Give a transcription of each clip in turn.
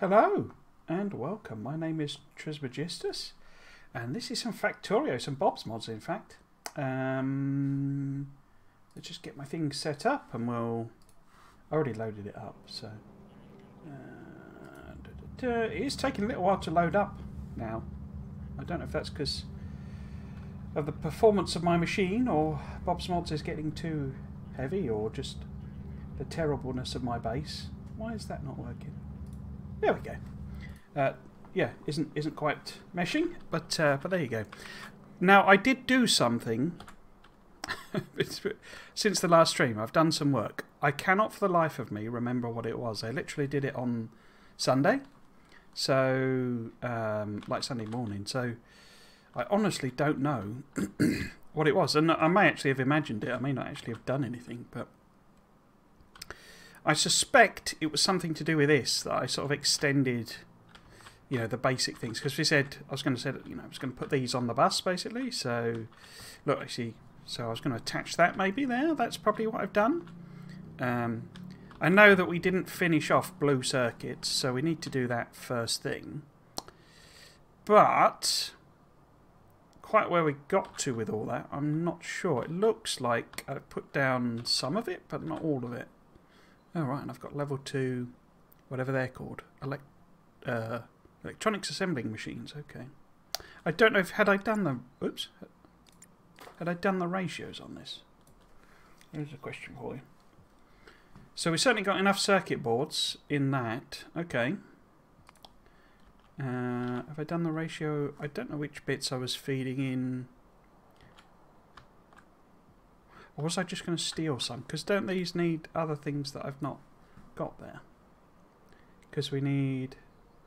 Hello and welcome. My name is Trismegistus and this is some Factorio, some Bob's mods in fact. Let's just get my things set up and we'll... I already loaded it up, so... it is taking a little while to load up now. I don't know if that's because of the performance of my machine or Bob's mods is getting too heavy or just the terribleness of my base. Why is that not working? There we go. Yeah, isn't quite meshing, but there you go. Now I did do something since the last stream. I've done some work. I cannot for the life of me remember what it was. I literally did it on Sunday, so like Sunday morning. So I honestly don't know what it was, and I may actually have imagined it. I may not actually have done anything, but I suspect it was something to do with this, that I sort of extended, you know, the basic things. Because we said, I was going to say that, you know, I was going to put these on the bus, basically. So, look, actually, so I was going to attach that maybe there. That's probably what I've done. I know that we didn't finish off blue circuits, so we need to do that first thing. But quite where we got to with all that, I'm not sure. It looks like I put down some of it, but not all of it. Oh, right, and I've got level 2, whatever they're called, electronics assembling machines. Okay, I don't know if had I done the had I done the ratios on this. Here's a question for you. So we certainly got enough circuit boards in that. Okay. Have I done the ratio? I don't know which bits I was feeding in. Or was I just going to steal some? Because don't these need other things that I've not got there? Because we need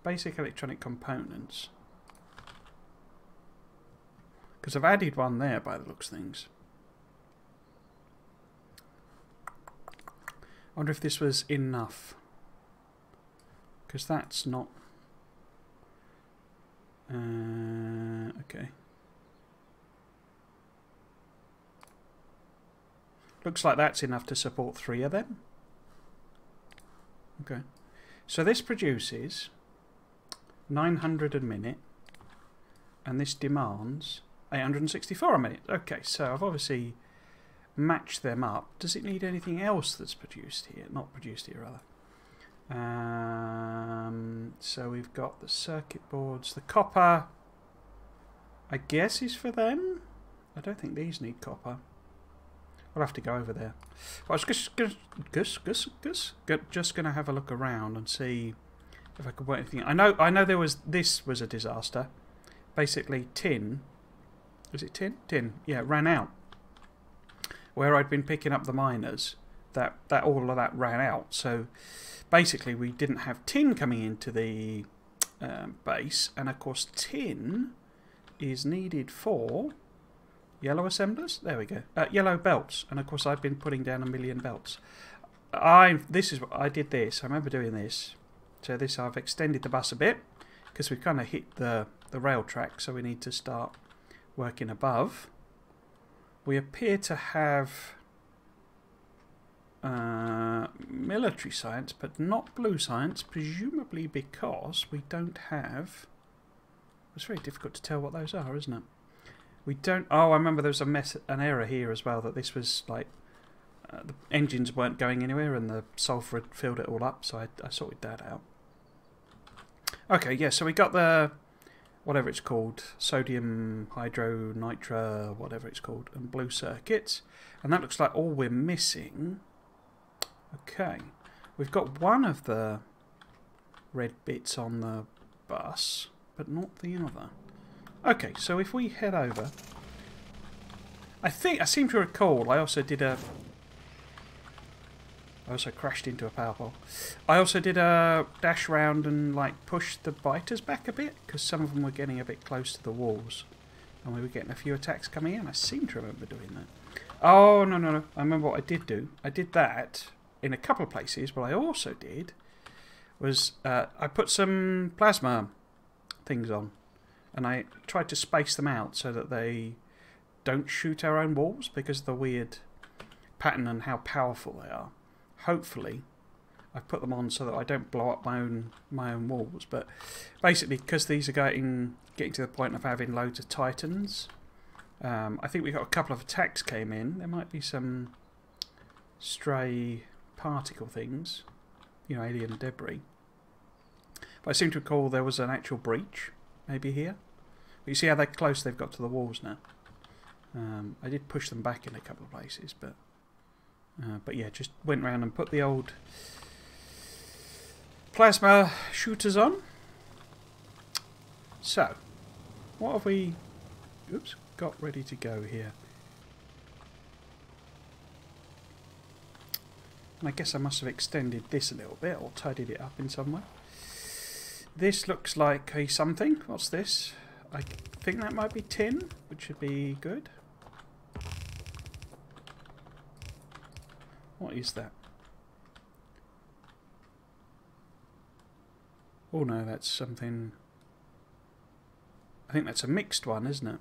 basic electronic components. Because I've added one there by the looks of things. I wonder if this was enough. Because that's not... okay. Looks like that's enough to support 3 of them. Okay. So this produces 900 a minute. And this demands 864 a minute. Okay, so I've obviously matched them up. Does it need anything else that's produced here? Not produced here, rather. So we've got the circuit boards. The copper, I guess, is for them. I don't think these need copper. I'll have to go over there. Well, I was just going to have a look around and see if I could work anything. I know there was, this was a disaster. Basically, tin. Was it tin? Tin. Yeah, ran out. Where I'd been picking up the miners, that all of that ran out. So basically, we didn't have tin coming into the base, and of course, tin is needed for yellow assemblers. There we go. Yellow belts, and of course, I've been putting down 1,000,000 belts. This is what I did. This I remember doing this. So this I've extended the bus a bit because we've kind of hit the rail track, so we need to start working above. We appear to have military science, but not blue science, presumably because we don't have... It's very difficult to tell what those are, isn't it? We don't... Oh, I remember there was an error here as well, that this was like... the engines weren't going anywhere and the sulfur had filled it all up, so I sorted that out. Okay, yeah, so we got the... whatever it's called, sodium, hydro, nitra, whatever it's called, and blue circuits. And that looks like all we're missing. Okay, we've got one of the red bits on the bus, but not the other. Okay, so if we head over, I seem to recall I also did a... I also crashed into a power pole. I also did a dash round and like push the biters back a bit because some of them were getting a bit close to the walls and we were getting a few attacks coming in. I seem to remember doing that. Oh, no. I remember what I did do. I did that in a couple of places. What I also did was I put some plasma things on and I tried to space them out so that they don't shoot our own walls because of the weird pattern and how powerful they are. Hopefully, I've put them on so that I don't blow up my own walls. But basically, because these are getting to the point of having loads of titans, I think we got a couple of attacks came in. There might be some stray particle things, you know, alien debris. But I seem to recall there was an actual breach, maybe here. But you see how they're close they've got to the walls now. I did push them back in a couple of places, but yeah, just went around and put the old plasma shooters on. So, what have we got ready to go here? And I guess I must have extended this a little bit or tidied it up in some way. This looks like a something. What's this? I think that might be tin, which should be good. What is that? Oh no, that's something. I think that's a mixed one, isn't it?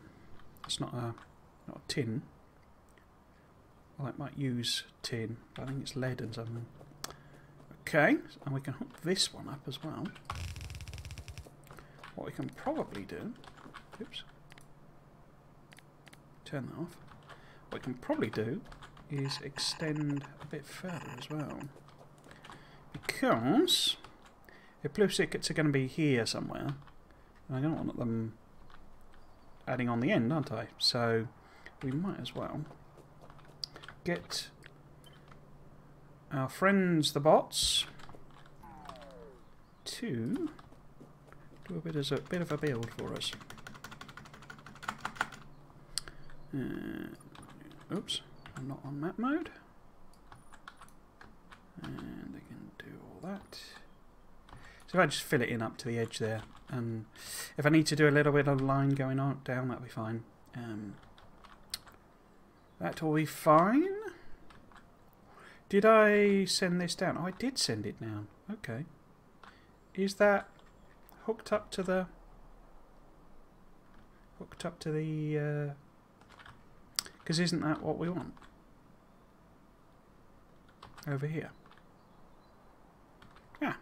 It's not a tin. Well, it might use tin, but I think it's lead and something. Okay, and we can hook this one up as well. What we can probably do, oops, turn that off. What we can probably do is extend a bit further as well, because if blue circuits are going to be here somewhere, and I don't want them adding on the end, aren't I? So we might as well get our friends the bots to do a bit of a build for us. Oops, I'm not on map mode. And they can do all that. So if I just fill it in up to the edge there, and if I need to do a little bit of line going on down, that'll be fine. That will be fine. Did I send this down? Oh, I did send it down. Okay. Is that hooked up to the because isn't that what we want over here? Yeah,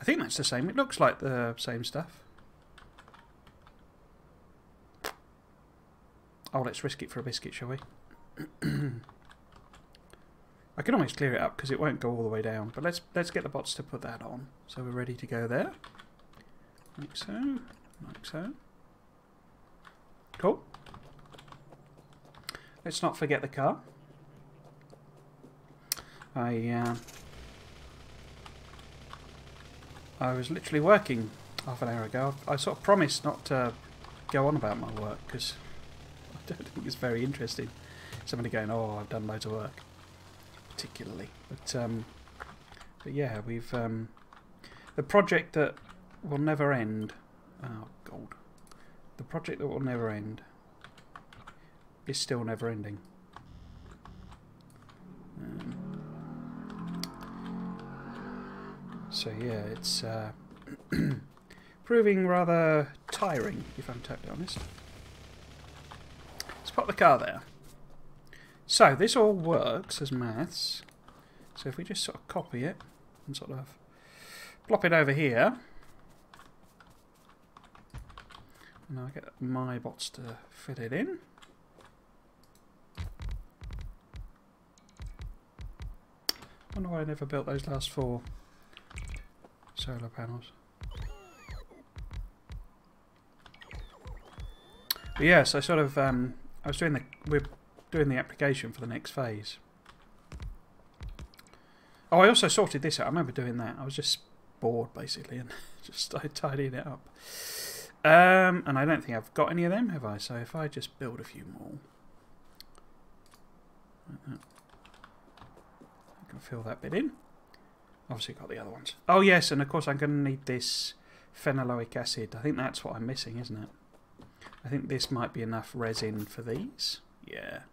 I think that's the same. It looks like the same stuff. Oh, let's risk it for a biscuit, shall we? I can always clear it up because it won't go all the way down, but let's get the bots to put that on so we're ready to go there. Like so, like so. Cool. Let's not forget the car. I was literally working half an hour ago. I sort of promised not to go on about my work because I don't think it's very interesting. Somebody going, "Oh, I've done loads of work," particularly. But yeah, we've the project that will never end. Oh, gold. The project that will never end is still never ending. So yeah, it's proving rather tiring, if I'm totally honest. Let's put the car there. So this all works as maths. So if we just sort of copy it and sort of plop it over here, and I'll get my bots to fit it in. I wonder why I never built those last 4 solar panels. But yes, I sort of we're doing the application for the next phase. Oh, I also sorted this out. I remember doing that. I was just bored basically and just started tidying it up. And I don't think I've got any of them, have I? So if I just build a few more, I can fill that bit in. Obviously got the other ones. Oh yes, and of course I'm going to need this phenolic acid. I think that's what I'm missing, isn't it? I think this might be enough resin for these. Yeah.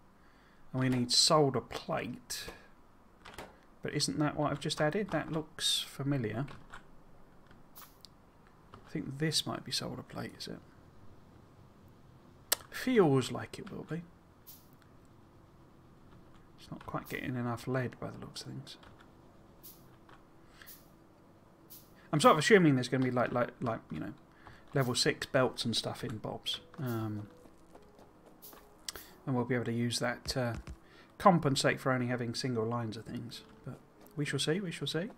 And we need solder plate. But isn't that what I've just added? That looks familiar. I think this might be solder plate, is it? Feels like it will be. It's not quite getting enough lead by the looks of things. I'm sort of assuming there's going to be like you know, level 6 belts and stuff in Bob's, and we'll be able to use that to compensate for only having single lines of things. But we shall see. We shall see.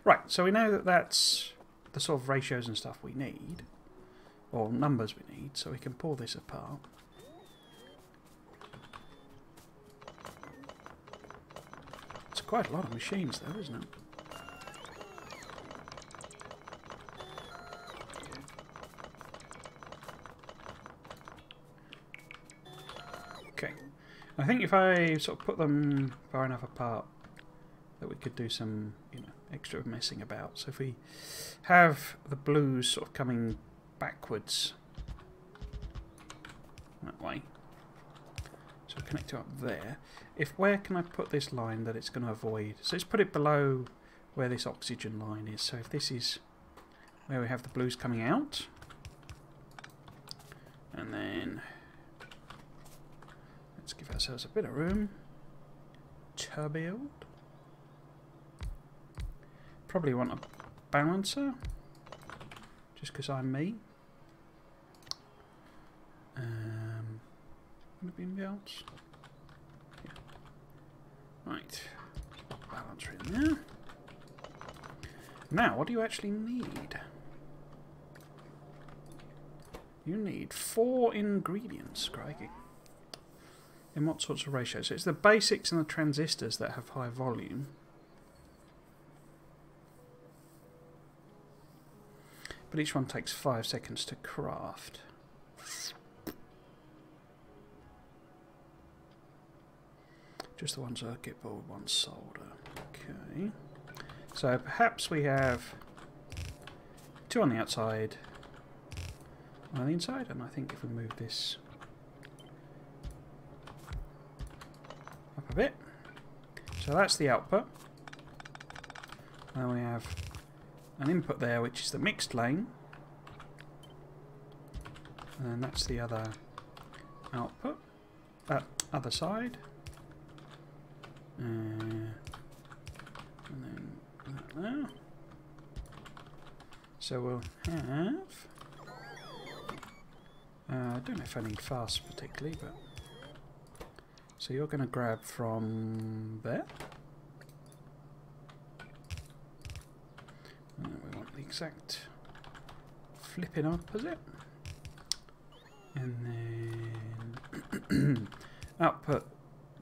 Right. So we know that that's the sort of ratios and stuff we need, or numbers we need. So we can pull this apart. It's quite a lot of machines, though, isn't it? Okay. I think if I sort of put them far enough apart, that we could do some, you know, extra messing about. So if we have the blues sort of coming backwards that way, so connect it up there. Where can I put this line that it's going to avoid? So let's put it below where this oxygen line is. So if this is where we have the blues coming out, and then let's give ourselves a bit of room to build. Probably want a balancer, just because I'm me. Would it be anything else? Yeah. Right. Balancer in there. Now, what do you actually need? You need 4 ingredients, crikey. In what sorts of ratios? So it's the basics and the transistors that have high volume. But each one takes 5 seconds to craft. Just the one circuit board, one solder. Okay. So perhaps we have 2 on the outside, 1 on the inside, and I think if we move this up a bit. So that's the output. Then we have an input there, which is the mixed lane, and then that's the other output, other side, and then that there. So we'll have, I don't know if I need fast particularly, but so you're going to grab from there. We want the exact flipping opposite, and then output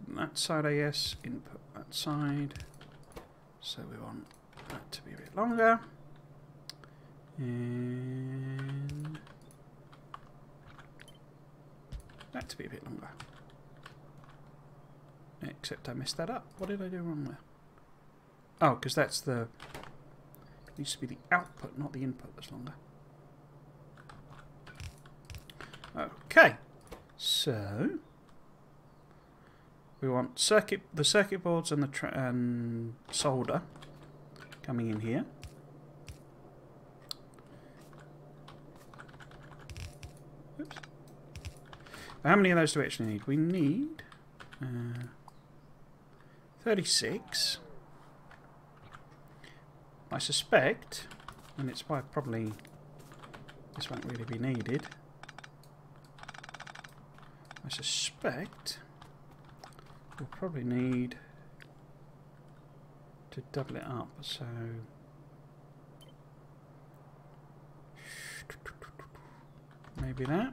that side, I guess, input that side. So we want that to be a bit longer, and that to be a bit longer. Except I messed that up. What did I do wrong there? Oh, because that's the... It needs to be the output, not the input that's longer. Okay. So we want the circuit boards and the solder coming in here. Oops. How many of those do we actually need? We need 36. I suspect, and it's why probably this won't really be needed. I suspect we'll probably need to double it up. So maybe that.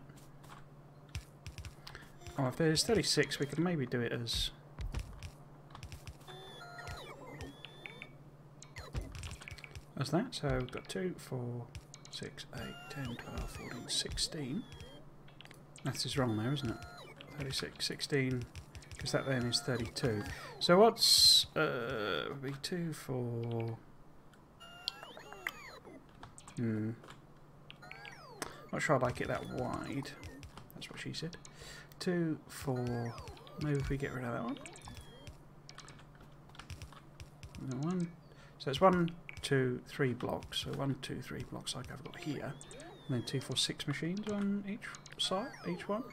Oh, if there's 36, we could maybe do it as that. So we've got 2, 4, 6, 8, 10, 12, 14, 16. That is wrong there, isn't it? 36, 16, because that then is 32. So what's would be 2, 4? Not sure I like it that wide. That's what she said. 2, 4. Maybe if we get rid of that one. And then 1. So it's 1, 2, 3 blocks. So 1, 2, 3 blocks like I've got here. And then 2, 4, 6 machines on each side, each one.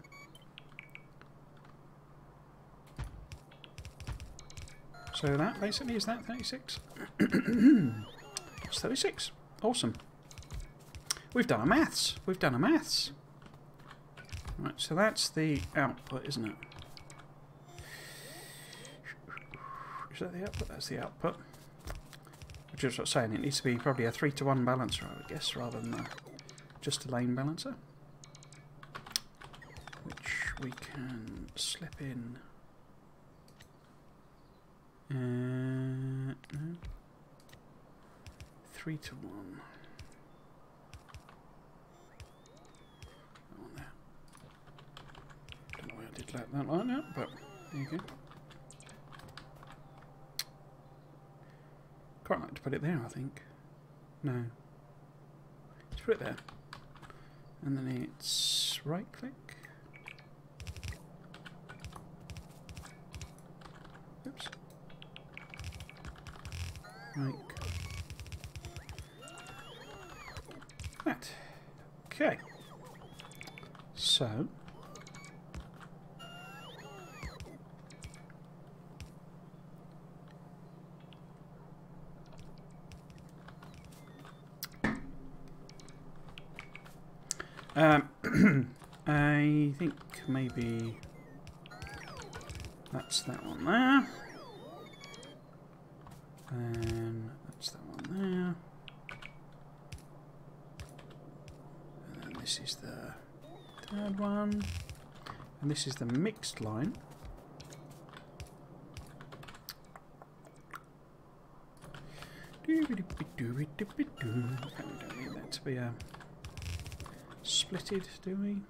So that basically is that 36. It's 36. Awesome. We've done a maths. We've done a maths. Right, so that's the output, isn't it? Is that the output? That's the output. Which is what I'm saying. It needs to be probably a 3-to-1 balancer, I would guess, rather than just a lane balancer. Which we can slip in. No. 3-to-1. That one there. Don't know why I did that like that, but there you go. Quite like to put it there, I think. No. Let's put it there. And then it's right click. Oops. Right. That. Okay. So. I think maybe that's that one there. And that's that one there. And then this is the third one. And this is the mixed line. We don't need that to be splitted, do we?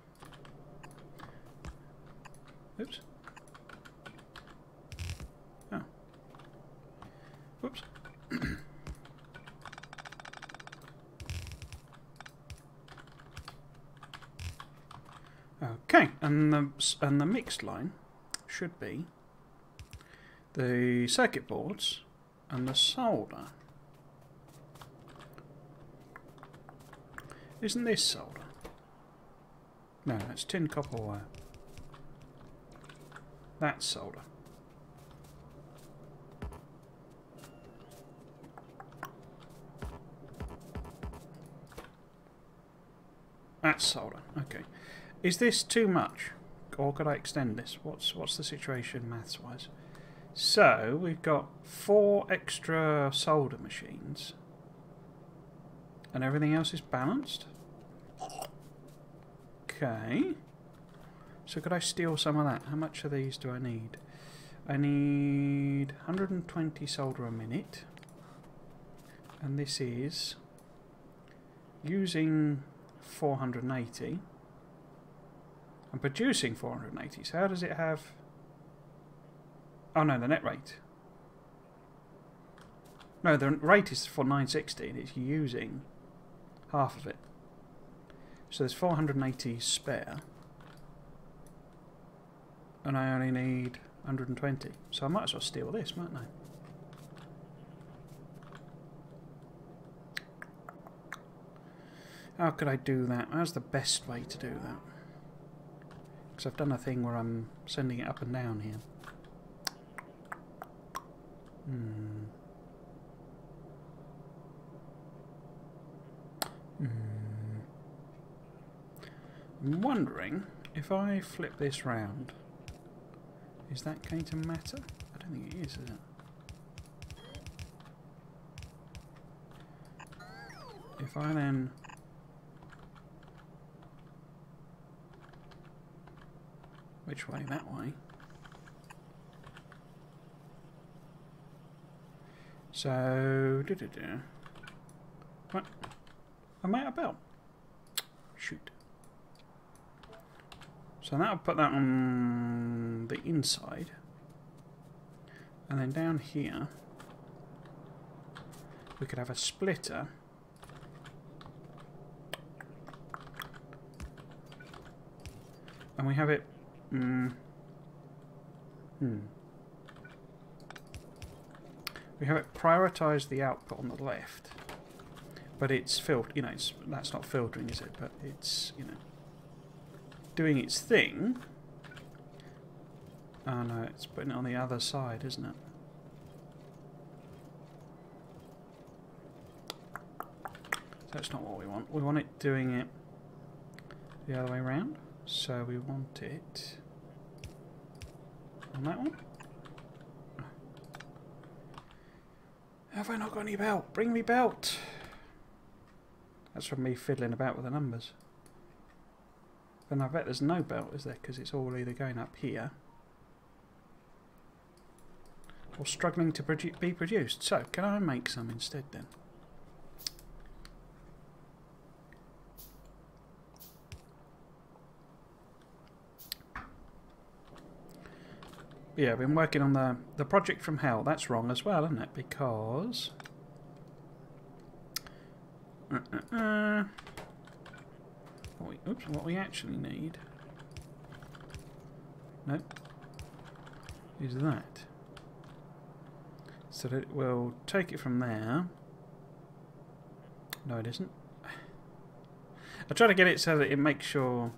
Oops. Oh. Whoops. Okay, and the mixed line should be the circuit boards and the solder. Isn't this solder? No, that's tin copper wire. That's solder. That's solder. Okay. Is this too much, or could I extend this? What's the situation maths-wise? So we've got 4 extra solder machines, and everything else is balanced. Okay. So could I steal some of that? How much of these do I need? I need 120 solder a minute. And this is using 480 and producing 480. So how does it have... Oh no, the net rate. No, the rate is for 960 and it's using half of it. So there's 480 spare. And I only need 120. So I might as well steal this, mightn't I? How could I do that? How's the best way to do that? Because I've done a thing where I'm sending it up and down here. I'm wondering if I flip this round, is that going to matter? I don't think it is it? If I then... Which way? That way. So... What? I'm out of belt. Shoot. So that'll put that on the inside. And then down here, we could have a splitter. And we have it... We have it prioritise the output on the left. But it's you know, that's not filtering, is it? But it's, you know, doing its thing. Oh no, it's putting it on the other side, isn't it? That's not what we want. We want it doing it the other way around. So we want it on that one. Have I not got any belt? Bring me belt! That's from me fiddling about with the numbers. Then I bet there's no belt, is there? Because it's all either going up here or struggling to be produced. So, can I make some instead then? Yeah, I've been working on the project from hell. That's wrong as well, isn't it? Because... what we actually need... No. Is that. So that it will take it from there. No, it isn't. I try to get it so that it makes sure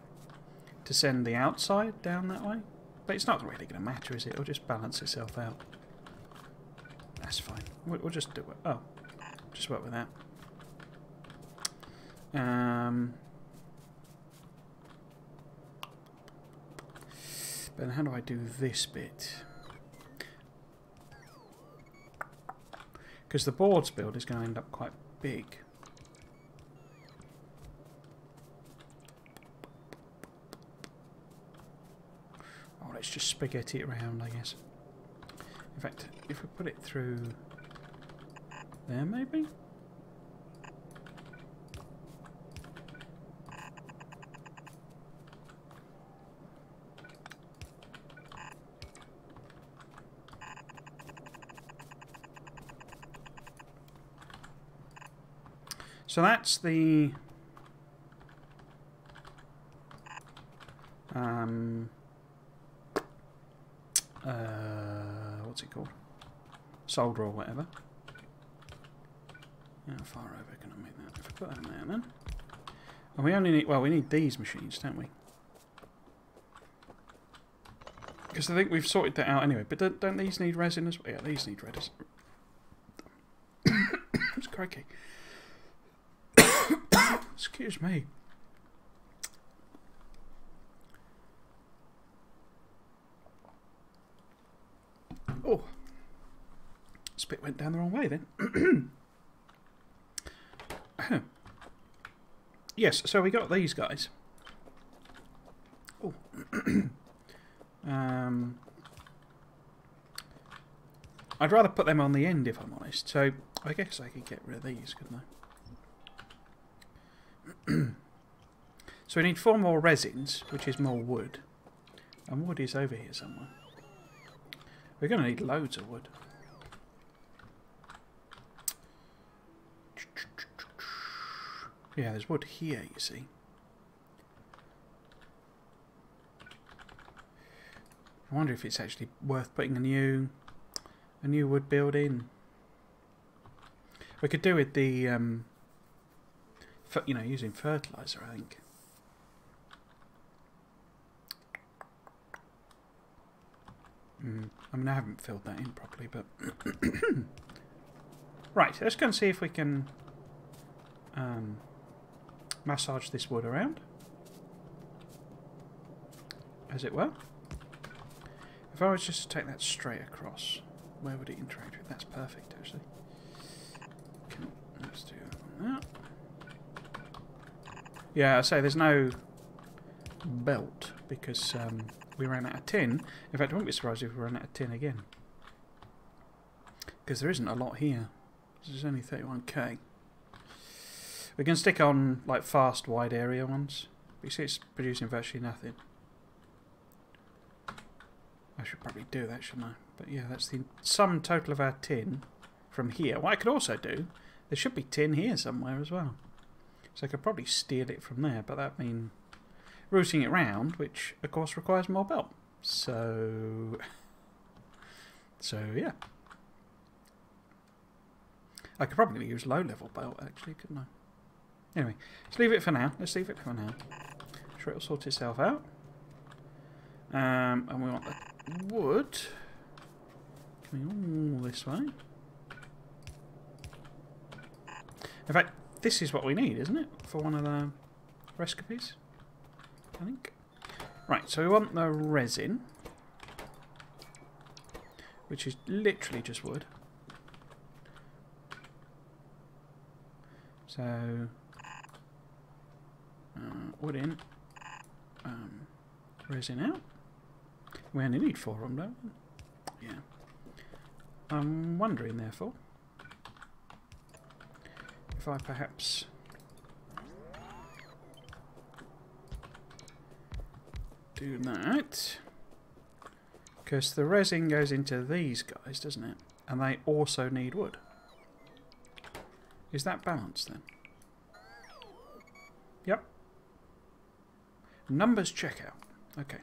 to send the outside down that way. But it's not really going to matter, is it? It'll just balance itself out. That's fine. We'll just do it. Oh, just work with that. Then how do I do this bit? Because the boards build is going to end up quite big. Oh, let's just spaghetti it around, I guess. In fact, if we put it through there, maybe? So that's the what's it called? Solder or whatever. How far over can I make that? If I put that in there then. And we only need, well, we need these machines, don't we? Because I think we've sorted that out anyway. But don't these need resin as well? Yeah, these need resin. It's crikey. Excuse me. Oh, spit went down the wrong way then. Yes, so we got these guys. Oh. I'd rather put them on the end if I'm honest. So I guess I could get rid of these, couldn't I? So we need 4 more resins, which is more wood. And wood is over here somewhere. We're going to need loads of wood. Yeah, there's wood here, you see. I wonder if it's actually worth putting a new wood building. We could do with the, you know, using fertilizer, I think. I mean, I haven't filled that in properly, but... Right, let's go and see if we can massage this wood around, as it were. If I was just to take that straight across, where would it interact with? That's perfect, actually. Let's do that. Yeah, I say there's no belt because we ran out of tin. In fact, I wouldn't be surprised if we ran out of tin again, because there isn't a lot here. There's only 31k. We can stick on like fast, wide area ones. But you see, it's producing virtually nothing. I should probably do that, shouldn't I? But yeah, that's the sum total of our tin from here. What I could also do, there should be tin here somewhere as well. So I could probably steal it from there, but that means routing it round, which of course requires more belt. So yeah. I could probably use low-level belt actually, couldn't I? Anyway, let's leave it for now. Let's leave it for now. I'm sure it'll sort itself out. And we want the wood coming all this way. In fact, this is what we need, isn't it? For one of the recipes, I think. Right, so we want the resin, which is literally just wood. So, wood in, resin out. We only need 4 of them, don't we? Yeah. I'm wondering, therefore, if I perhaps do that, because the resin goes into these guys, doesn't it? And they also need wood. Is that balanced then? Yep. Numbers checkout. Okay.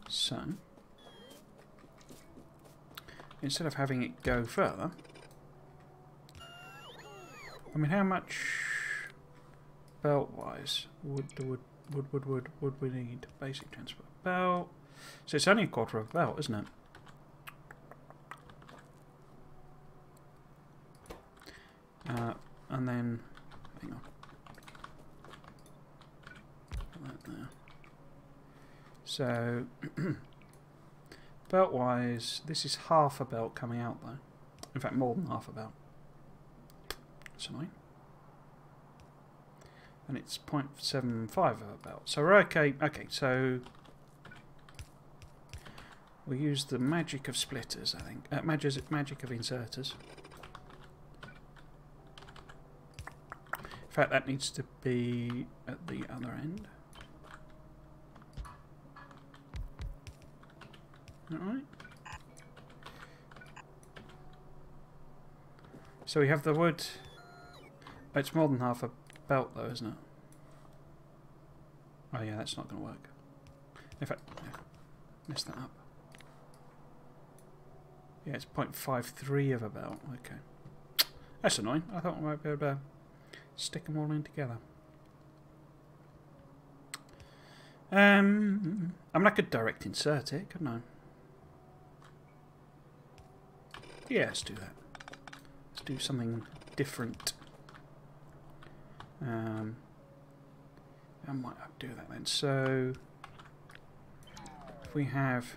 So, instead of having it go further, I mean, how much belt-wise would we need? Basic transport belt. So it's only a quarter of a belt, isn't it? And then, hang on. Put that there. So, belt-wise, this is half a belt coming out though. In fact, more than half a belt. That's annoying. And it's 0.75 of a belt. So we're okay. Okay, so we use the magic of splitters, I think. Magic of inserters. In fact, that needs to be at the other end. Alright. So we have the wood. It's more than half a belt though, isn't it? Oh yeah, that's not going to work. In fact, yeah, messed that up. Yeah, it's 0.53 of a belt. Okay. That's annoying. I thought we might be able to stick them all in together. I mean, I could direct insert it, couldn't I? Yeah, let's do that. Let's do something different. I might have to do that then. So, if we have...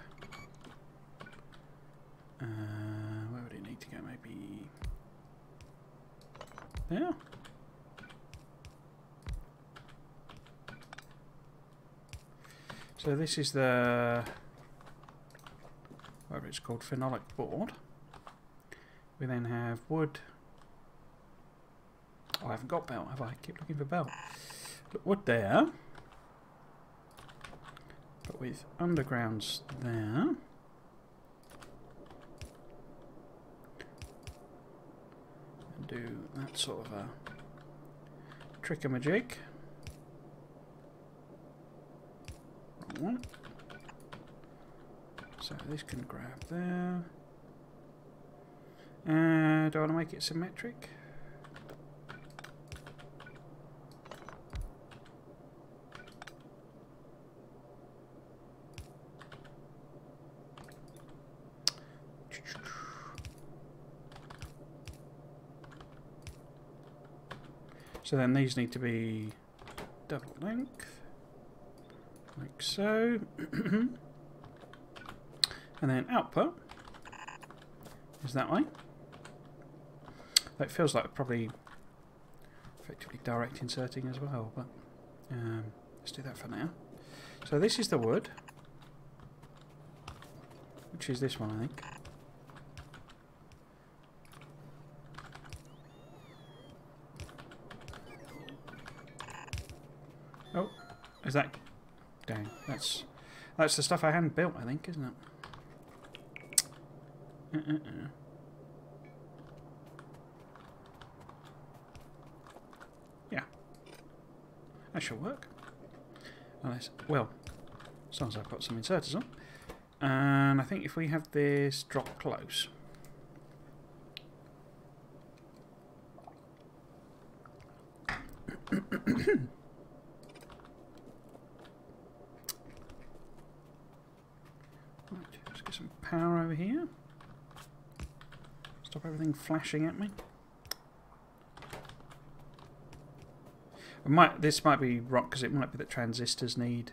where would it need to go? Maybe... there? So this is the... whatever it's called, phenolic board. We then have wood. Oh, I haven't got belt, have I? Keep looking for belt. Look, wood there. But with undergrounds there. And do that sort of a trick-a-majig. Wrong one. So this can grab there. Do I want to make it symmetric? So then these need to be double length, like so. And then output is that way. That feels like probably effectively direct inserting as well, but let's do that for now. So this is the wood, which is this one, I think. Oh, is that... dang, that's the stuff I hadn't built, I think, isn't it? Yeah. That should work. Unless, well, as long as I've got some inserters on. And I think if we have this drop close... Let's get some power over here. Stop everything flashing at me. This might be wrong because it might be that transistors need.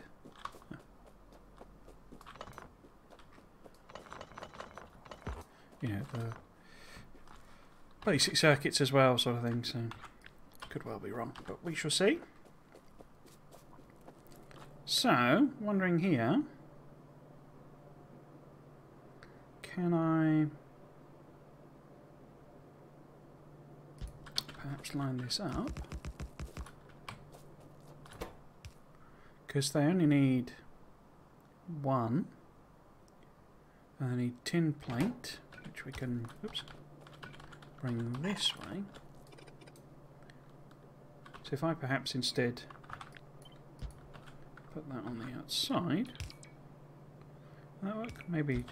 You know, the basic circuits as well, sort of thing. So could well be wrong, but we shall see. So, wondering here, can I perhaps line this up? Because they only need one, and they need tin plate, which we can, oops, bring this way. So if I perhaps instead put that on the outside, will that work? Maybe.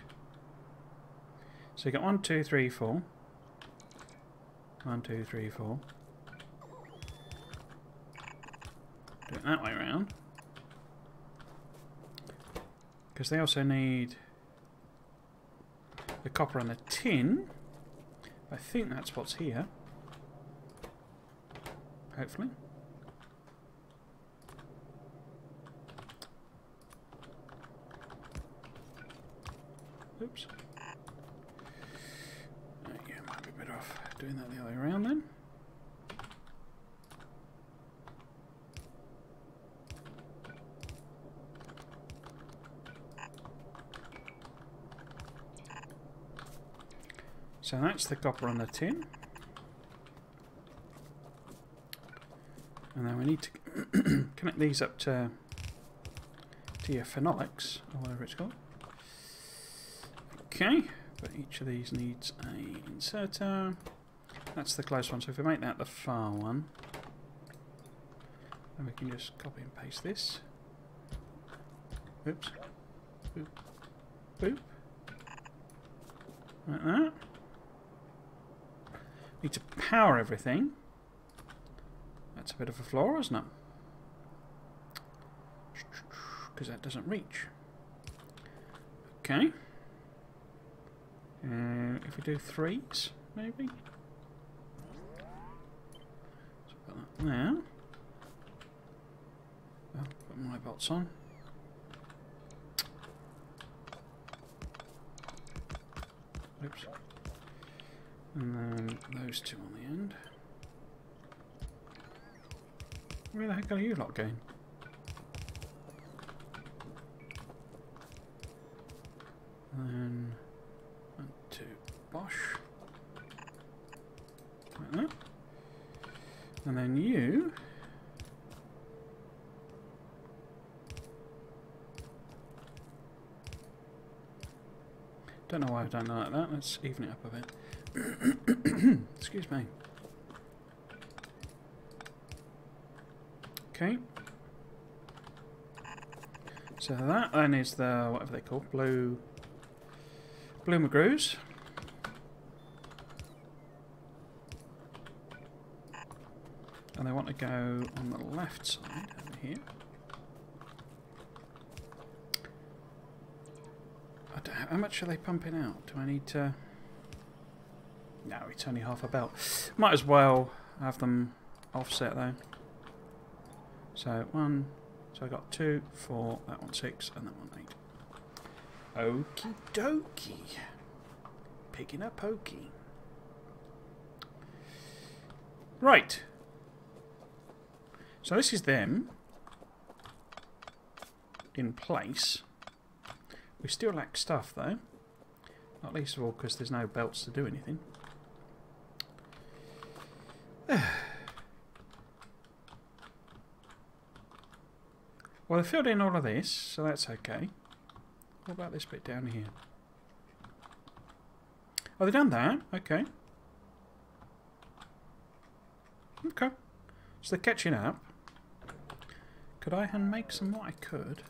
So you got 1, 2, 3, 4. 1, 2, 3, 4. Do it that way around. Because they also need the copper and the tin. I think that's what's here. Hopefully. Oops. Yeah, might be better off doing that the other way around then. So that's the copper and the tin. And then we need to connect these up to your phenolics, or whatever it's called. Okay, but each of these needs a inserter. That's the close one, so if we make that the far one, then we can just copy and paste this. Oops. Boop. Boop. Like that. Need to power everything. That's a bit of a flaw, isn't it? Because that doesn't reach. Okay. If we do 3s, maybe. So put that there. Oh, put my bots on. Oops. And then those two on the end. Where the heck are you lot going? And then 1, 2, bosh. Like that. And then you. Don't know why I've done it like that. Let's even it up a bit. Excuse me. Okay. So that then is the, whatever they call, blue McGrews. And they want to go on the left side over here. I don't, how much are they pumping out? Do I need to... No, it's only half a belt. Might as well have them offset though. So 1, so I got 2, 4, that one 6, and that one 8. Okie dokie. Picking up pokey. Right. So this is them in place. We still lack stuff though. Not least of all because there's no belts to do anything. Well, they filled in all of this, so that's okay. What about this bit down here? Oh, they've done that? Okay. Okay. So they're catching up. Could I hand make some what I could?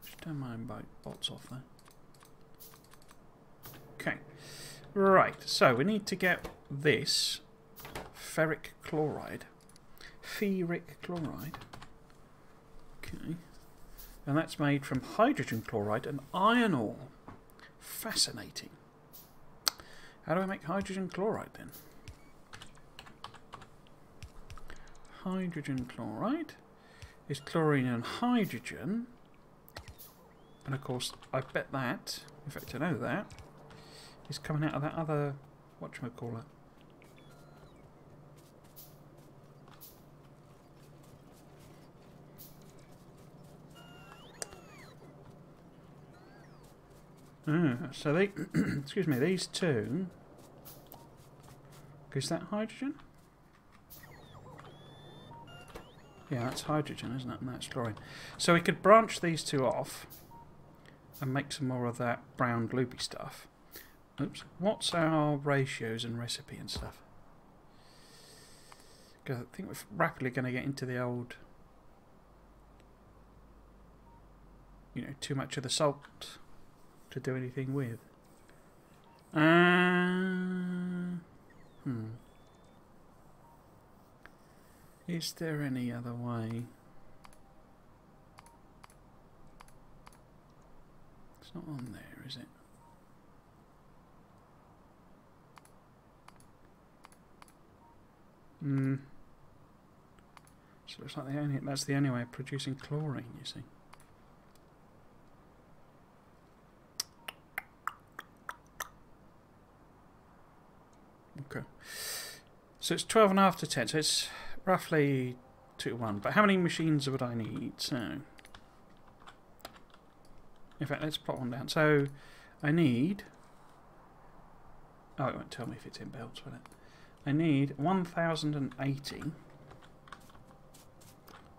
Just turn my own bots off there. Okay. Right, so we need to get this ferric chloride. Ferric chloride. Okay. And that's made from hydrogen chloride and iron ore. Fascinating. How do I make hydrogen chloride then? hydrogen chloride is chlorine and hydrogen. And of course, I bet that, in fact I know that, is coming out of that other, whatchamacallit. So they, excuse me, these two, is that hydrogen? Yeah, that's hydrogen, isn't it? And that's chlorine. So we could branch these two off and make some more of that brown gloopy stuff. Oops. What's our ratios and recipe and stuff? Because I think we're rapidly going to get into the old, you know, too much of the salt to do anything with. Is there any other way? It's not on there, is it? So it looks like that's the only way of producing chlorine, you see. Okay. So it's 12.5 to 10, so it's roughly 2 to 1. But how many machines would I need? So, in fact, let's plot one down. So I need, oh, it won't tell me if it's in belts, will it? I need 1080.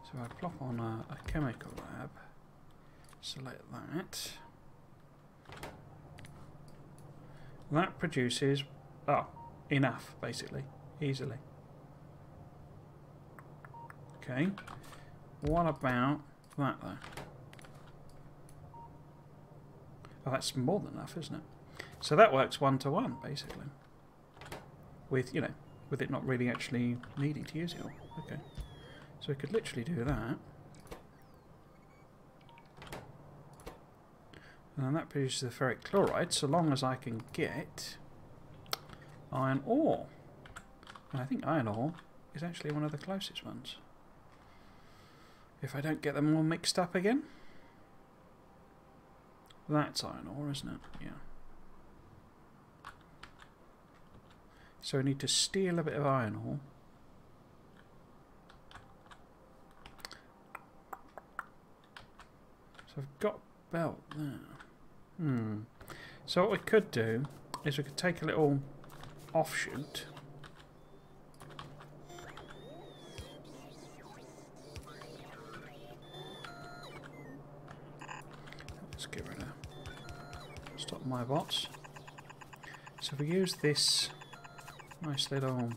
So I plop on a chemical lab, select that. That produces, oh, enough, basically, easily. Okay, what about that though? Oh, that's more than enough, isn't it? So that works 1 to 1, basically. With, you know, with it not really actually needing to use it all. Okay, so we could literally do that. And then that produces the ferric chloride, so long as I can get iron ore. And I think iron ore is actually one of the closest ones. If I don't get them all mixed up again. That's iron ore, isn't it? Yeah. So we need to steal a bit of iron ore. So I've got belt there. So what we could do is we could take a little offshoot. Let's get rid of, stop my bots. So if we use this nice little,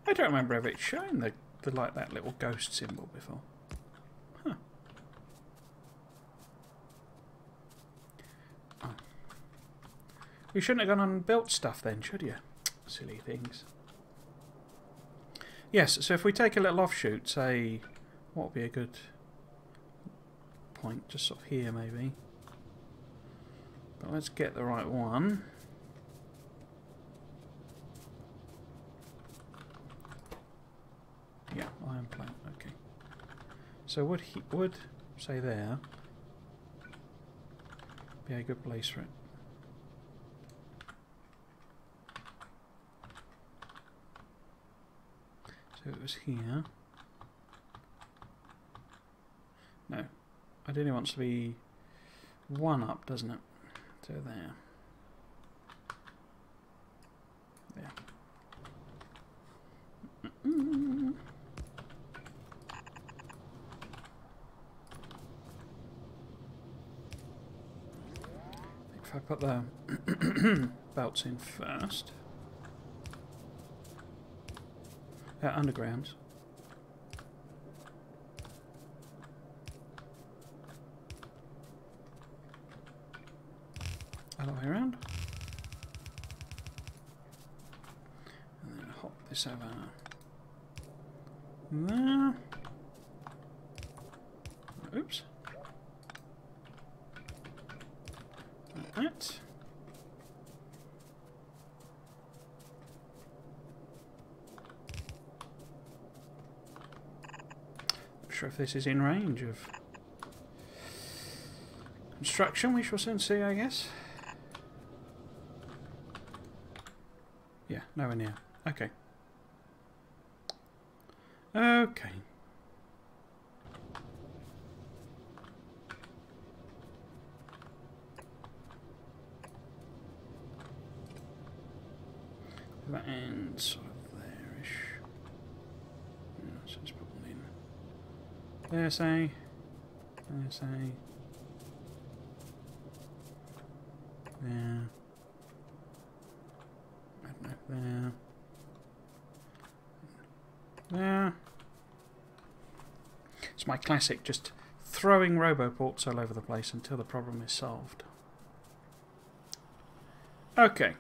I don't remember ever it showing the like that little ghost symbol before. Huh. Oh. You shouldn't have gone on and built stuff then, should you? Silly things. Yes, so if we take a little offshoot, say, what would be a good point? Just sort of here, maybe. But let's get the right one. Yeah, iron plate, okay. So would say there be a good place for it. So it was here. No, ideally wants to be 1 up, doesn't it? So there. There. If I put the belts in first. Undergrounds. Other way around. And then hop this over there. Oops. Like that. sure if this is in range of construction. We shall soon see, I guess. Yeah, nowhere near. Okay. Okay. That ends sort of there-ish. Yeah, so let's put one in. There, say. There, say. There. I don't know, there. There. It's my classic, just throwing roboports all over the place until the problem is solved. Okay.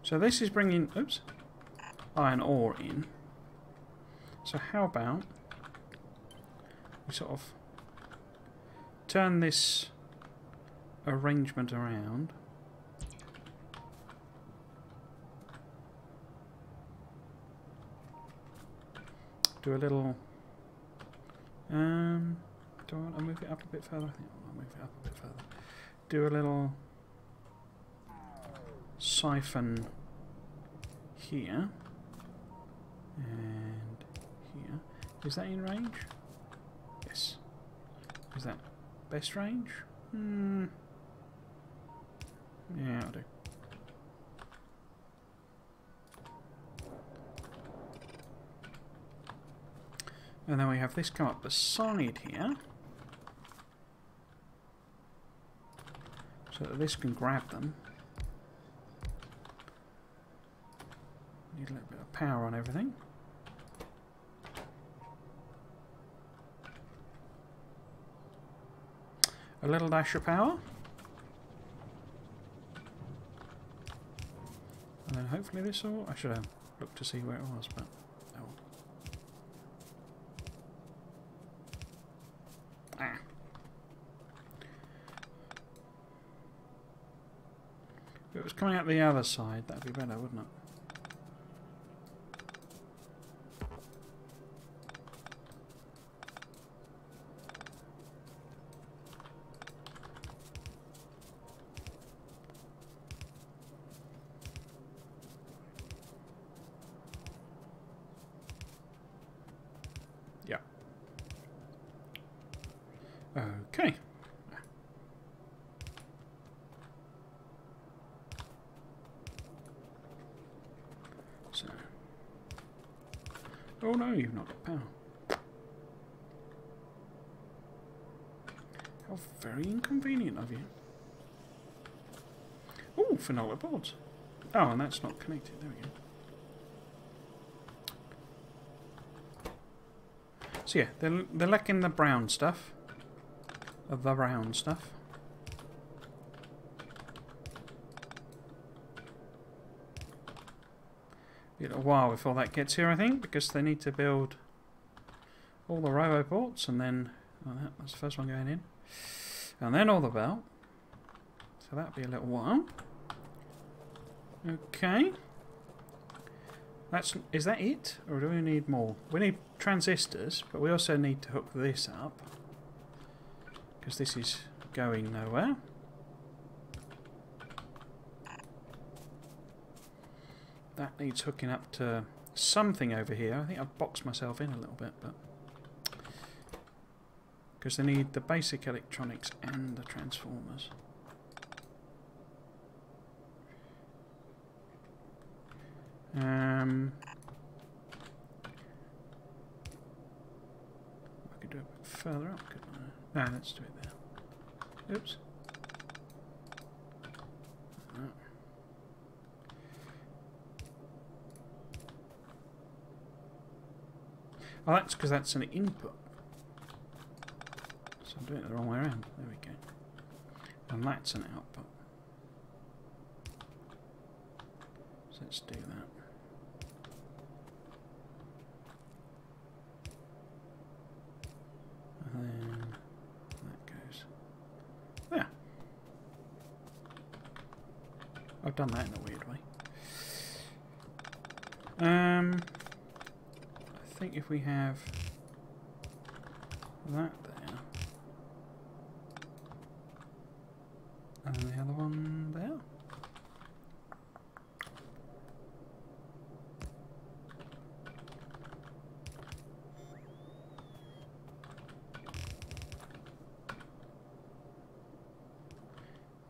So this is bringing, oops, iron ore in. So how about we sort of turn this arrangement around. Do a little, do I want to move it up a bit further? I think I want to move it up a bit further. Do a little siphon here and here. Is that in range? Yes. Is that best range? Yeah, I'll do. And then we have this come up the side here, so that this can grab them. Need a little bit of power on everything. A little dash of power. And then hopefully this will... I should have looked to see where it was, but... oh. Ah. If it was coming out the other side, that'd be better, wouldn't it? Okay. So. Oh no, you've not got power. How very inconvenient of you. Oh, phenolic boards. Oh, and that's not connected. There we go. So yeah, they're lacking the brown stuff. The brown stuff. Be a little while before that gets here, I think, because they need to build all the roboports, and then that's the first one going in, and then all the belt. So that'll be a little while. Okay. Is that it, or do we need more? We need transistors, but we also need to hook this up, because this is going nowhere. That needs hooking up to something over here. I think I've boxed myself in a little bit, but because they need the basic electronics and the transformers. I could do it a bit further up, couldn't I? No, let's do it there. Oops. Oh, that's because that's an input. So I'm doing it the wrong way around. There we go. And that's an output. So let's do that. And then that goes there. I've done that in a weird way. think if we have that there, and the other one there.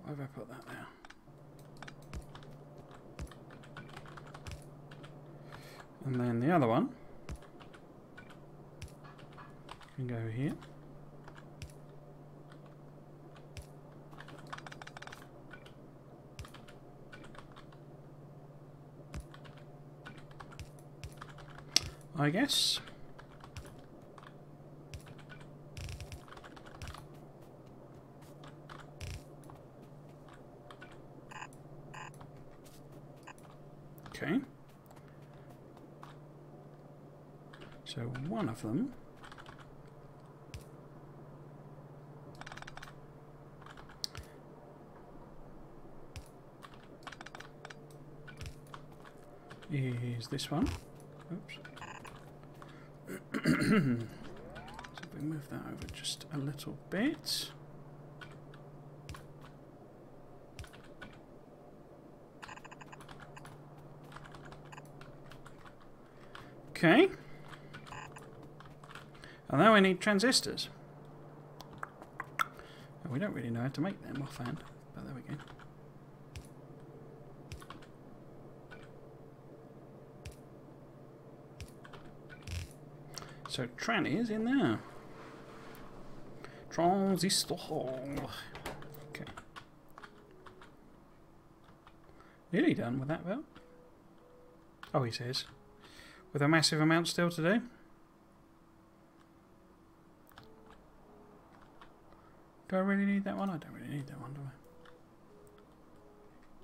Why have I put that there? And then the other one can go here. I guess. Okay. So one of them is this one. Oops. So if we move that over just a little bit. Okay. And now we need transistors. And we don't really know how to make them offhand, but there we go. So tranny is in there. Transistor. Okay. Nearly done with that belt. Oh, he says. With a massive amount still to do. Do I really need that one? I don't really need that one, do I?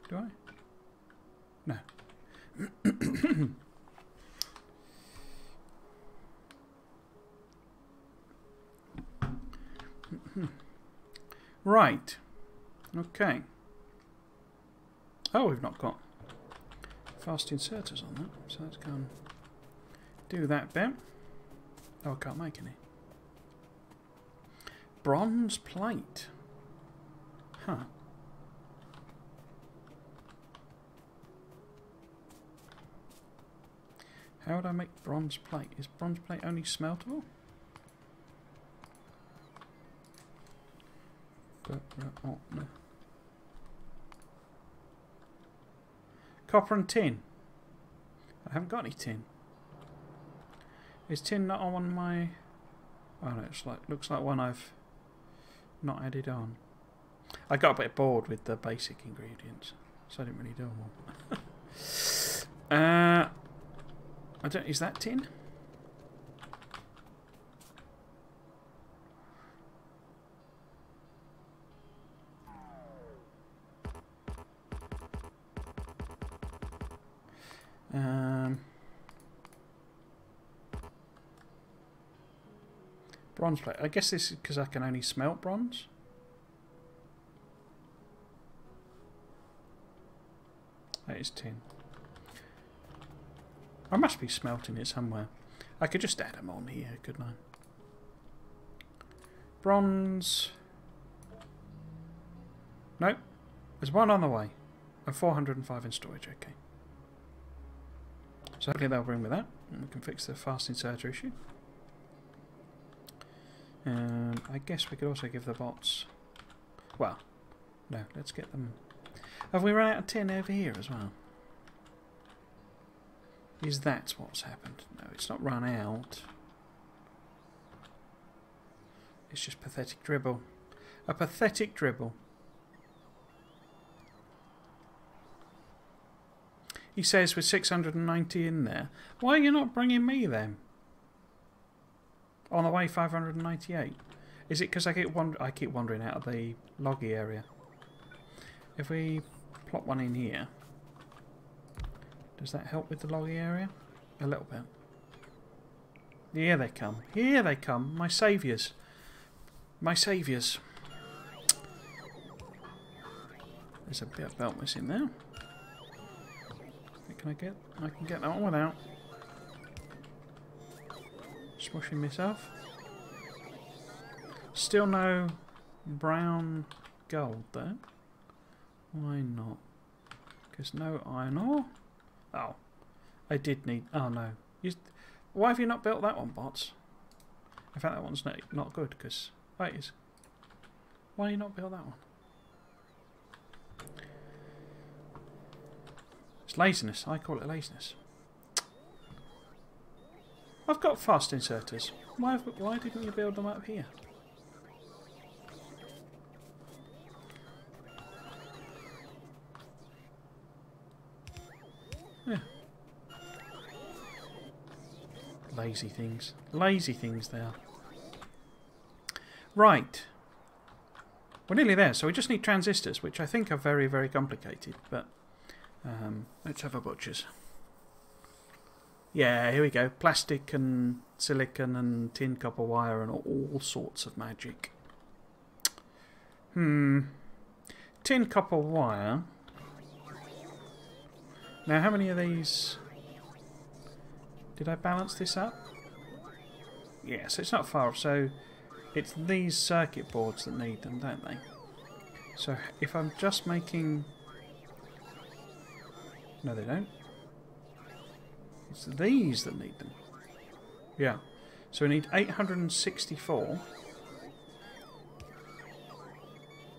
Do I? No. Right. Okay. Oh, we've not got fast inserters on that, so let's go and do that bit. Oh, I can't make any. Bronze plate. Huh. How would I make bronze plate? Is bronze plate only smeltable? Oh, no. Copper and tin. I haven't got any tin. Is tin not on my... Oh no, it's like, looks like one I've not added on. I got a bit bored with the basic ingredients, so I didn't really do them all. I don't... Is that tin? Bronze plate. I guess this is because I can only smelt bronze. That is tin. I must be smelting it somewhere. I could just add them on here, couldn't I? Bronze. Nope. There's one on the way. And 405 in storage, okay. So hopefully they'll bring me that. And we can fix the fast inserter issue. I guess we could also give the bots... Well, no, let's get them... Have we run out of tin over here as well? Is that what's happened? No, it's not run out. It's just pathetic dribble. A pathetic dribble. He says with 690 in there. Why are you not bringing me then? On the way 598. Is it because I keep wandering out of the loggy area? If we plop one in here, does that help with the loggy area? A little bit. Here they come. Here they come. My saviours. My saviours. There's a bit of belt missing there. I can get that one without. smushing myself. Still no brown gold though. Why not? Because no iron ore. Oh, I did need. Oh no. Why have you not built that one, bots? In fact, that one's not good. Because wait, why do you not build that one? It's laziness. I call it laziness. I've got fast inserters. Why didn't you build them up here? Yeah. Lazy things. Lazy things they are. Right. We're nearly there, so we just need transistors, which I think are very, very complicated, but let's have a butcher's. Yeah, here we go. Plastic and silicon and tin copper wire and all sorts of magic. Tin copper wire. Now, how many of these... Did I balance this up? Yeah, so it's not far off. So it's these circuit boards that need them, don't they? So if I'm just making... No, they don't. It's these that need them. Yeah. So we need 864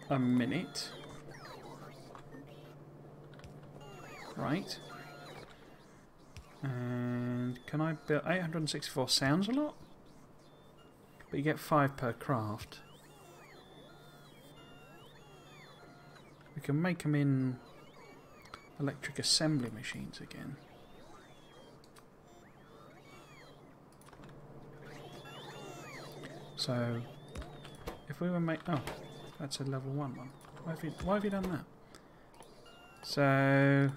a minute. Right. And can I build 864? Sounds a lot, but you get 5 per craft. We can make them in electric assembly machines again. So if we were oh, that's a level 1 one. Why have you done that? So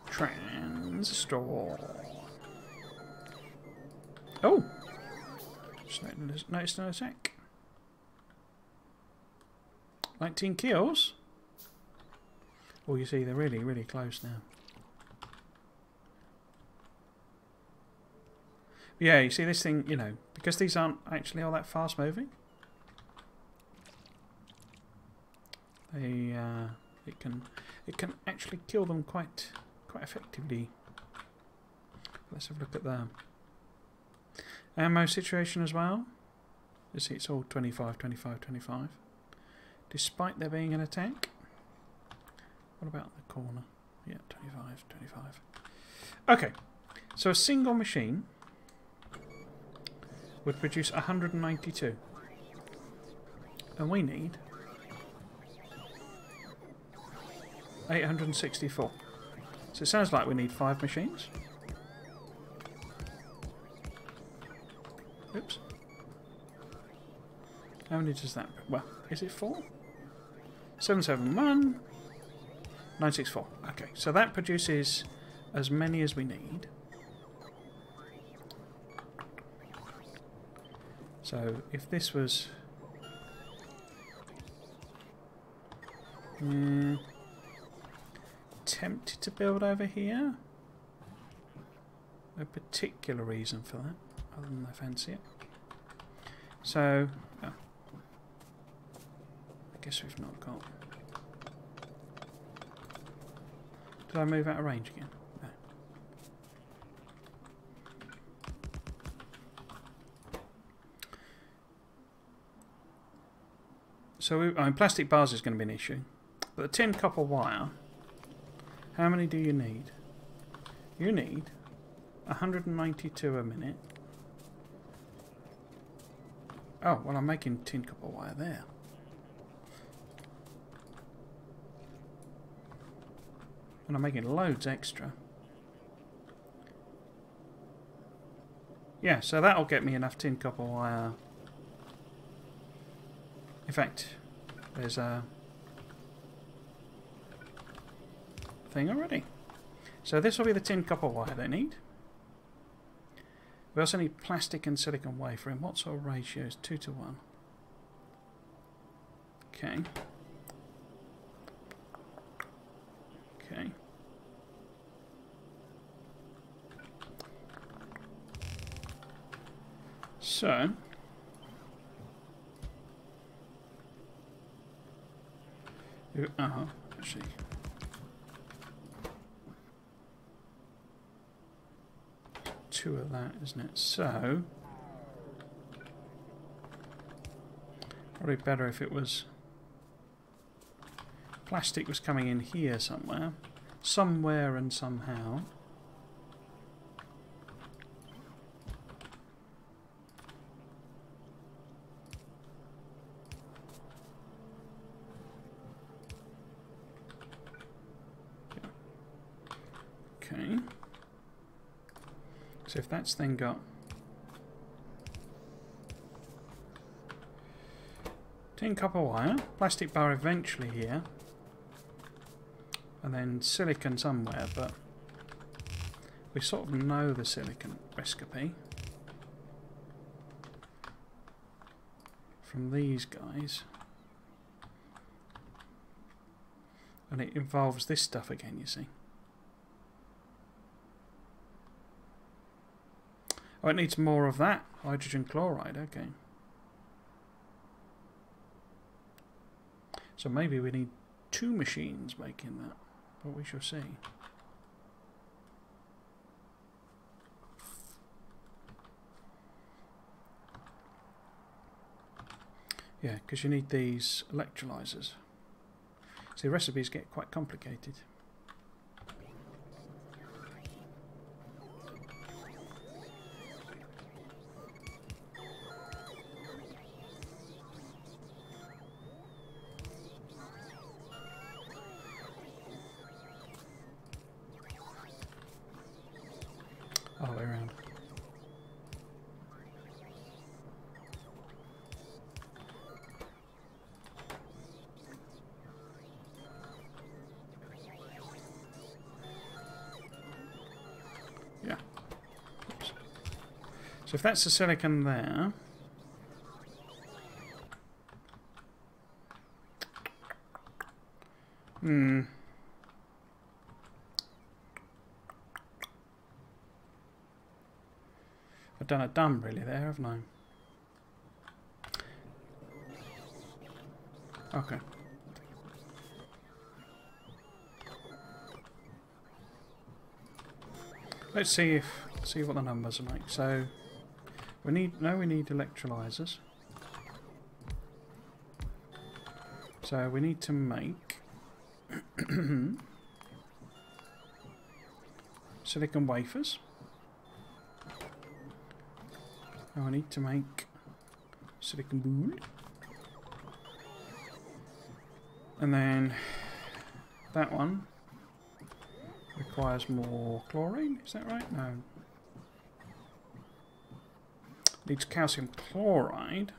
transistor. Oh, just noticed in a sec. 19 kills. Oh, you see, they're really, really close now. Yeah, you see this thing, you know, because these aren't actually all that fast moving. They it can actually kill them quite effectively. Let's have a look at the ammo situation as well. You see, it's all 25, 25, 25. Despite there being an attack. What about the corner? Yeah, 25, 25. Okay, so a single machine would produce 192. And we need 864. So it sounds like we need 5 machines. Oops. How many does that... Well, is it 4? 771. 964. Okay, so that produces as many as we need. So if this was... tempted to build over here. No particular reason for that, other than I fancy it. So, oh, I guess we've not got... Did I move out of range again? No. So, I mean, plastic bars is going to be an issue. But the tin copper wire, how many do you need? You need 192 a minute. Oh, well, I'm making tin copper wire there. And I'm making loads extra. Yeah, so that'll get me enough tin copper wire. In fact, there's a thing already. So this will be the tin copper wire they need. We also need plastic and silicon wafer. In what sort of ratios? 2 to 1. Okay. Okay. So, actually, two of that, isn't it? So, probably better if it was plastic was coming in here somewhere, and somehow. Okay. So if that's then got tin copper wire, plastic bar eventually here, and then silicon somewhere, but we sort of know the silicon recipe from these guys, and it involves this stuff again, you see. Oh, it needs more of that hydrogen chloride. Okay. So maybe we need two machines making that, but we shall see. Yeah, because you need these electrolyzers. See, recipes get quite complicated. All the way around. Yeah. Oops. So if that's the silicon there, I've done a dumb really there, haven't I? Okay. Let's see what the numbers are like. So we need electrolyzers. So we need to make silicon wafers. And I need to make silicon boule. And then that one requires more chlorine, is that right? No. Needs calcium chloride.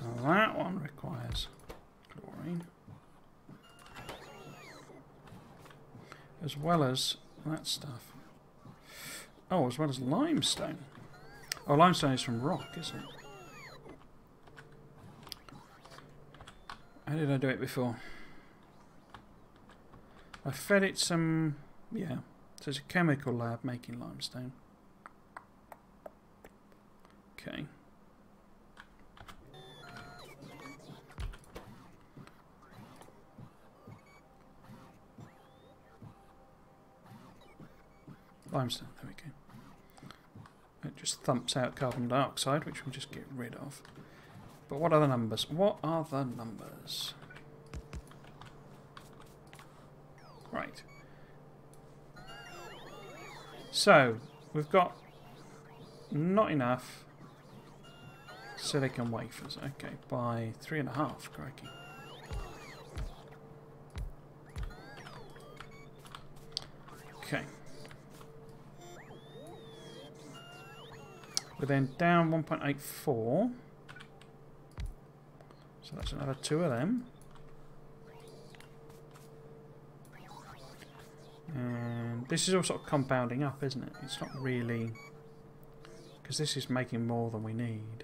Now that one requires chlorine. As well as that stuff. Oh, as well as limestone. Oh, limestone is from rock, isn't it? How did I do it before? I fed it some... yeah. So it's a chemical lab making limestone. Okay. Limestone, there we go. It just thumps out carbon dioxide, which we'll just get rid of. But what are the numbers? What are the numbers? Right. So, we've got not enough silicon wafers. Okay, by 3.5, crikey. Okay. We're then down 1.84. So that's another 2 of them. And this is all sort of compounding up, isn't it? It's not really... because this is making more than we need.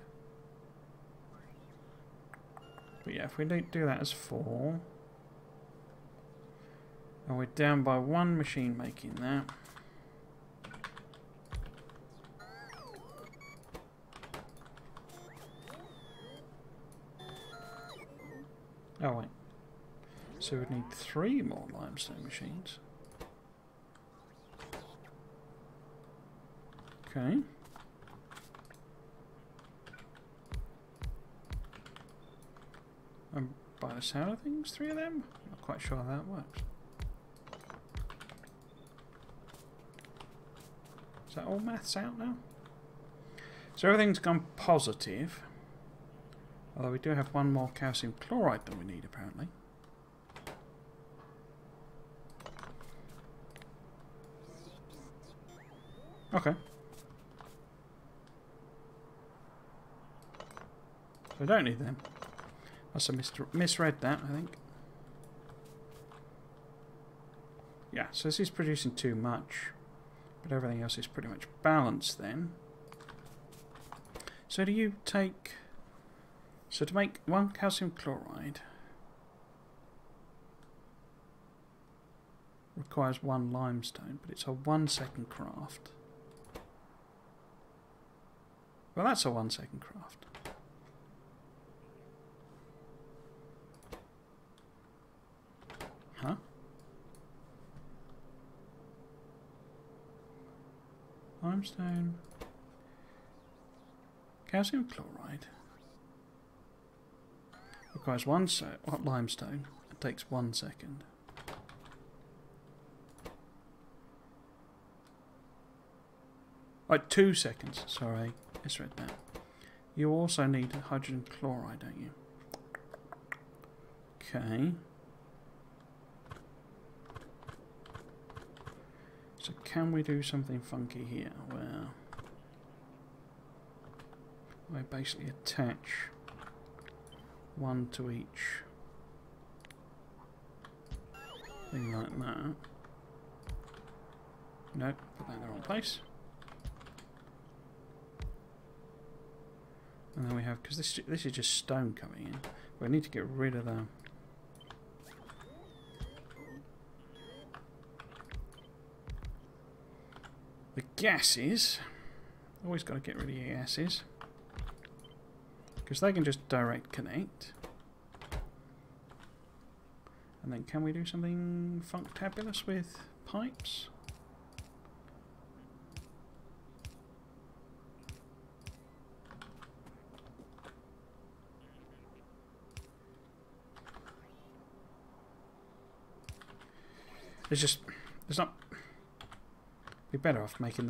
But yeah, if we don't do that as 4... and we're down by 1 machine making that. Oh wait. So we'd need 3 more limestone machines. Okay. And by the sound of things, 3 of them? Not quite sure how that works. Is that all maths out now? So everything's gone positive. Although we do have 1 more calcium chloride than we need apparently. Okay. So we don't need them. I must have misread that, I think. Yeah, so this is producing too much. But everything else is pretty much balanced then. So do you take... So to make 1 calcium chloride requires 1 limestone, but it's a 1-second craft. Well, that's a 1-second craft. Huh? Limestone. Calcium chloride requires 1 limestone. It takes 1 second. Like 2 seconds. Sorry, misread that. You also need hydrogen chloride, don't you? Okay. So can we do something funky here where I basically attach 1 to each thing like that? Nope, put that in the wrong place. And then we have, because this is just stone coming in, we need to get rid of the gases. Always got to get rid of your gases, because they can just direct connect. And then can we do something funktabulous with pipes? There's not. Be better off making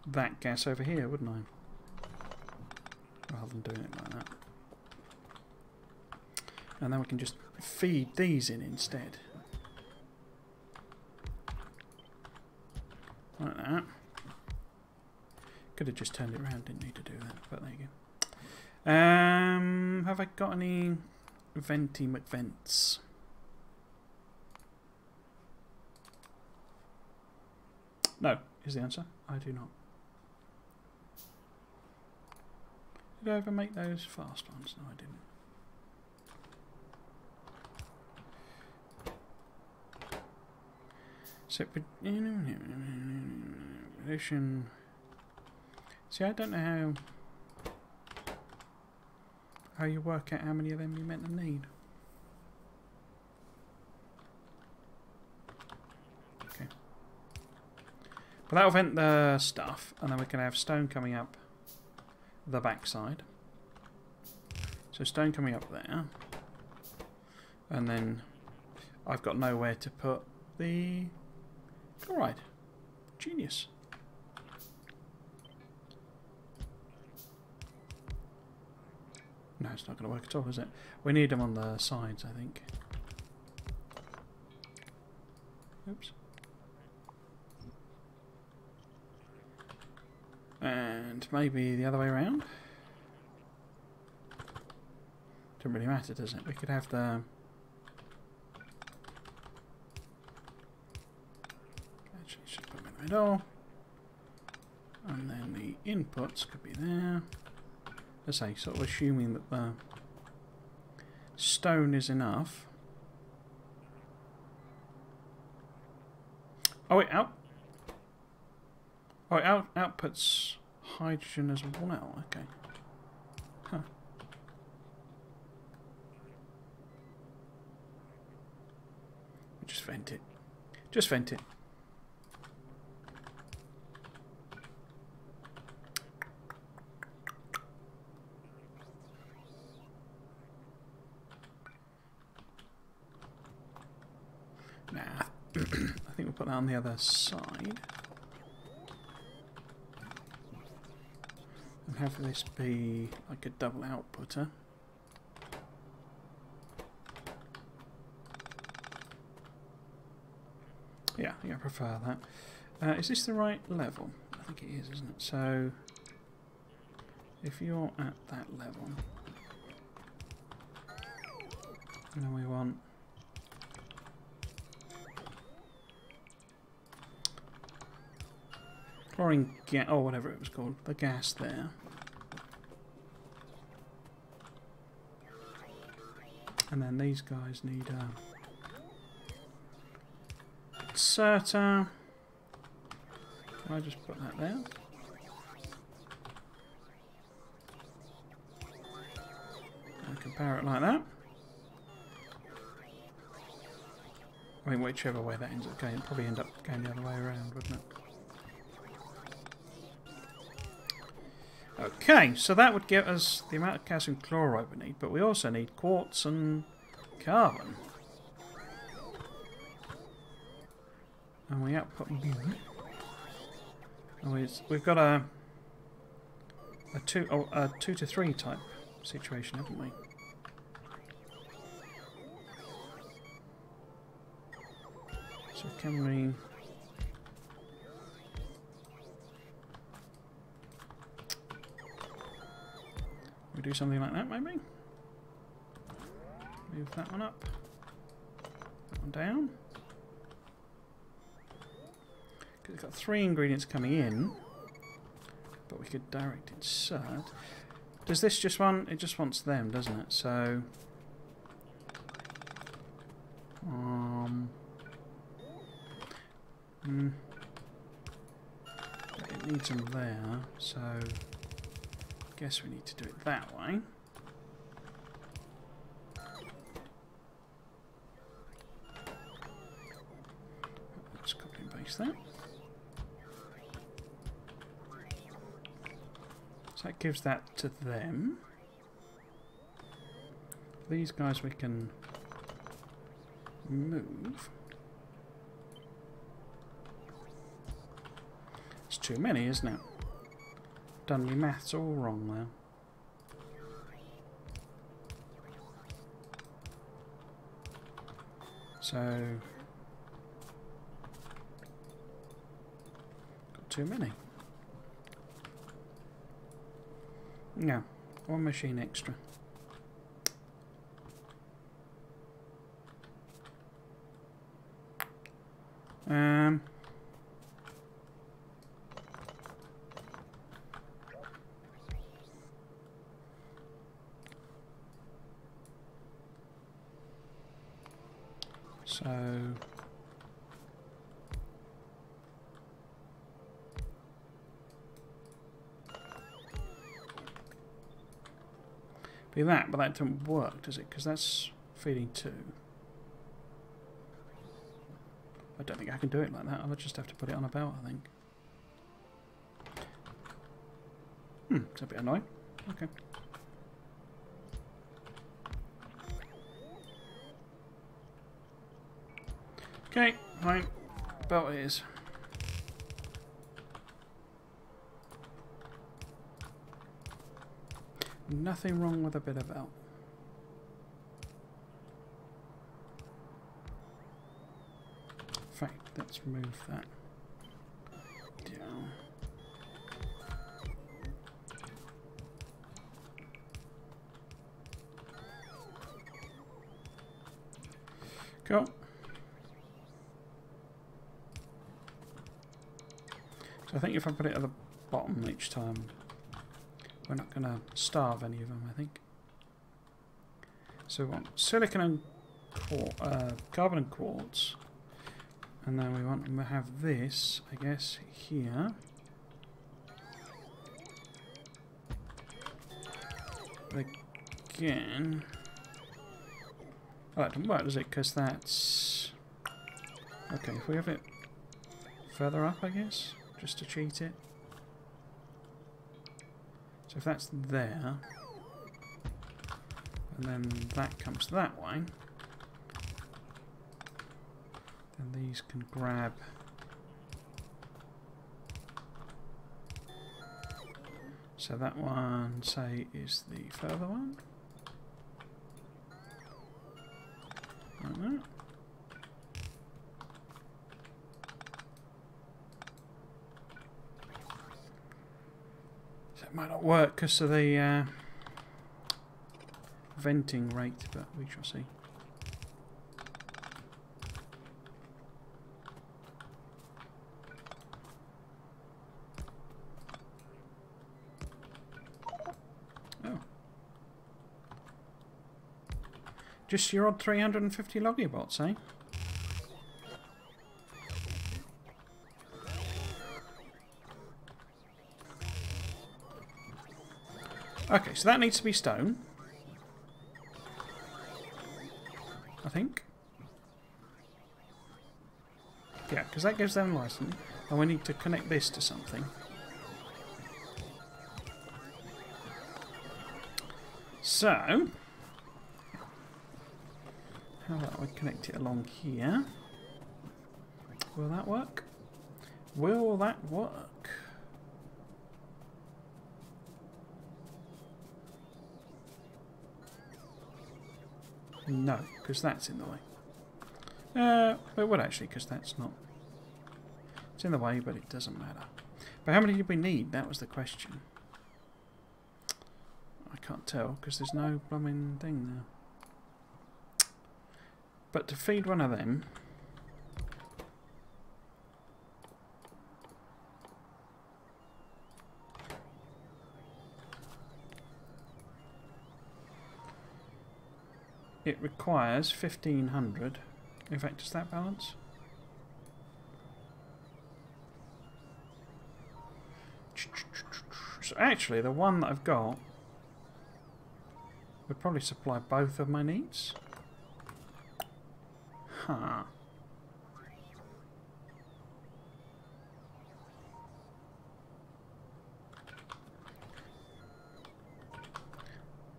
that gas over here, wouldn't I? Rather than doing it like that. And then we can just feed these in instead. Like that. Could have just turned it around, didn't need to do that, but there you go. Have I got any venty McVents? No, is the answer. I do not. Did I ever make those fast ones? No, I didn't. Separate addition. See, I don't know how you work out how many of them you're meant to need. Okay. But that'll vent the stuff, and then we can have stone coming up the backside. So stone coming up there, and then I've got nowhere to put the chloride. Genius. No, it's not going to work at all, is it? We need them on the sides, I think. Oops. And maybe the other way around. Doesn't really matter, does it? We could have the... Actually, should put them in the middle. And then the inputs could be there. Let's say, sort of assuming that the stone is enough. Oh, it outputs hydrogen as well. Okay. Huh. vent it. Just vent it. Nah, I think we'll put that on the other side. And have this be like a double outputter. Yeah, I think I prefer that. Is this the right level? I think it is, isn't it? So, if you're at that level, and then we want chlorine gas, or whatever it was called, the gas there. And then these guys need a inserter. Can I just put that there? I can power it like that. I mean, whichever way that ends up going, it'll probably end up going the other way around, wouldn't it? Okay, so that would give us the amount of calcium chloride we need, but we also need quartz and carbon. And we output. Oh, we've got a 2 to 3 type situation, haven't we? So can we do something like that, maybe? Move that one up, that one down. Because it's got 3 ingredients coming in, but we could direct insert. Does this just want? It just wants them, doesn't it? So, it needs them there. So, I guess we need to do it that way. Let's copy and paste that. So that gives that to them. These guys we can move. It's too many, isn't it? Done your maths all wrong there. So got too many. No, one machine extra. So be that, but that didn't work, does it? Because that's feeding 2. I don't think I can do it like that. I'll just have to put it on a belt, I think. It's a bit annoying. Okay. Okay, right. Belt it is. Nothing wrong with a bit of belt. In fact, let's move that down. Cool. So I think if I put it at the bottom each time, we're not going to starve any of them, I think. So we want silicon and carbon and quartz. And then we want to have this, I guess, here. Again. Oh, that didn't work, does it? Because that's Okay, if we have it further up, I guess, just to cheat it. So if that's there, and then that comes that way, then these can grab. So that one, say, is the further one. Like that. So it might not work because of the venting rate, but we shall see. Oh. Just your odd 350 loggy bots, eh? Okay, so that needs to be stone. I think. Yeah, because that gives them license. And we need to connect this to something. So, how about we connect it along here? Will that work? Will that work? No, because that's in the way. It would actually, because that's not. It's in the way, but it doesn't matter. But how many did we need? That was the question. I can't tell, because there's no blooming thing there. But to feed one of them, it requires 1500. In fact, does that balance? So actually, the one that I've got would probably supply both of my needs. Huh.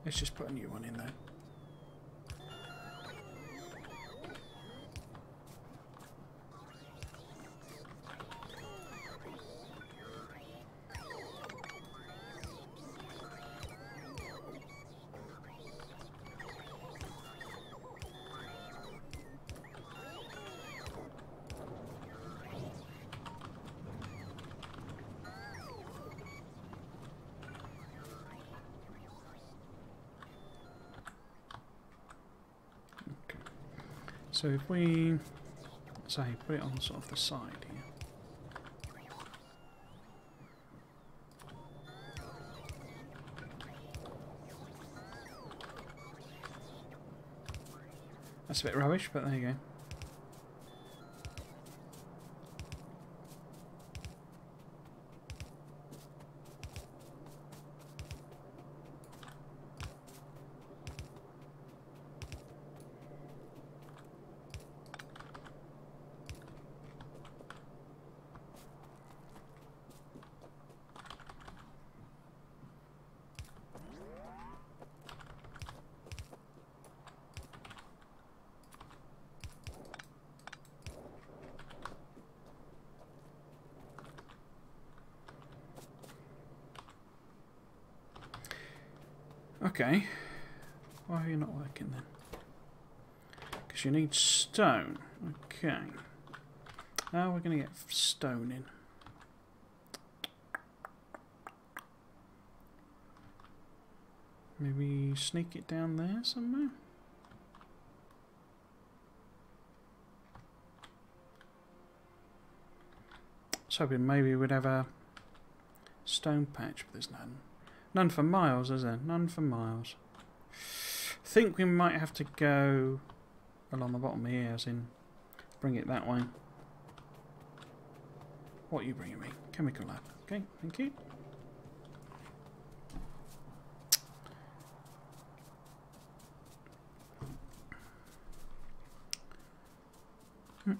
Let's just put a new one in there. So if we, say, put it on sort of the side here. That's a bit rubbish, but there you go. Okay, why are you not working then? Because you need stone. Okay. How are we going to get stone in? Maybe sneak it down there somewhere? I was hoping maybe we'd have a stone patch, but there's none. None for miles, is there? None for miles. I think we might have to go along the bottom here, as in bring it that way. What are you bringing me? Chemical lab. Okay, thank you. If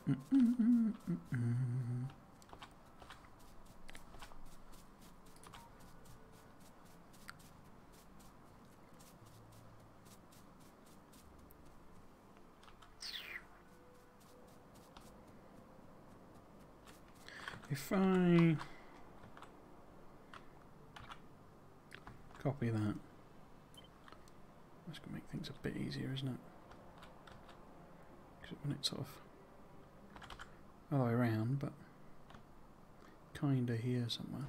I copy that, that's going to make things a bit easier, isn't it? Because when it's sort of all the way around, but kind of here somewhere.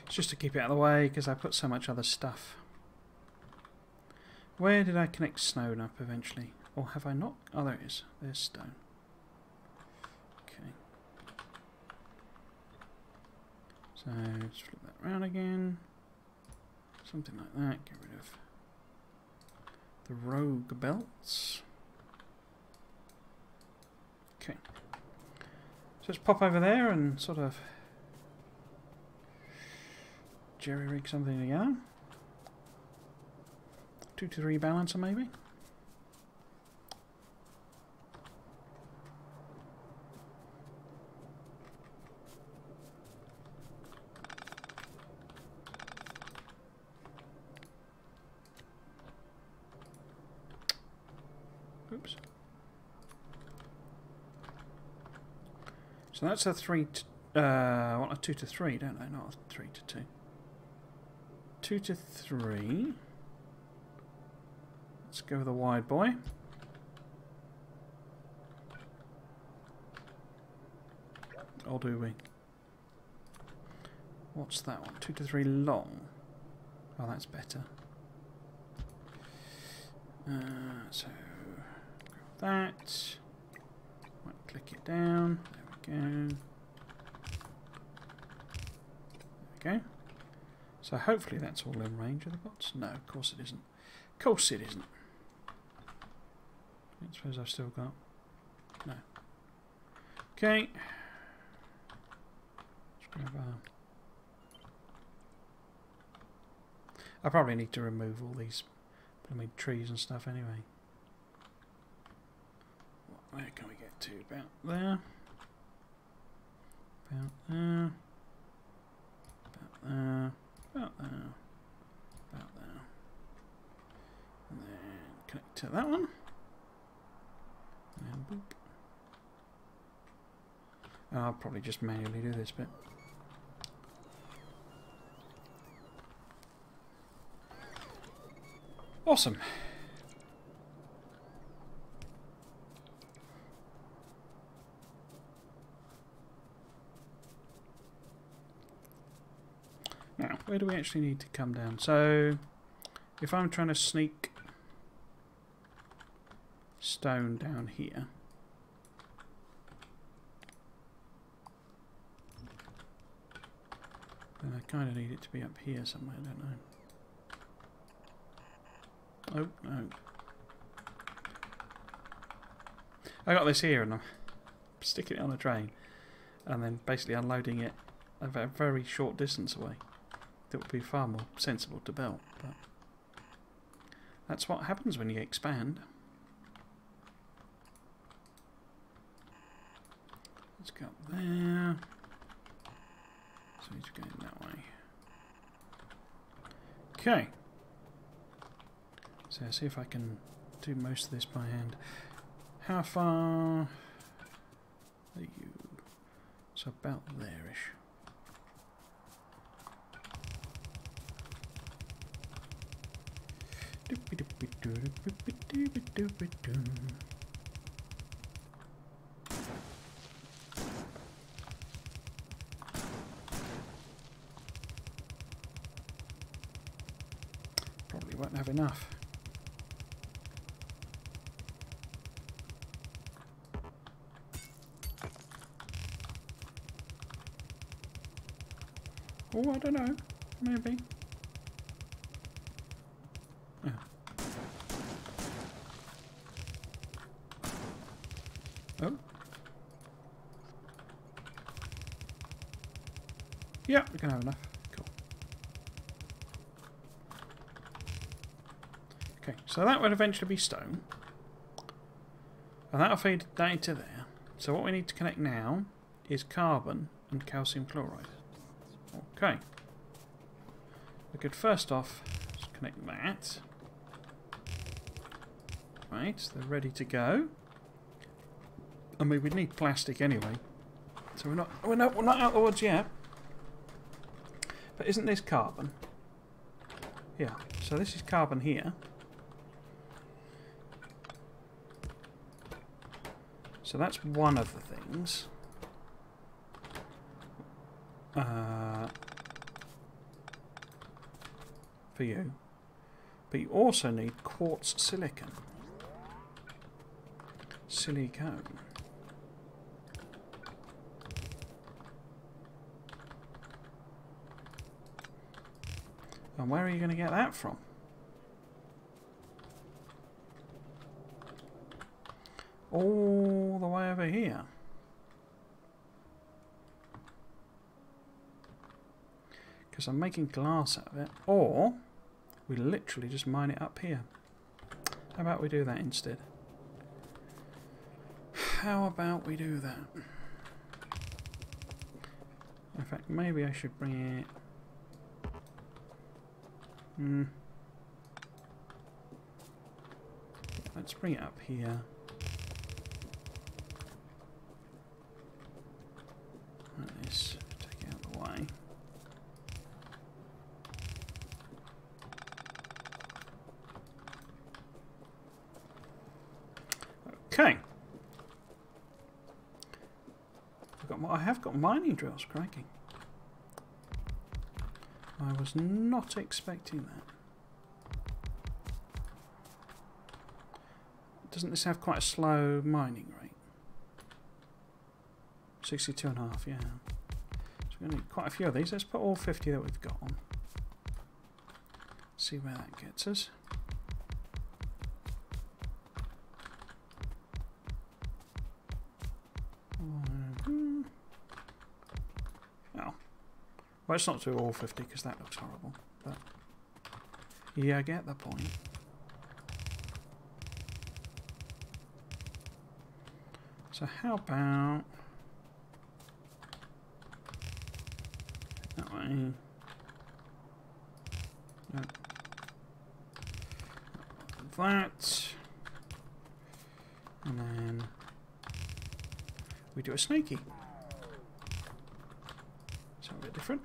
It's just to keep it out of the way because I put so much other stuff. Where did I connect stone up eventually? Or have I not? Oh, there it is. There's stone. Okay. So, just flip that around again. Something like that. Get rid of the rogue belts. Okay. So let's pop over there and sort of jerry-rig something together. 2 to 3 balancer maybe. Oops. So that's a 3 to, I want a 2 to 3, don't I? Not a 3 to 2. 2 to 3. Let's go with a wide boy. Or do we? What's that one? 2 to 3 long. Oh, that's better. So grab that. Right click it down. There we go. There we go. So hopefully that's all in range of the bots. No, of course it isn't. Of course it isn't. I suppose I've still got... No. Okay. Let's grab I probably need to remove all these blooming trees and stuff anyway. Where can we get to? About there. About there. About there. About there. About there. And then connect to that one. And boop. I'll probably just manually do this bit. Awesome. Now, where do we actually need to come down? So, if I'm trying to sneak stone down here, then I kind of need it to be up here somewhere, don't I? Oh, no. I got this here and I'm sticking it on a train and then basically unloading it a very short distance away. That would be far more sensible to build, but that's what happens when you expand. Let's go up there. So it's going that way. Okay. So I'll see if I can do most of this by hand. How far are you? So about there-ish. Probably won't have enough. Oh, I don't know. Maybe. Oh. Oh. Yeah, we can have enough. Cool. Okay, so that would eventually be stone. And that'll feed that into there. So what we need to connect now is carbon and calcium chloride. Okay. We could first off just connect that. Right, they're ready to go. I mean, we'd need plastic anyway. So we're not out of the woods yet. But isn't this carbon? Yeah, so this is carbon here. So that's one of the things. For you. But you also need quartz silicon. Silicone. And where are you going to get that from? All the way over here. Because I'm making glass out of it. Or we literally just mine it up here. How about we do that instead? How about we do that? In fact, maybe I should bring it... Let's bring it up here. Like this. Take it out of the way. Okay. I have got mining drills, cracking. I was not expecting that. Doesn't this have quite a slow mining rate? 62.5, yeah. So we're going to need quite a few of these. Let's put all 50 that we've got on. See where that gets us. Well, let's not do all 50 because that looks horrible. But yeah, I get the point. So how about that way? No. That, and then we do a snaky. So a bit different.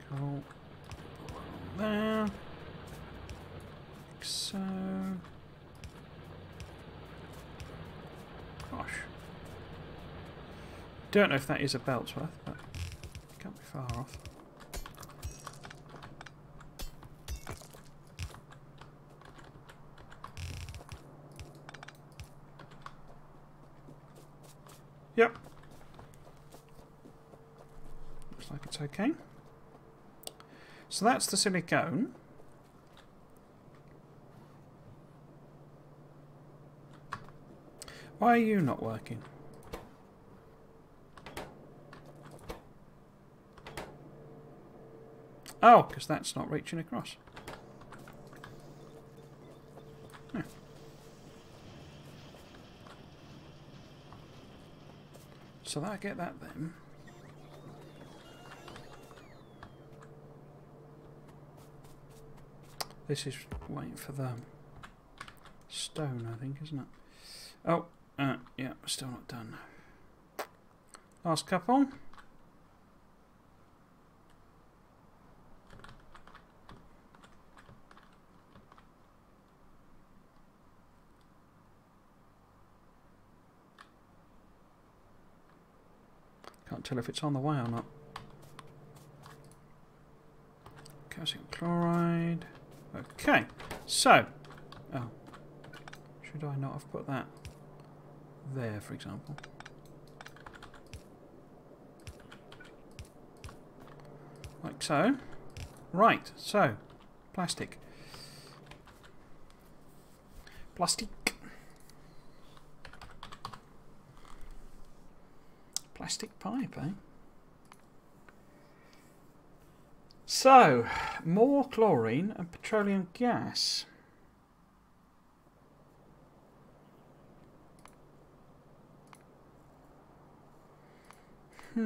Cool. There. Like so. Gosh. Don't know if that is a belt's worth, but can't be far off. Yep. Looks like it's okay. So that's the silicone. Why are you not working? Oh, because that's not reaching across. Yeah. So I get that then. This is waiting for the stone, I think, isn't it? Oh, yeah, still not done. Last couple. Can't tell if it's on the way or not. Calcium chloride. Okay, so, oh, should I not have put that there, for example? Like so. Right, so, plastic. Plastic. plastic pipe, eh? So, more chlorine and petroleum gas. I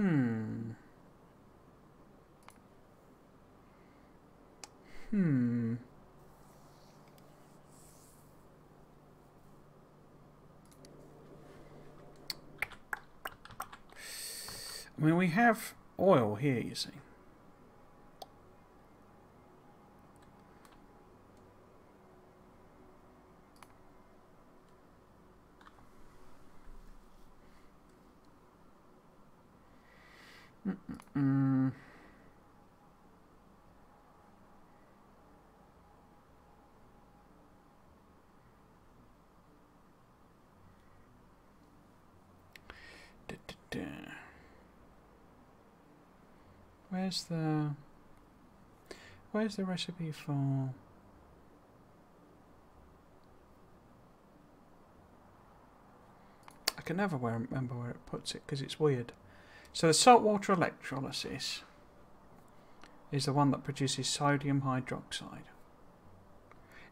mean, we have oil here, you see. Where's the recipe for? I can never remember where it puts it because it's weird. So the saltwater electrolysis is the one that produces sodium hydroxide.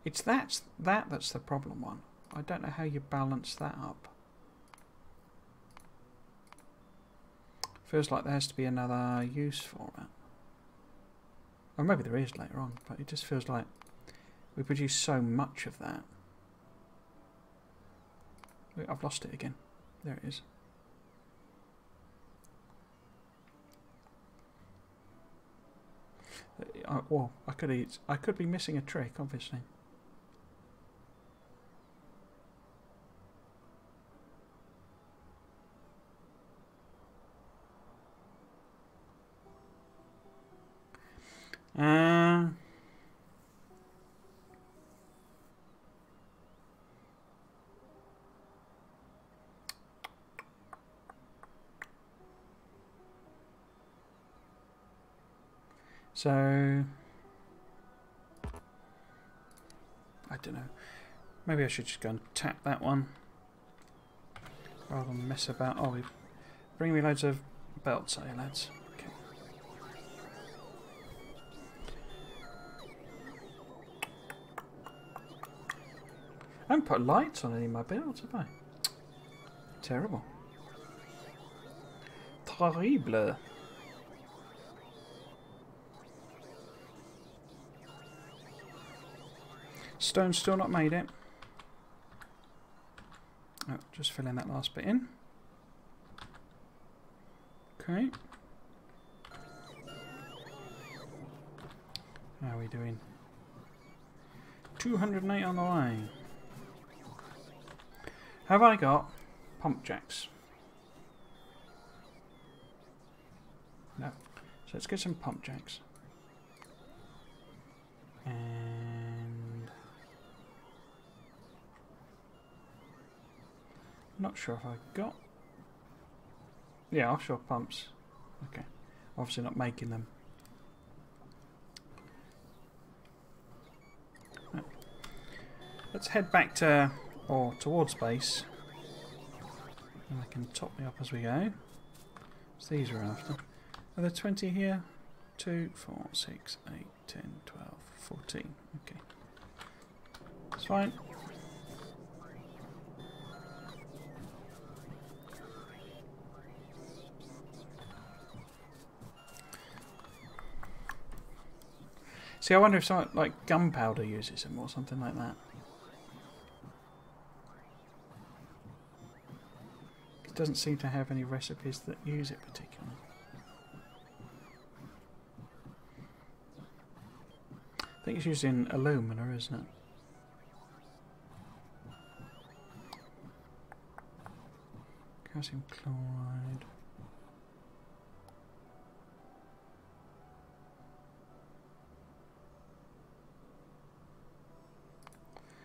It's that's the problem one. I don't know how you balance that up. Feels like there has to be another use for it. Or maybe there is later on, but it just feels like we produce so much of that. Wait, I've lost it again. There it is. Well, I could be missing a trick, obviously. So, I don't know. Maybe I should just go and tap that one rather than mess about. Oh, bring me loads of belts, eh, lads? Okay. I haven't put lights on any of my builds, have I? Terrible. Terrible. Stone's still not made it. Oh, just filling that last bit in. Okay. How are we doing? 208 on the way. Have I got pump jacks? No. So let's get some pump jacks. And not sure if I got. Yeah, offshore pumps. Okay. Obviously not making them. Right. Let's head back to, or towards base. And I can top me up as we go. So these are after. Are there 20 here? 2, 4, 6, 8, 10, 12, 14. Okay. That's fine. See, I wonder if something like gunpowder uses them or something like that. It doesn't seem to have any recipes that use it particularly. I think it's using alumina, isn't it? Calcium chloride.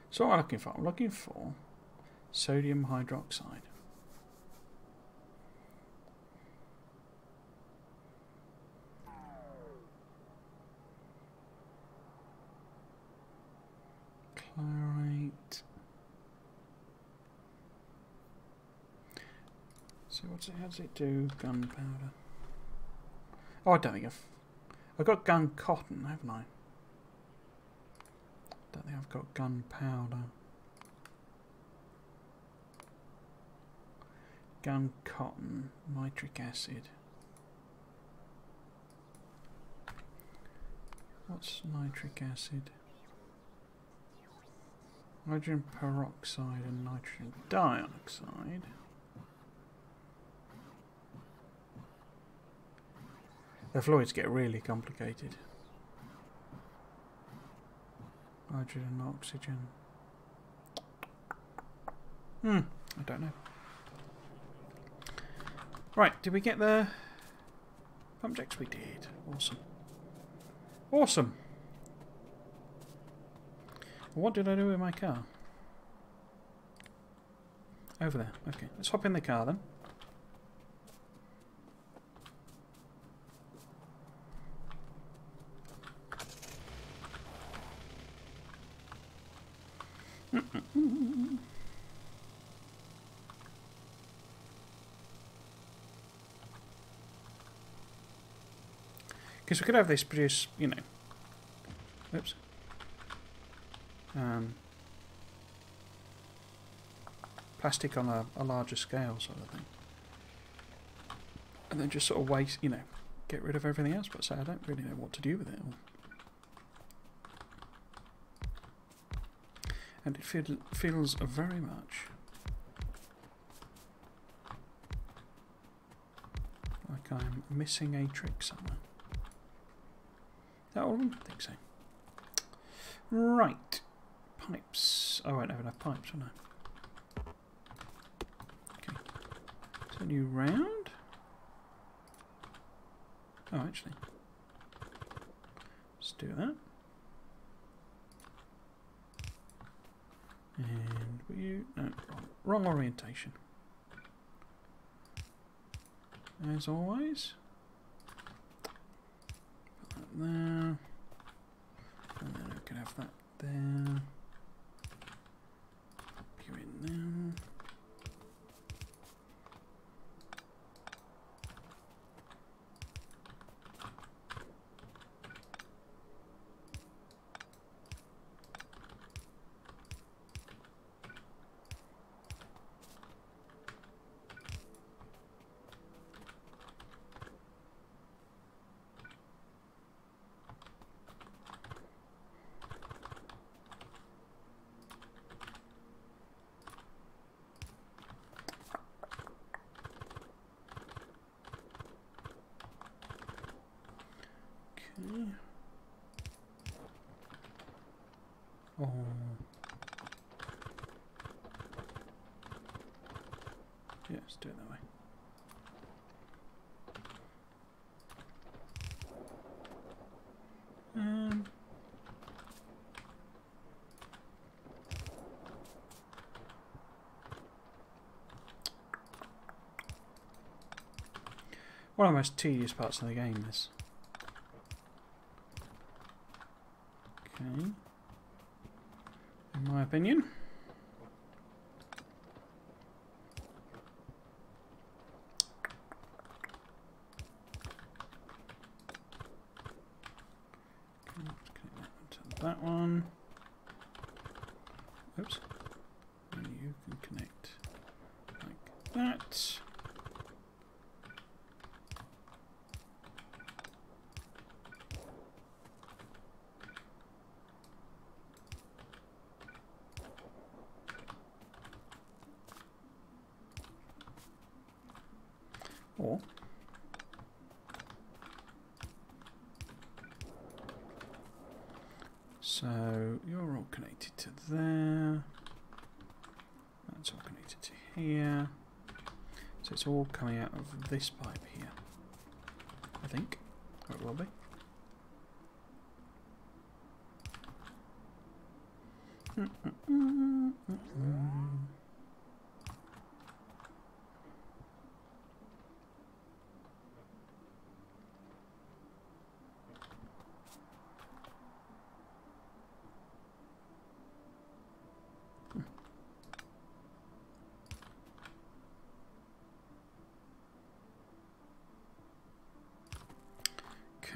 So what am I looking for? I'm looking for sodium hydroxide. Chlorate. So how does it do gunpowder? Oh, I don't think I've got gun cotton, haven't I? Don't think I've got gunpowder. Gun cotton, nitric acid. What's nitric acid? Hydrogen peroxide and nitrogen dioxide. The fluids get really complicated. Hydrogen, oxygen. I don't know. Right, did we get the pump jacks? We did. Awesome. Awesome. What did I do with my car? Over there. Okay, let's hop in the car then. Because we could have this produce, you know, oops, plastic on a larger scale sort of thing. And then just sort of waste, you know, get rid of everything else, but say I don't really know what to do with it all. And it feels very much like I'm missing a trick somewhere. Is that all of them? I think so. Right. Pipes. I won't have enough pipes, will I? Okay. Turn you round. Oh, actually. Let's do that. And were you... No, wrong orientation. As always. Put that there. And then we can have that there. Pop you in there. Oh. Yeah, let's do it that way. One of the most tedious parts of the game, this. Okay. In my opinion. That one. Oops. And you can connect like that. Or so you're all connected to there. That's all connected to here. So it's all coming out of this pipe here. I think. Or it will be.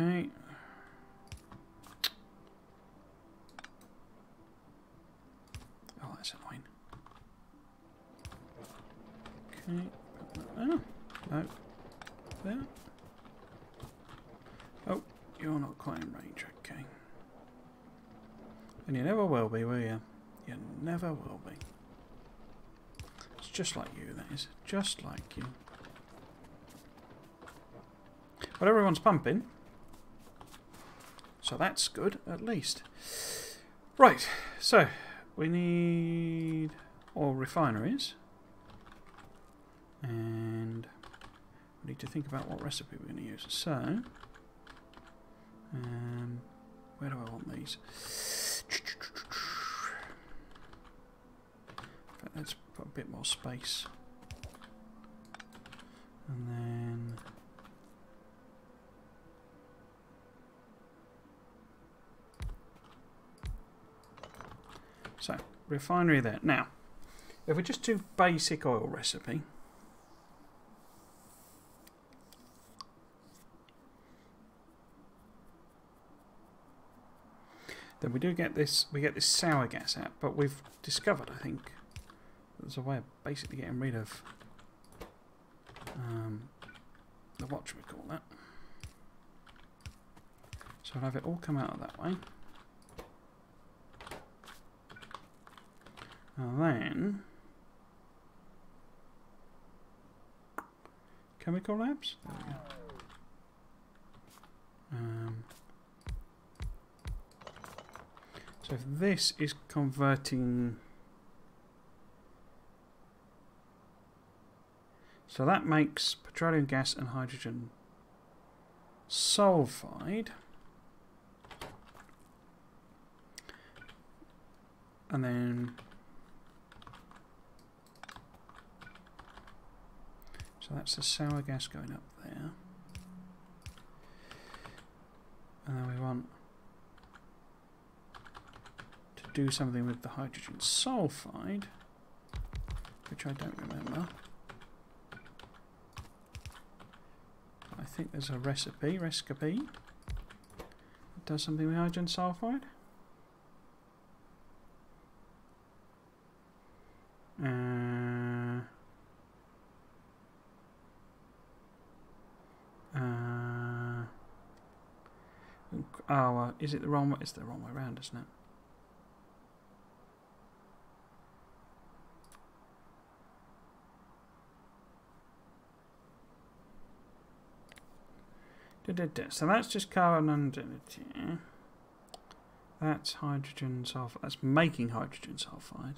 Okay. Oh, that's annoying. Okay. Oh, no. There. Oh, you're not quite in range, okay. And you never will be, will you? You never will be. It's just like you, that is. Just like you. But everyone's pumping. So that's good, at least. Right, so we need oil refineries. And we need to think about what recipe we're going to use. So, where do I want these? Let's put a bit more space. And then... So, refinery there. Now, if we just do basic oil recipe... Then we do get this, we get this sour gas out, but we've discovered, I think, there's a way of basically getting rid of the whatchamacallit. So I'll have it all come out of that way. And then chemical labs. There we go. So if this is converting, so that makes petroleum gas and hydrogen sulfide, and then so that's the sour gas going up there, and then we want do something with the hydrogen sulfide, which I don't remember. I think there's a recipe that does something with hydrogen sulfide. Is it the wrong way? It's the wrong way around, isn't it? So that's just carbon and that's hydrogen sulfide. That's making hydrogen sulfide.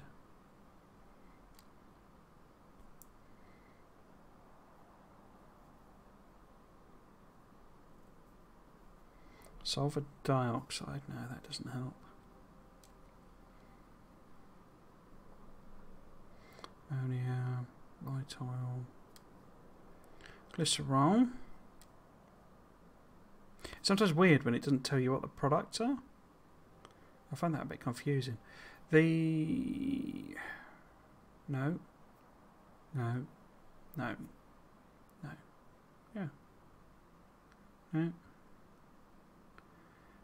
Sulfur dioxide. No, that doesn't help. Ammonia, light oil, glycerol. It's sometimes weird when it doesn't tell you what the products are. I find that a bit confusing. No. Yeah. No.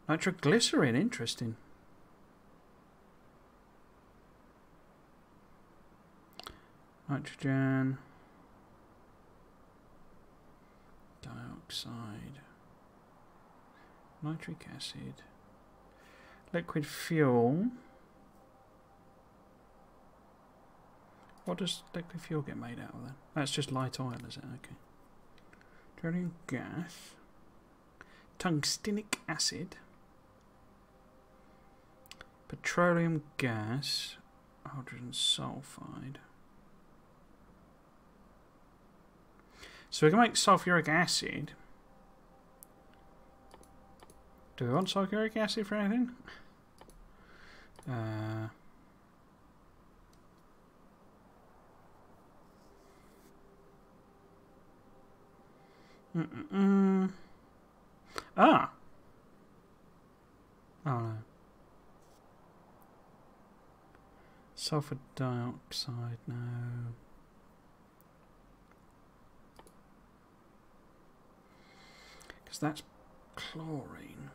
Nitroglycerin, interesting. Nitrogen. Dioxide. Nitric acid. Liquid fuel. What does liquid fuel get made out of then? That's just light oil, is it? Okay. Petroleum gas. Tungstenic acid. Petroleum gas. Hydrogen sulfide. So we can make sulfuric acid. Do we want sulfuric acid for anything? Ah! Oh no. Sulfur dioxide, no. Because that's chlorine.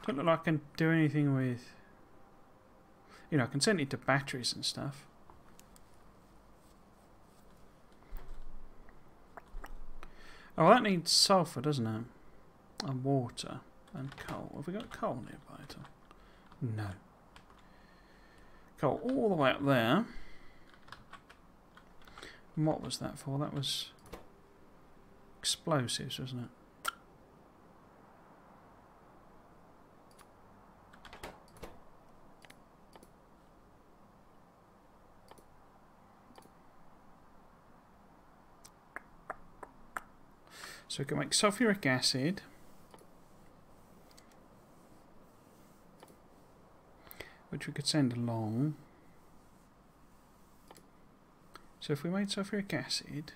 Don't look like I can do anything with... You know, I can send it to batteries and stuff. Oh, well, that needs sulphur, doesn't it? And water. And coal. Have we got coal nearby at all? No. Coal all the way up there. And what was that for? That was explosives, wasn't it? So we can make sulfuric acid. Which we could send along. So if we made sulfuric acid,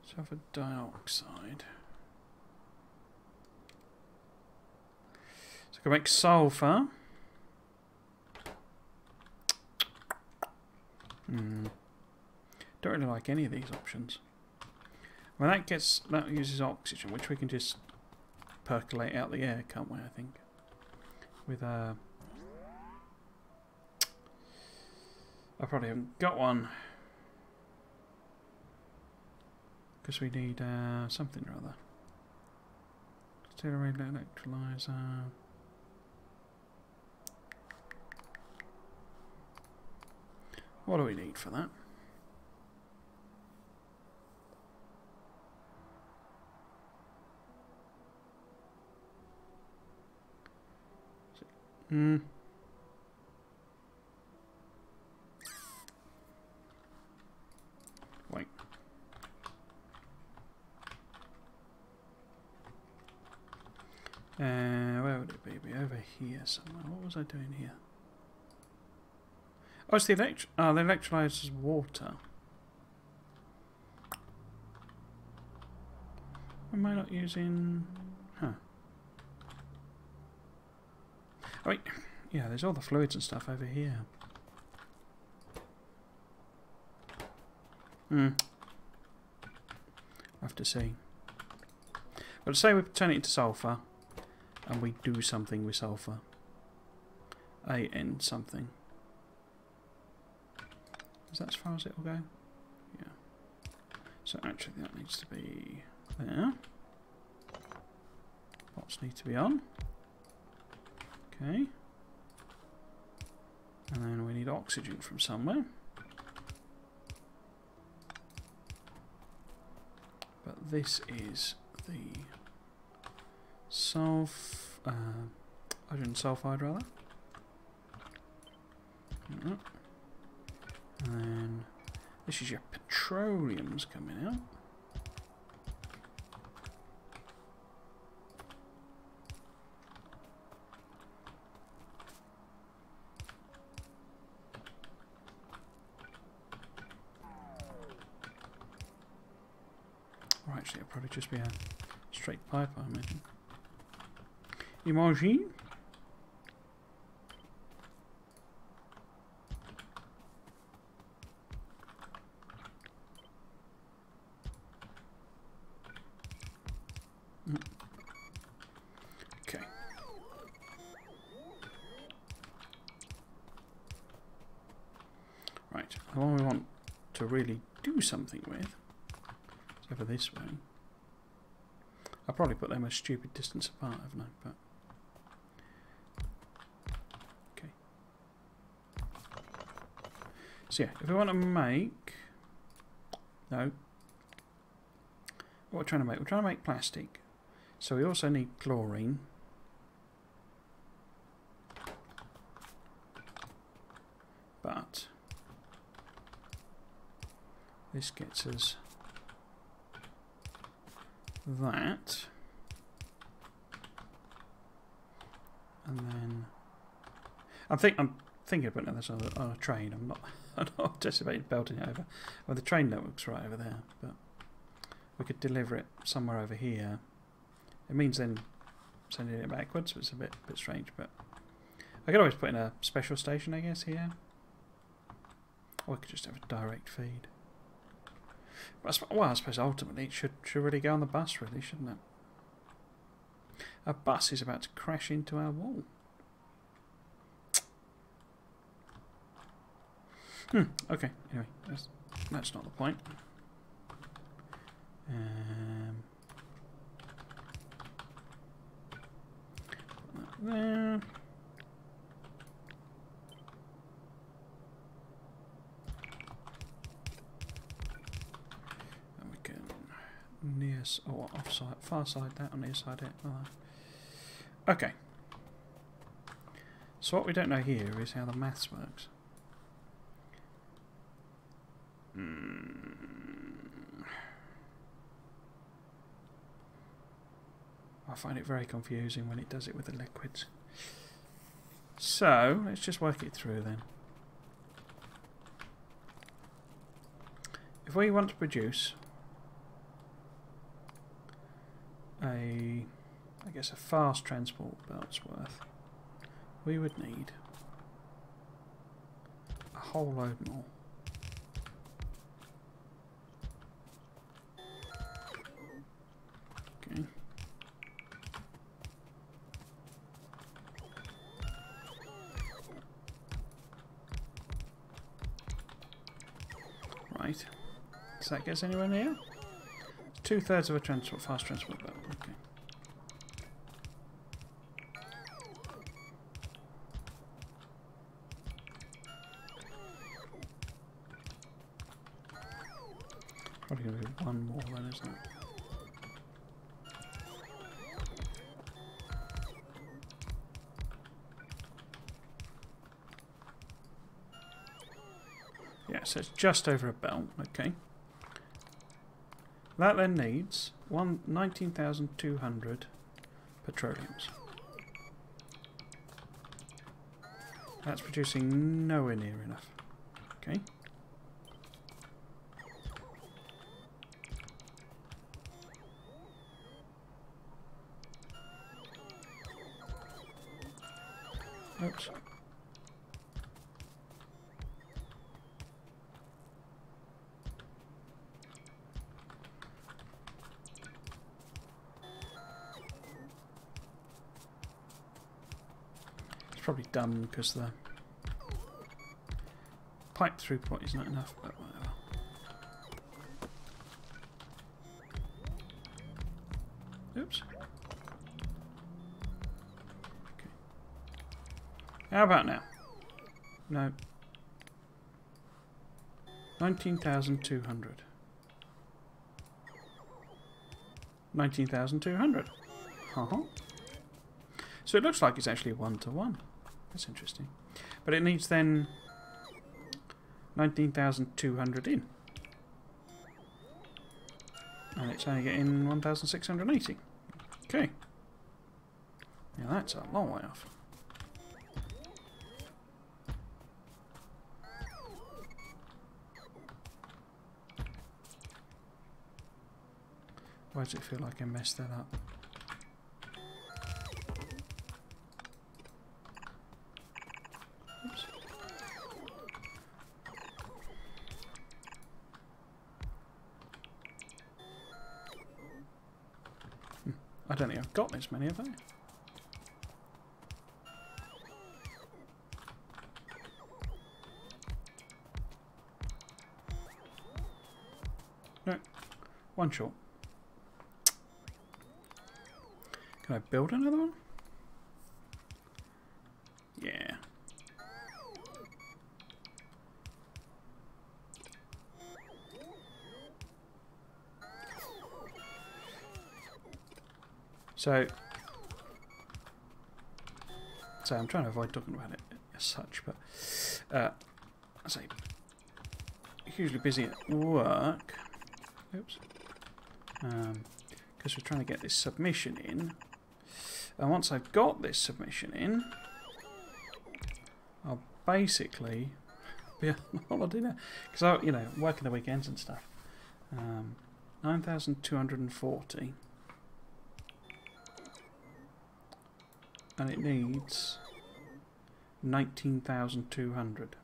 sulfur dioxide. So we can make sulfur. Don't really like any of these options. Well, that uses oxygen, which we can just percolate out the air, can't we? I think with I probably haven't got one because we need something or other. Accelerator electrolyzer. What do we need for that? Wait. Where would it be? Over here somewhere. What was I doing here? Oh, it's the the electrolyzer is water. Am I not using... Huh. Oh, wait. Yeah, there's all the fluids and stuff over here. I'll have to see. But say we turn it into sulfur, and we do something with sulfur. AN something. Is that as far as it will go? Yeah. So actually that needs to be there. Pots need to be on. Okay. And then we need oxygen from somewhere. But this is the hydrogen sulfide rather. And then this is your petroleums coming out. Or actually, it'll probably just be a straight pipe, I imagine. Imagine. Okay. Right, the one we want to really do something with is over this way. I'll probably put them a stupid distance apart, haven't I? But okay. So yeah, if we want to make what we're trying to make, we're trying to make plastic. So we also need chlorine. But this gets us that. And then I'm thinking of putting this on a train. I'm not anticipating belting it over. Well, the train network's right over there, but we could deliver it somewhere over here It means then sending it backwards, so it's a bit strange, but I could always put in a special station, I guess, here. Or I could just have a direct feed. But I suppose ultimately it should really go on the bus, really, shouldn't it? A bus is about to crash into our wall. Okay, anyway, that's not the point. Put that there. And we can near or offside, far side that or near side it. Okay. So what we don't know here is how the maths works. I find it very confusing when it does it with the liquids. So let's just work it through then. If we want to produce I guess a fast transport belt's worth, we would need a whole load more. Okay. Right. Does that get us anywhere near? 2/3 of a fast transport belt. Okay. Probably going to be one more then, isn't it? Yeah, so it's just over a belt, okay. That then needs 19,200 petroleums. That's producing nowhere near enough. Okay. Oops. It's probably done because the pipe throughput is not enough, but whatever. Oops. Okay. How about now? No. 19,200. 19,200. So it looks like it's actually 1-to-1. That's interesting. But it needs then 19,200 in. And it's only getting 1,680. Okay. Now that's a long way off. Why does it feel like I messed that up? Oops. I don't think I've got this many, have I? No. One short. Can I build another one? Yeah. So I'm trying to avoid talking about it as such, but I say hugely busy at work. Oops. Because we're trying to get this submission in. And once I've got this submission in, I'll basically be on holiday now. Because I, you know, working the weekends and stuff. 9,240. and it needs 19,200.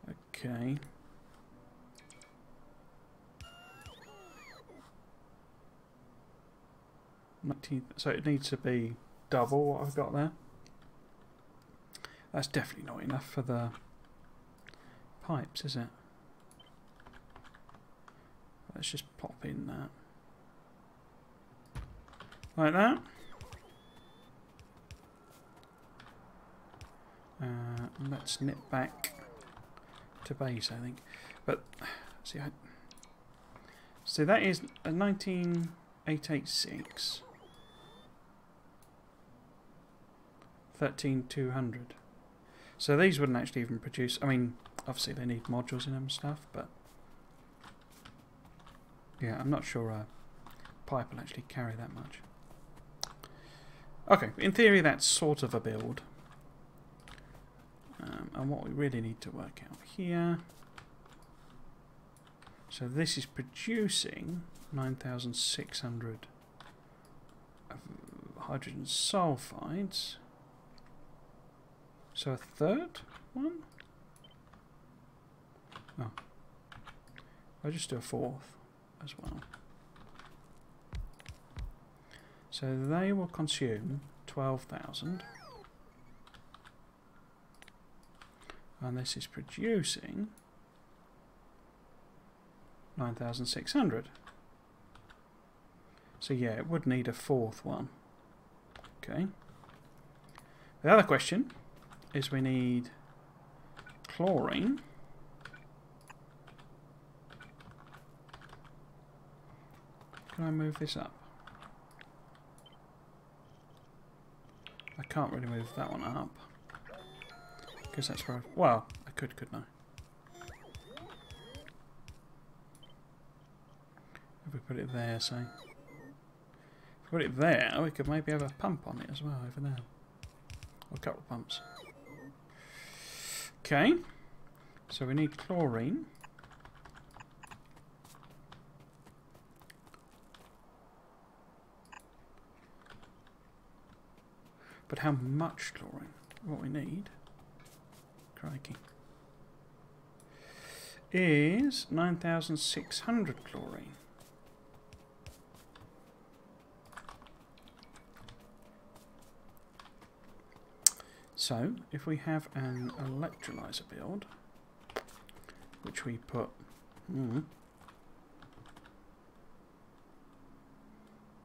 Okay. So it needs to be double what I've got there. That's definitely not enough for the pipes, is it? Let's just pop in that. Like that. Let's nip back to base, I think. But, see, so that is a 19886. 13,200. So these wouldn't actually even produce. I mean, obviously they need modules in them and stuff, but yeah, I'm not sure a pipe will actually carry that much. Okay, in theory that's sort of a build. And what we really need to work out here. So this is producing 9,600 of hydrogen sulfides. So a third one? Oh. I'll just do a fourth as well. So they will consume 12,000. And this is producing 9,600. So yeah, it would need a fourth one. Okay. The other question is we need chlorine. Can I move this up? I can't really move that one up. Because that's where well, I could, couldn't I? If we put it there, say. If we put it there, we could maybe have a pump on it as well over there. Or a couple of pumps. Okay. So we need chlorine. But how much chlorine? What we need, crikey, is 9,600 chlorine. So, if we have an electrolyzer build, which we put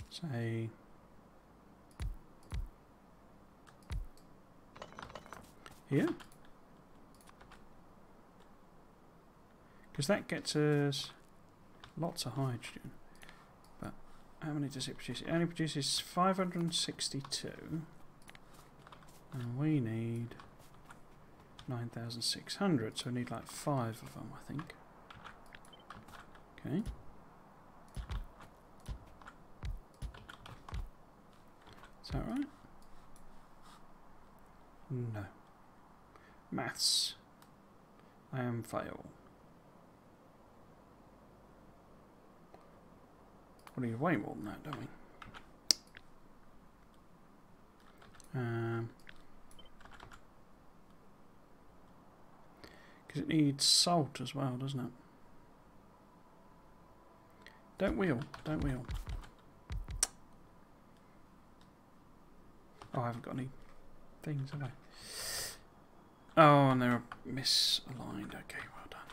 say here, because that gets us lots of hydrogen. But how many does it produce? It only produces 562, and we need 9,600, so we need like 5 of them, I think. Okay. Is that right? No. Maths. I am fail. We need way more than that, don't we? Because it needs salt as well, doesn't it? Don't wheel, don't wheel. Oh, I haven't got any things, have I? Oh, and they're misaligned. Okay, well done.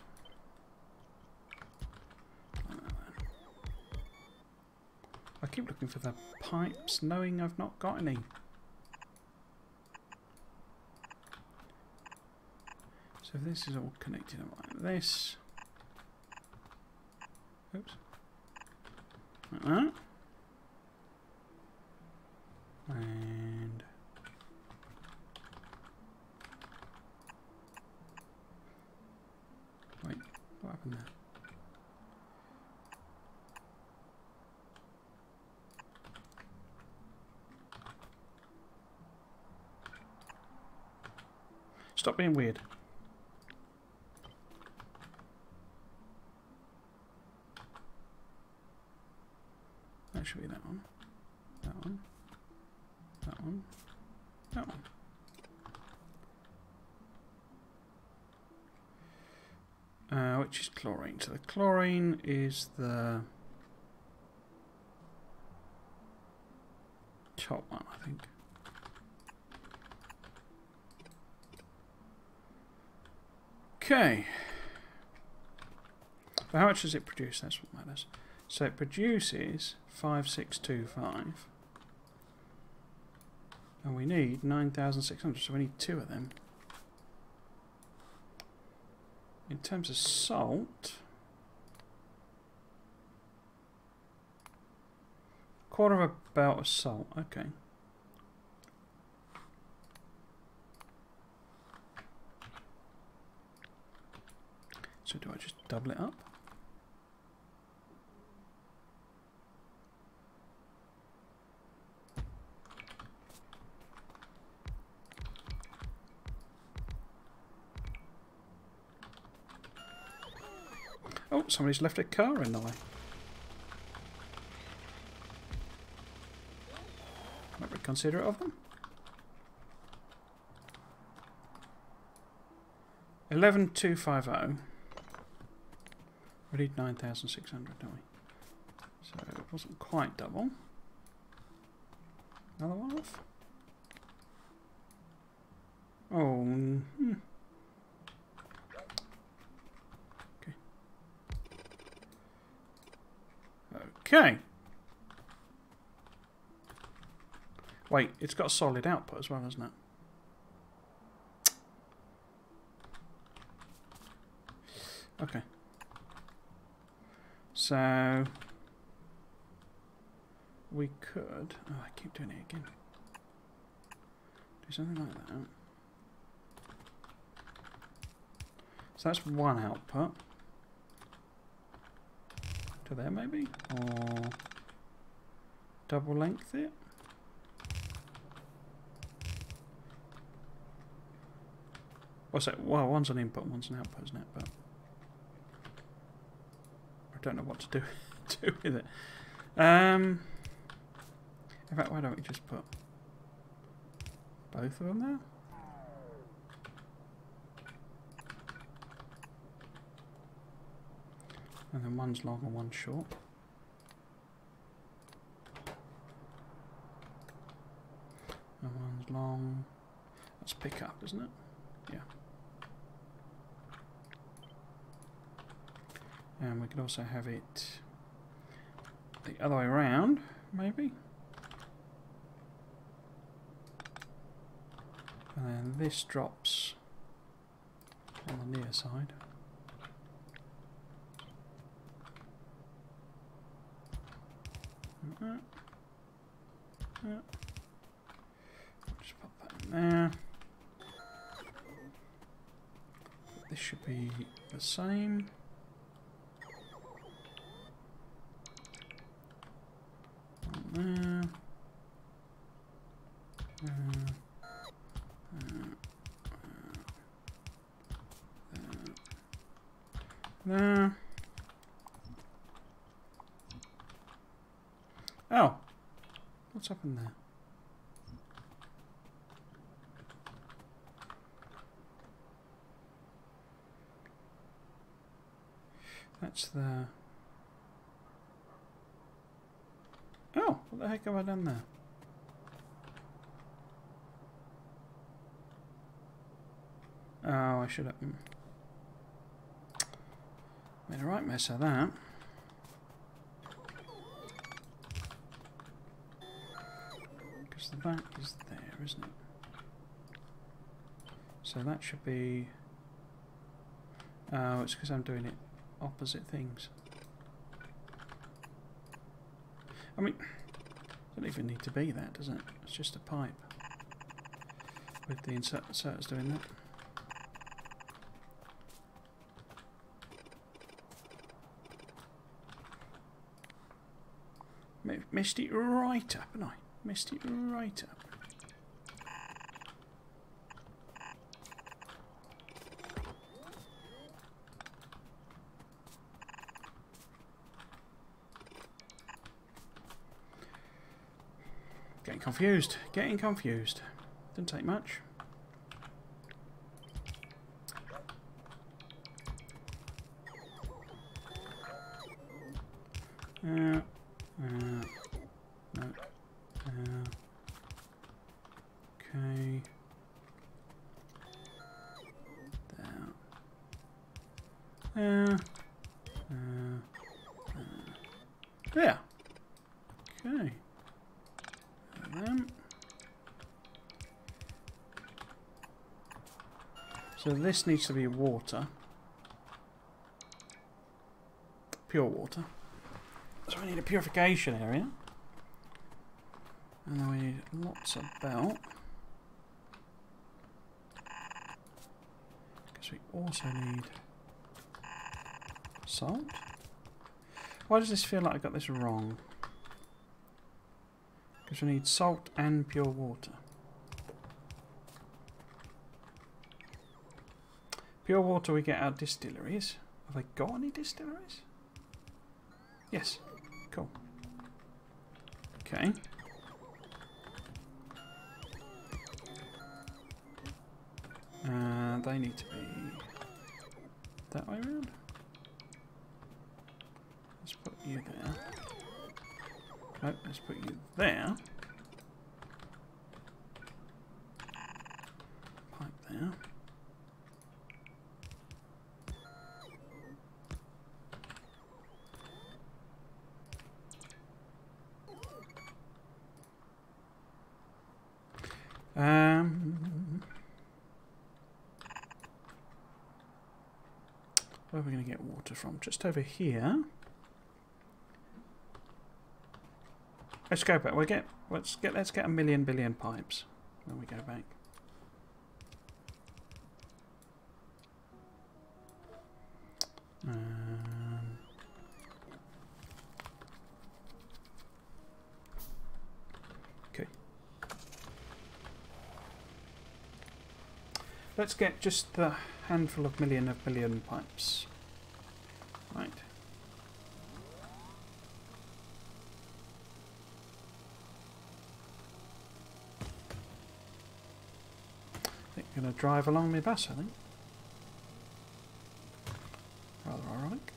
I keep looking for the pipes, knowing I've not got any. So if this is all connected like this. Oops. Like that. And wait, what happened there? Stop being weird. That should be that one. That one. That that one. That one. Which is chlorine. So the chlorine is the top one, I think. Okay. But how much does it produce? That's what matters. So it produces 5625. And we need 9,600, so we need 2 of them. In terms of salt, quarter of a belt of salt, okay. So do I just double it up? Oh, somebody's left a car in the way. Might reconsider it of them. 11,250. We need 9,600, don't we? So it wasn't quite double. Another one off. Oh, okay. Okay. Wait, it's got a solid output as well, hasn't it? Okay. So we could. Oh, I keep doing it again. Do something like that. So that's one output. To there, maybe? Or double length it? What's that? Well, one's an input, one's an output, isn't it? But I don't know what to do with it. In fact, why don't we just put both of them there? And then one's long and one's short. And one's long. That's pick up, isn't it? Yeah. And we could also have it the other way around, maybe. And then this drops on the near side. Just pop that in there. This should be the same. There. There. Oh, what's happened there? That's the... Oh, what the heck have I done there? Oh, I should have made a right mess of that. Because that is there, isn't it? So that should be... Oh, it's because I'm doing it opposite things. I mean, it doesn't even need to be that, does it? It's just a pipe with the inserters doing that. Messed it right up, haven't I? Messed it right up. Getting confused. Getting confused. Didn't take much. No. Okay. There. Yeah. Okay. So this needs to be water. Pure water. So we need a purification area. And then we need lots of belt. Because we also need salt. Why does this feel like I got this wrong? Because we need salt and pure water. Pure water we get our distilleries. Have I got any distilleries? Yes. Cool. Okay. They need to be that way around. Let's put you there. Nope, let's put you there. Pipe there. Where are we going to get water from? Just over here. Let's go back. Let's get a million billion pipes when we go back. Okay. Let's get just the handful of million pipes. Right. I'm going to drive along my bus, I think. Rather ironic.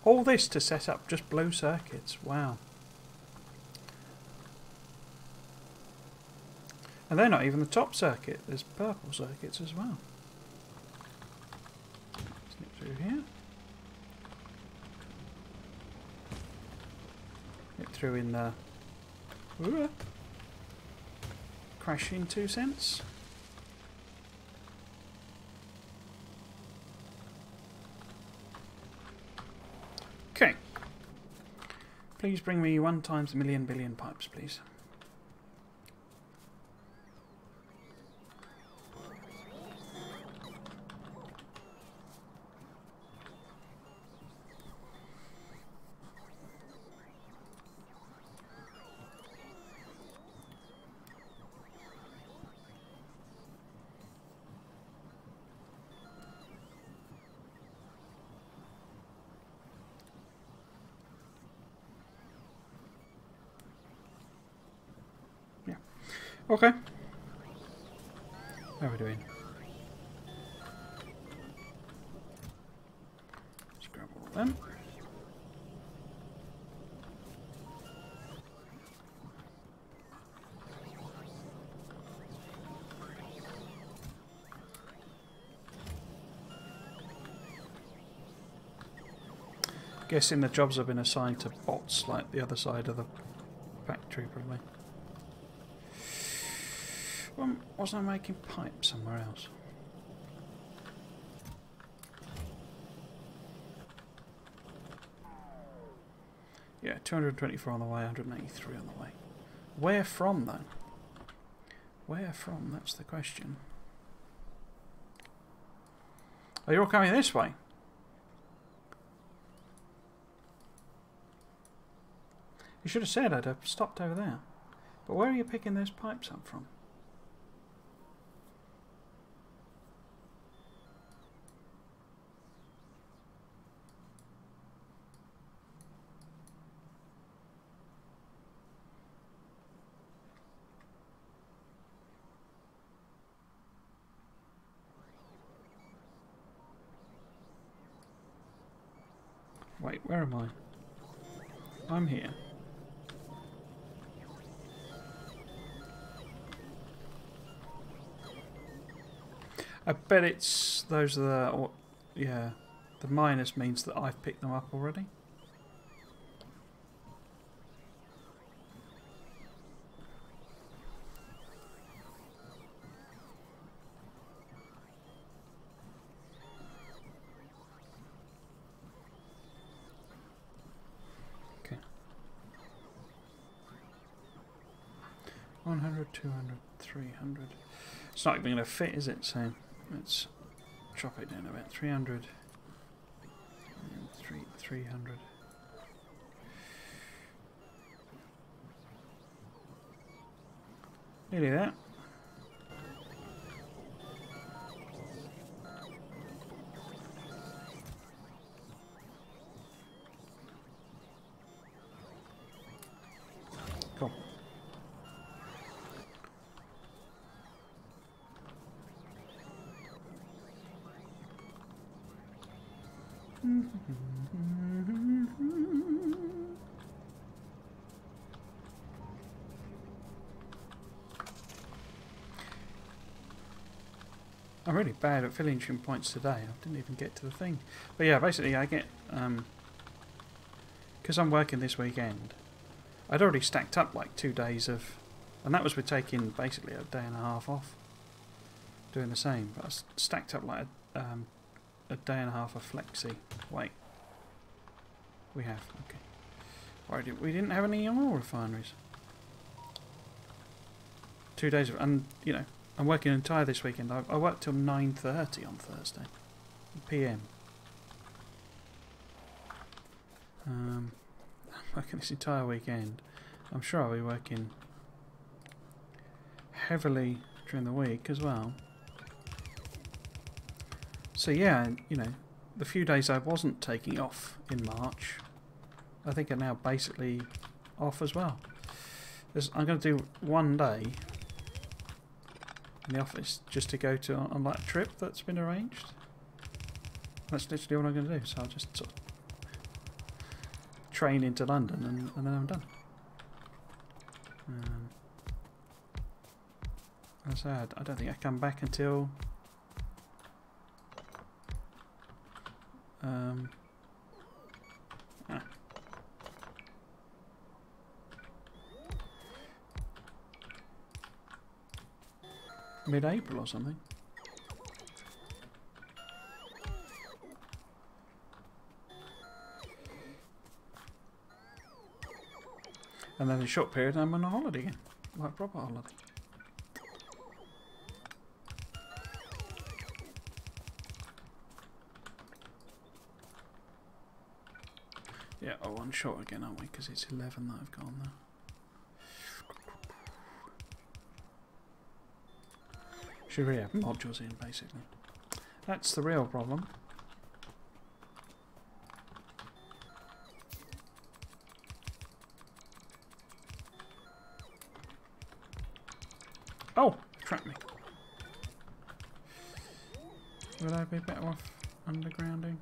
All this to set up just blue circuits. Wow. And they're not even the top circuit. There's purple circuits as well. Snip through here. Get through in the crashing 2 cents. Okay. Please bring me 1 times a million billion pipes, please. Okay. How are we doing? Let's grab all of them. Guessing the jobs have been assigned to bots like the other side of the factory, probably. Wasn't I making pipe somewhere else? Yeah, 224 on the way, 183 on the way. Where from, though? Where from? That's the question. Oh, you're all coming this way? You should have said I'd have stopped over there. But where are you picking those pipes up from? Wait, where am I? I'm here. I bet it's those are the... Or, yeah, the minus means that I've picked them up already. Okay. 100, 200, 300. It's not even going to fit, is it? So let's chop it down a bit. 300 and 300. Nearly there. Cool. I'm really bad at filling trim points today. I didn't even get to the thing. But yeah, basically I get... because I'm working this weekend, I'd already stacked up like 2 days of... And that was with taking basically a day and a half off. Doing the same. But I stacked up like a day and a half of flexi. Wait. We have. Okay. We didn't have any oil refineries. 2 days of... And, you know... I'm working entire this weekend. I worked till 9:30 on Thursday PM. I'm working this entire weekend. I'm sure I'll be working heavily during the week as well. So yeah, you know, the few days I wasn't taking off in March, I think are now basically off as well. I'm going to do 1 day in the office just to go to on that trip that's been arranged. That's literally what I'm going to do. So I'll just sort of train into London and then I'm done. As I said, I don't think I come back until mid-April or something. And then in a short period I'm on a holiday again. Like proper holiday. Yeah, oh, one short again, aren't we? Because it's 11 that I've got on there. Should really have modules in, basically. That's the real problem. Oh! Trapped me. Would I be better off undergrounding?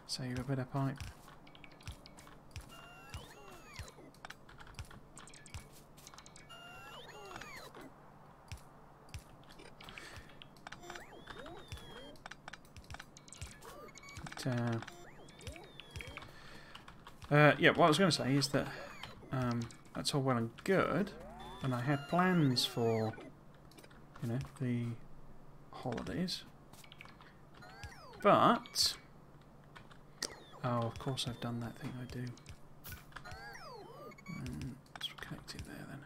Save a bit of pipe. Yeah, what I was going to say is that that's all well and good, and I had plans for, you know, the holidays, but oh, of course I've done that thing I do. Let's connect it there then.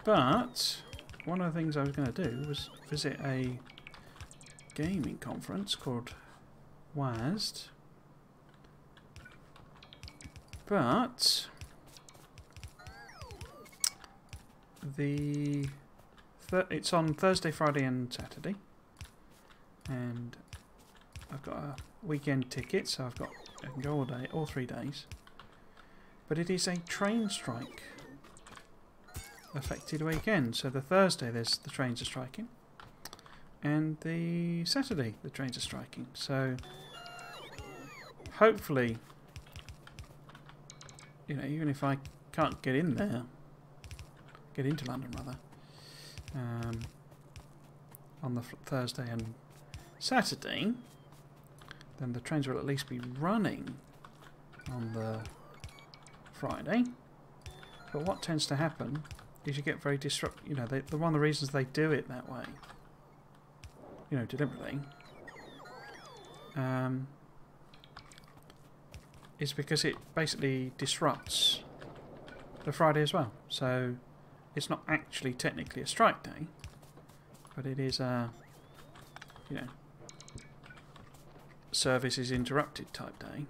But one of the things I was going to do was visit a gaming conference called WASD, but it's on Thursday, Friday and Saturday, and I've got a weekend ticket, so I can go all 3 days, but it is a train strike affected weekend. So the Thursday the trains are striking, and the Saturday the trains are striking. So hopefully, you know, even if I can't get in there, get into London rather, on the Thursday and Saturday, then the trains will at least be running on the Friday. But what tends to happen is you get very disrupt. You know, one of the reasons they do it that way, you know, deliberately, is because it basically disrupts the Friday as well. So it's not actually technically a strike day, but it is a, you know, service is interrupted type day.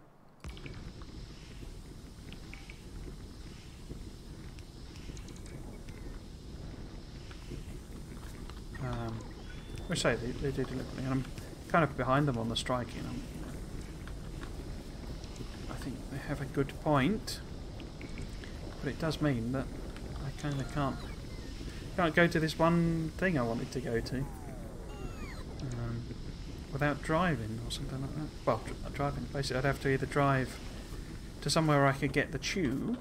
Which say they do deliberately, and I'm kind of behind them on the striking. I think they have a good point, but it does mean that I kind of can't go to this one thing I wanted to go to without driving or something like that. Well, driving. Basically, I'd have to either drive to somewhere where I could get the tube,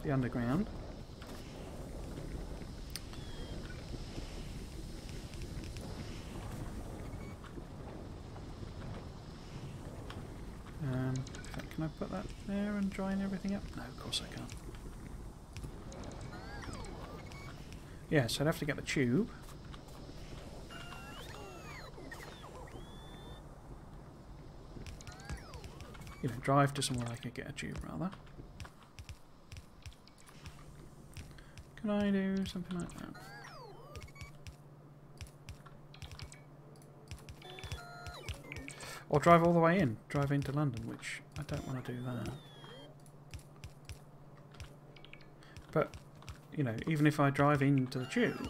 the underground. Can I put that there and join everything up? No, of course I can't. Yeah, so I'd have to get the tube. You know, drive to somewhere I could get a tube, rather. Can I do something like that? Or drive all the way in, drive into London, which I don't want to do that. But, you know, even if I drive into the tube,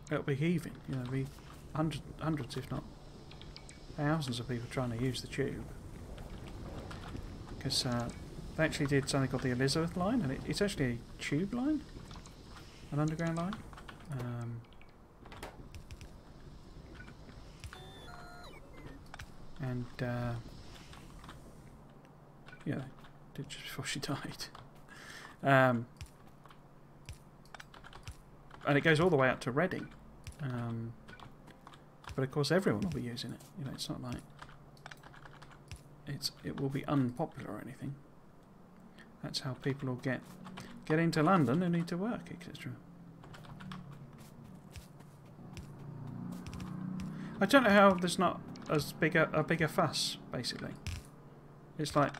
it'll be heaving. You know, there'll be hundreds, if not thousands of people trying to use the tube. Because they actually did something called the Elizabeth line, and it's actually a tube line, an underground line. And yeah, did just before she died. And it goes all the way up to Reading. But of course everyone will be using it. You know, it's not like it will be unpopular or anything. That's how people will get into London and need to work, etc. I don't know how there's not as a bigger fuss, basically. It's like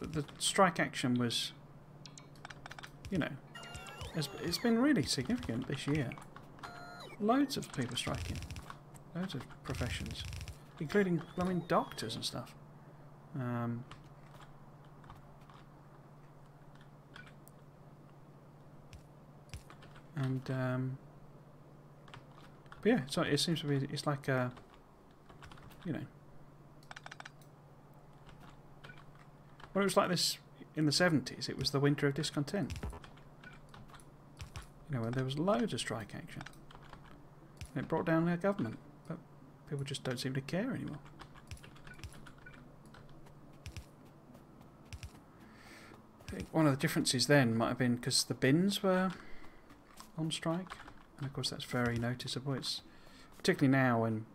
the strike action was, you know, it's been really significant this year. Loads of people striking, loads of professions, including, I mean, doctors and stuff. But yeah, so it seems to be, it's like a, you know, when it was like this in the 70s, it was the winter of discontent. You know, when there was loads of strike action. And it brought down their government, but people just don't seem to care anymore. I think one of the differences then might have been because the bins were on strike, and of course that's very noticeable. It's particularly now when,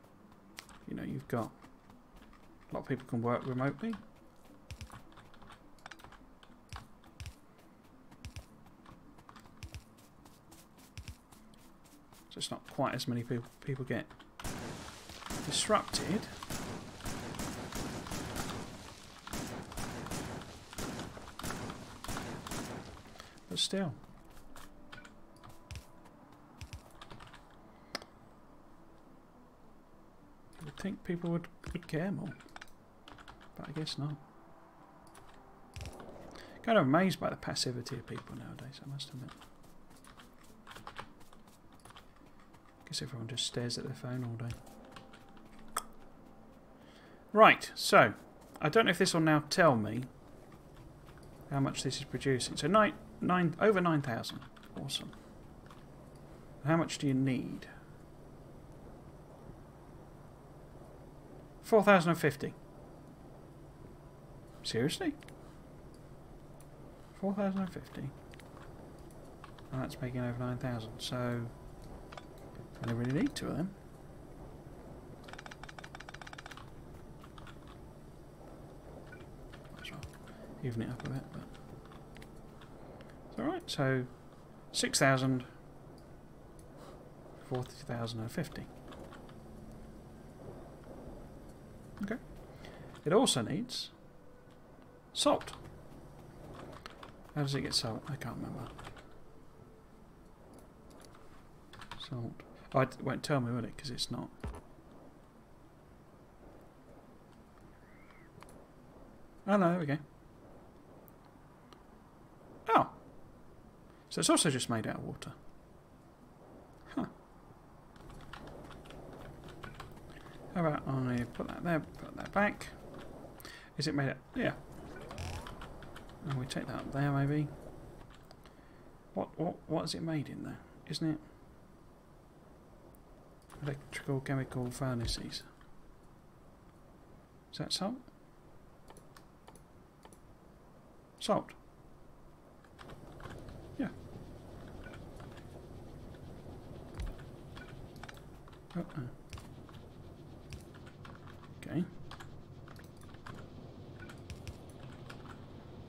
you know, you've got a lot of people can work remotely. So it's not quite as many people get disrupted. But still. I would think people would care more. But I guess not. Kind of amazed by the passivity of people nowadays, I must admit. Guess everyone just stares at their phone all day. Right, so I don't know if this will now tell me how much this is producing. So over 9,000. Awesome. How much do you need? 4,050. Seriously? 4,050. And that's making over 9,000. So I don't really need two of them. Might as well even it up a bit. But it's alright. So 6,000. 4,050. Okay. It also needs salt. How does it get salt? I can't remember. Salt. Oh, it won't tell me, will it? Because it's not. Oh no, there we go. Oh. So it's also just made out of water. Huh. How about I put that there, put that back. Is it made out? Yeah. And we take that up there maybe. What is it made in there? Isn't it electrical chemical furnaces? Is that salt? Salt. Yeah. Okay.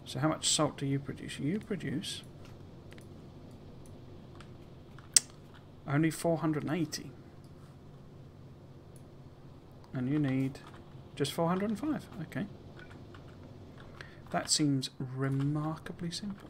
So how much salt do you produce? You produce only 480. And you need just 405. Okay. That seems remarkably simple.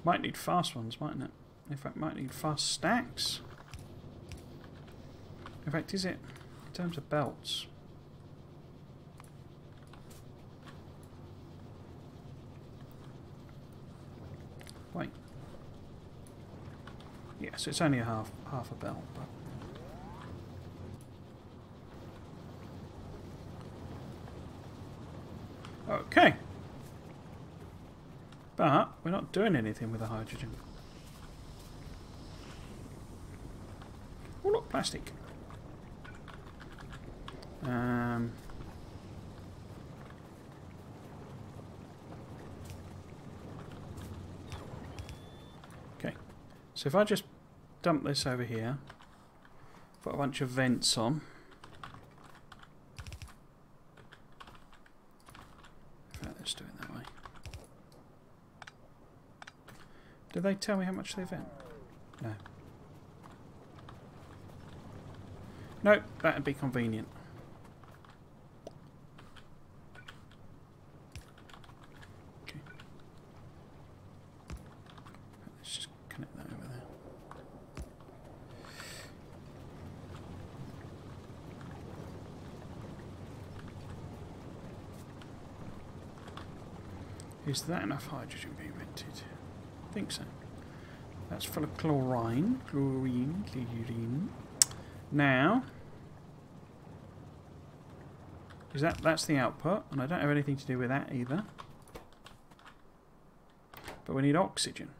Might need fast ones, mightn't it? In fact, might need fast stacks. In fact, is it in terms of belts? Wait. Yeah, so it's only a half a belt, but okay. But we're not doing anything with the hydrogen. Oh look, plastic. Okay, so if I just dump this over here, put a bunch of vents on. Let's do it that way. Do they tell me how much they vent? No. Nope, that'd be convenient. Okay. Let's just connect that over there. Is that enough hydrogen being vented? I think so. That's full of chlorine. Chlorine. Now, is that's the output, and I don't have anything to do with that either. But we need oxygen.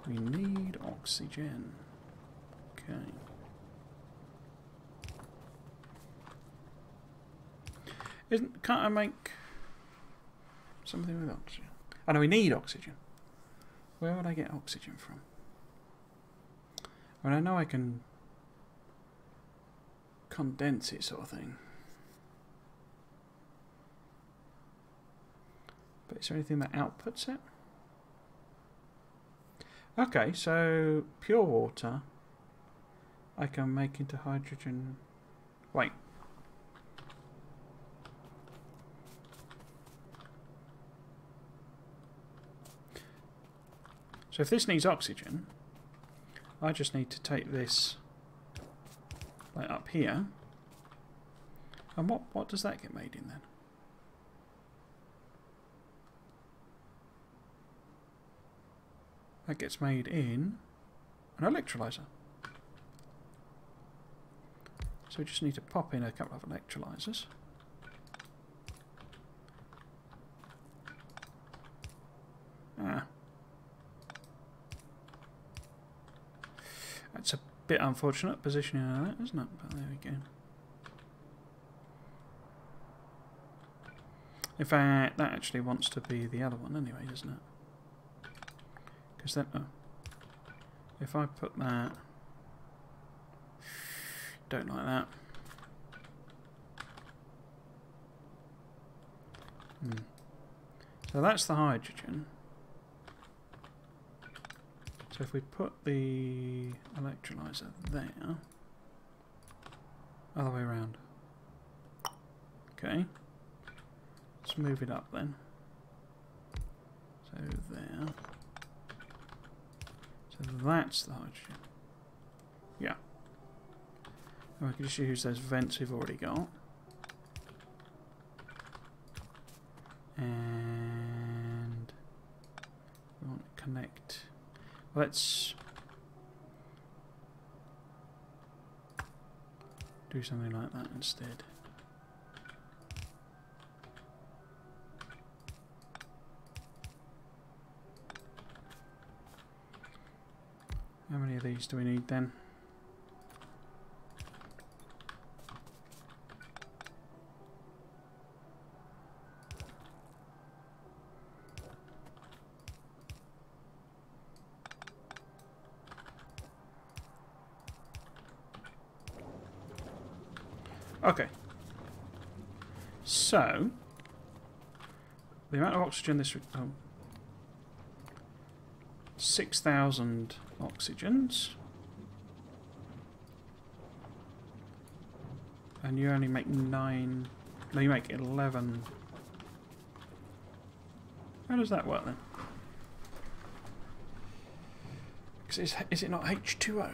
We need oxygen. Okay. Can't I make something with oxygen? Oh no, we need oxygen. Where would I get oxygen from? I mean, I know I can condense it, sort of thing. But is there anything that outputs it? Okay, so pure water I can make into hydrogen. Wait. So if this needs oxygen, I just need to take this like up here. And what does that get made in then? That gets made in an electrolyser. So we just need to pop in a couple of electrolyzers. That's a bit unfortunate positioning of that, isn't it? But there we go. In fact, that actually wants to be the other one anyway, doesn't it? Because then, if I put that, don't like that. So that's the hydrogen. So if we put the electrolyzer there, other way around. Okay. Let's move it up then. So there. So that's the hydrogen. Yeah. And we can just use those vents we've already got. And we want to connect. Let's do something like that instead. How many of these do we need then? Okay, so the amount of oxygen this 6,000 oxygens, and you only make 9. No, you make 11. How does that work then? Because is it not H2O?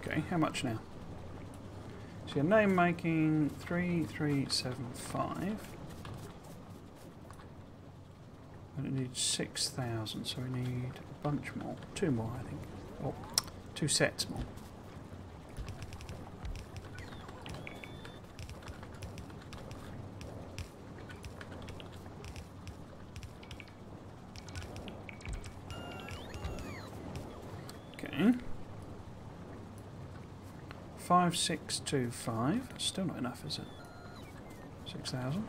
Okay, how much now? So your name making 3375. And it needs 6,000, so we need a bunch more. 2 more, I think. Or 2 sets more. Okay. 5625. Still not enough, is it? 6,000.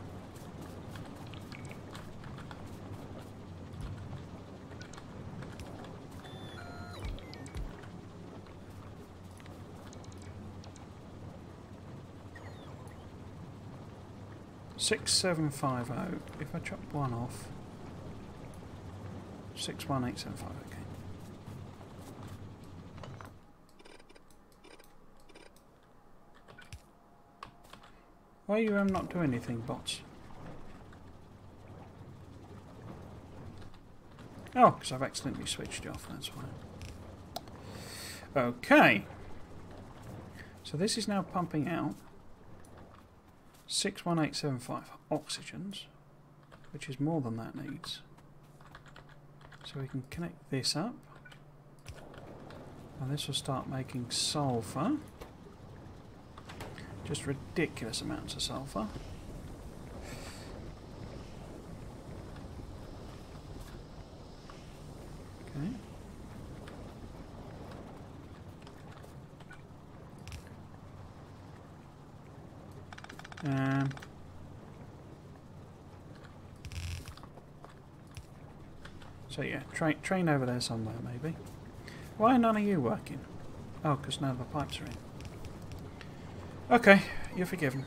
Six seven five zero. If I chop one off, 61875. Okay. Why are you not doing anything, bots? Oh, because I've accidentally switched you off, that's why. Okay. So this is now pumping out 61875 oxygens, which is more than that needs. So we can connect this up. And this will start making sulfur. Just ridiculous amounts of sulfur. Okay. So yeah, train over there somewhere maybe. Why are none of you working? Oh, because none of the pipes are in. Okay, you're forgiven.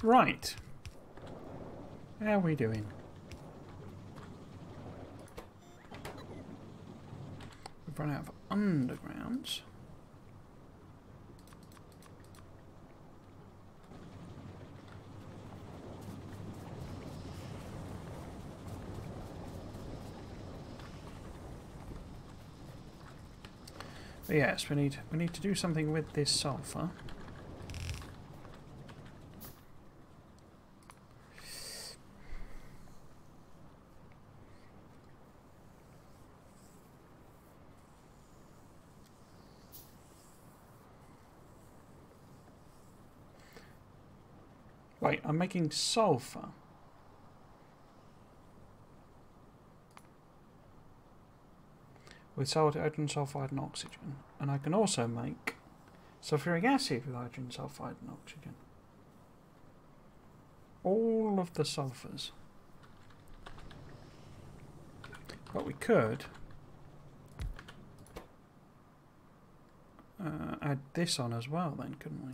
Right. How are we doing? We've run out of undergrounds. But yes, we need to do something with this sulfur. Wait, I'm making sulfur. With hydrogen sulfide and oxygen. And I can also make sulfuric acid with hydrogen sulfide and oxygen. All of the sulfurs. But we could add this on as well then, couldn't we?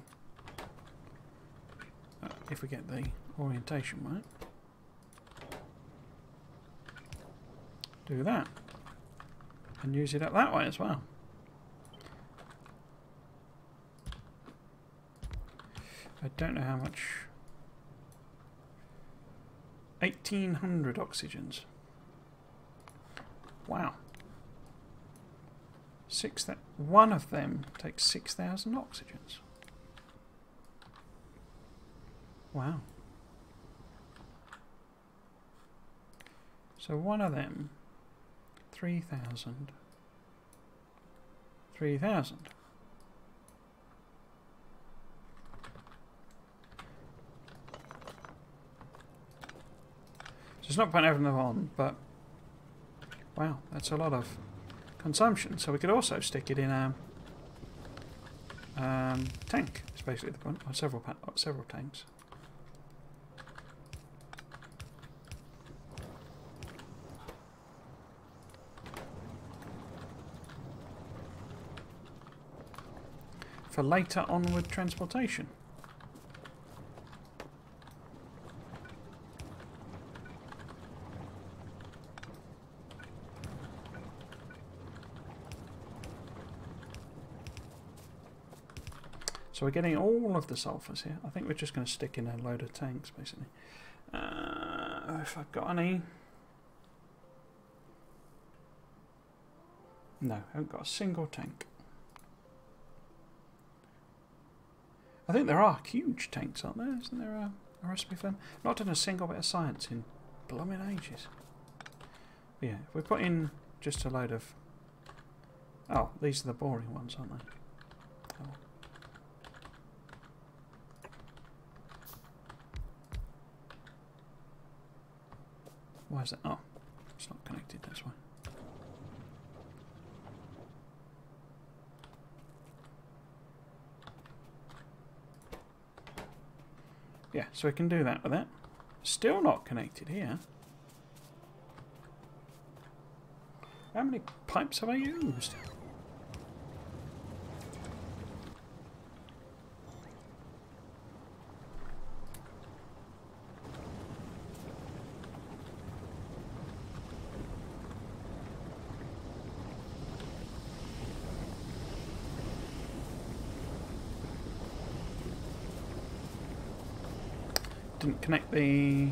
If we get the orientation right. Do that. And use it up that way as well. I don't know how much. 1800 oxygens. Wow. One of them takes 6,000 oxygens. Wow. So one of them, 3,000. 3,000. So it's not point having them on, but wow, that's a lot of consumption. So we could also stick it in a tank. It's basically the point, or several tanks. For later onward transportation. So we're getting all of the sulfurs here. I think we're just going to stick in a load of tanks, basically. If I've got any. No, I haven't got a single tank. I think there are huge tanks, aren't there? Isn't there a recipe for them? Not done a single bit of science in blooming ages. But yeah, if we put in just a load of... Oh, these are the boring ones, aren't they? Oh. Why is that? Oh, it's not connected, that's why. Yeah, so we can do that with it. Still not connected here. How many pipes have I used? Didn't connect the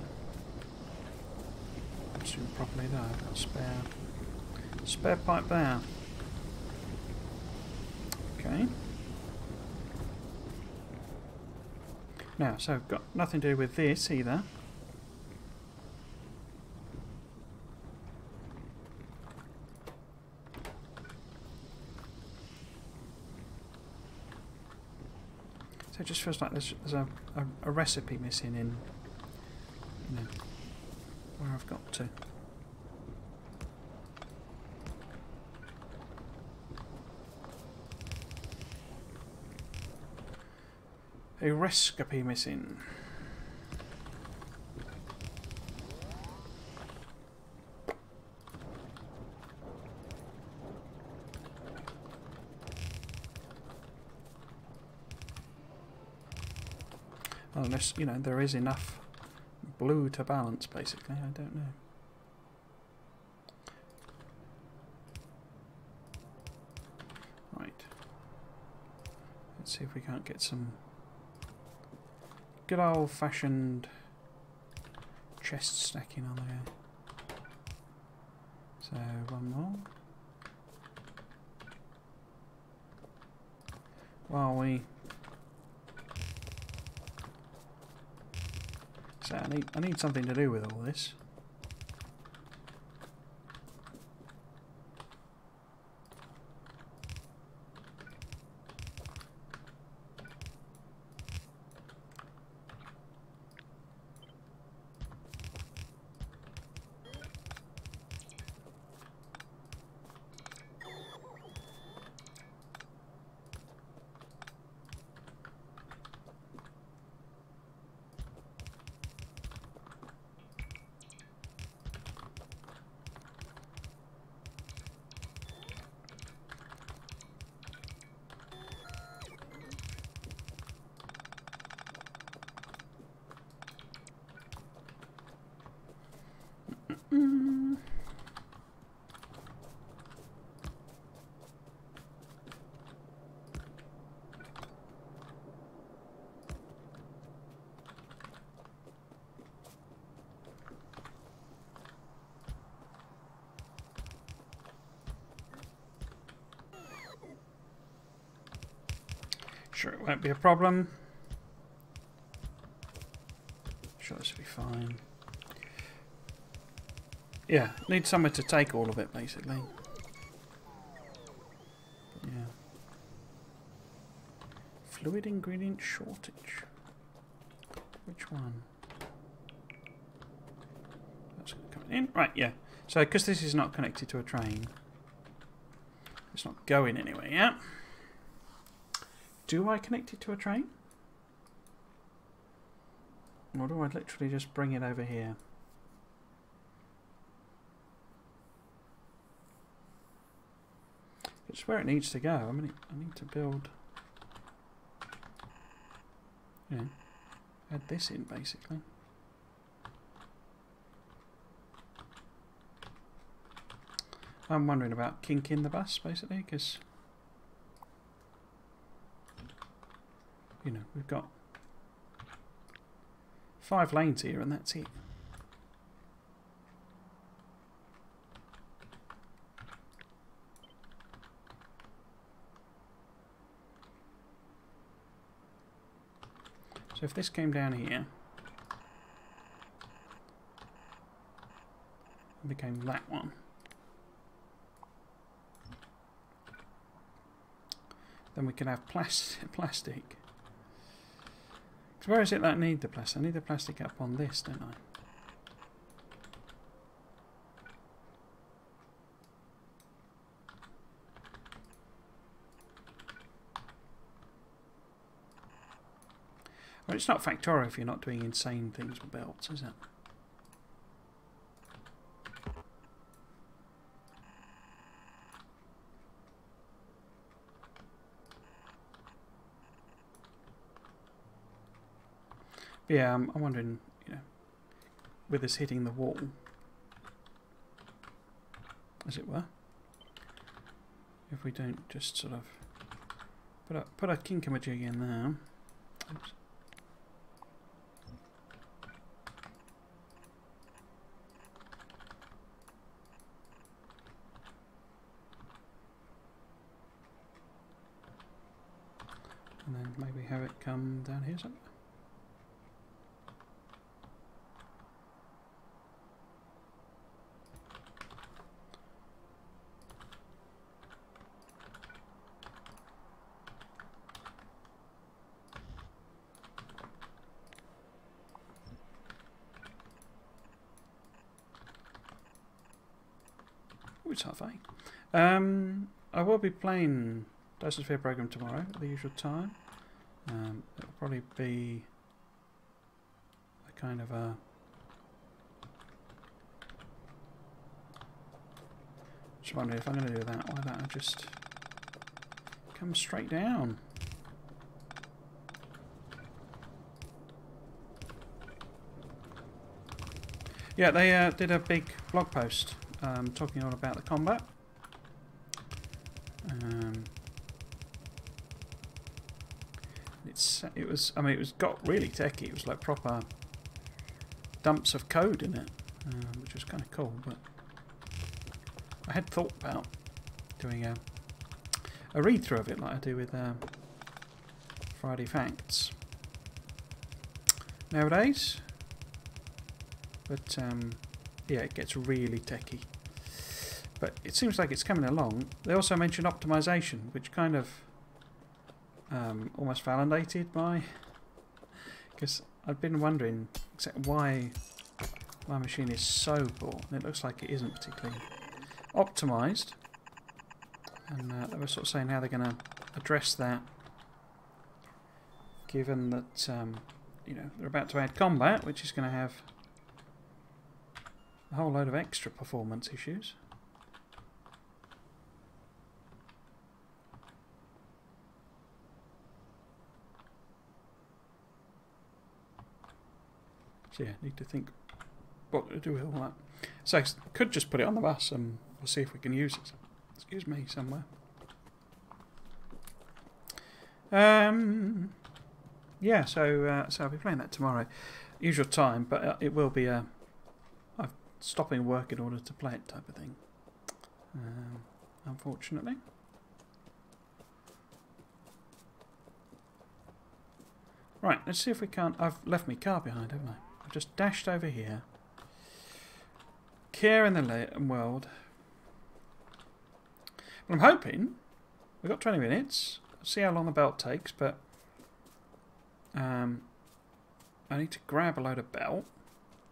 string properly there. I've got a spare pipe there. Okay. Now, so I've got nothing to do with this either. So it just feels like there's a recipe missing in, you know, where I've got to. A recipe missing. Unless, you know, there is enough blue to balance, basically. I don't know. Right. Let's see if we can't get some good old-fashioned chest stacking on there. So, one more. While we... So I need something to do with all this. Sure, it won't be a problem. Sure, this will be fine. Yeah, need somewhere to take all of it, basically. Yeah. Fluid ingredient shortage. Which one? That's coming in. Right, yeah. So, because this is not connected to a train, it's not going anywhere yet. Do I connect it to a train? Or do I literally just bring it over here? It's where it needs to go. I mean, I need to build... You know, add this in, basically. I'm wondering about kinking the bus, basically, because... You know, we've got 5 lanes here and that's it. So if this came down here and became that one, then we could have plastic. So where is it that I need the plastic? I need the plastic up on this, don't I? Well, it's not Factorio if you're not doing insane things with belts, is it? Yeah, I'm wondering, you know, with this hitting the wall, as it were, if we don't just sort of put a kinkamajig in there. Oops. And then maybe have it come down here somewhere. It's half 8. I will be playing Dyson Sphere program tomorrow at the usual time. It'll probably be a kind of a... Just wondering if I'm going to do that, why don't I just come straight down? Yeah, they did a big blog post talking all about the combat. It was got really techy. It was like proper dumps of code in it, which was kind of cool. But I had thought about doing a read through of it, like I do with Friday Facts nowadays. But yeah, it gets really techy. But it seems like it's coming along. They also mentioned optimization, which kind of almost validated my... Because I've been wondering why my machine is so poor. And it looks like it isn't particularly optimized. And they were sort of saying how they're going to address that, given that you know, they're about to add combat, which is going to have a whole load of extra performance issues. So yeah, need to think what to do with all that. So I could just put it on the bus and we'll see if we can use it. Excuse me, somewhere. Yeah, so I'll be playing that tomorrow. Usual time, but it will be I'm stopping work in order to play it type of thing. Unfortunately. Right, let's see if we can't... I've left my car behind, haven't I? I've just dashed over here. Care in the world. Well, I'm hoping... We've got 20 minutes. I'll see how long the belt takes, but... I need to grab a load of belt.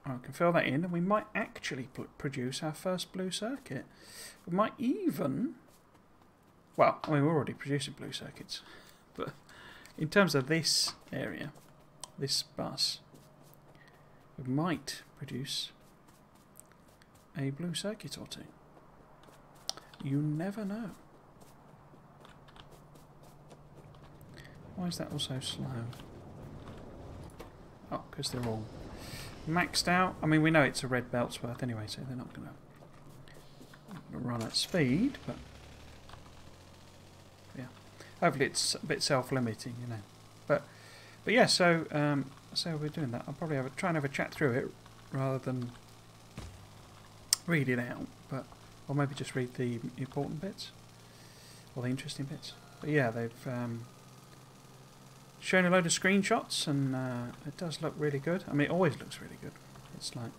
I can fill that in, and we might actually produce our first blue circuit. We might even... Well, I mean, we're already producing blue circuits. But in terms of this area, this bus, we might produce a blue circuit or two. You never know. Why is that all so slow? Oh, because they're all maxed out. I mean, we know it's a red belt's worth anyway, so they're not going to run at speed, but yeah. Hopefully it's a bit self-limiting, you know. But yeah, so we're doing that. I'll probably try and have a chat through it rather than read it out, or maybe just read the important bits or the interesting bits. But yeah, they've shown a load of screenshots, and it does look really good. I mean, it always looks really good. It's like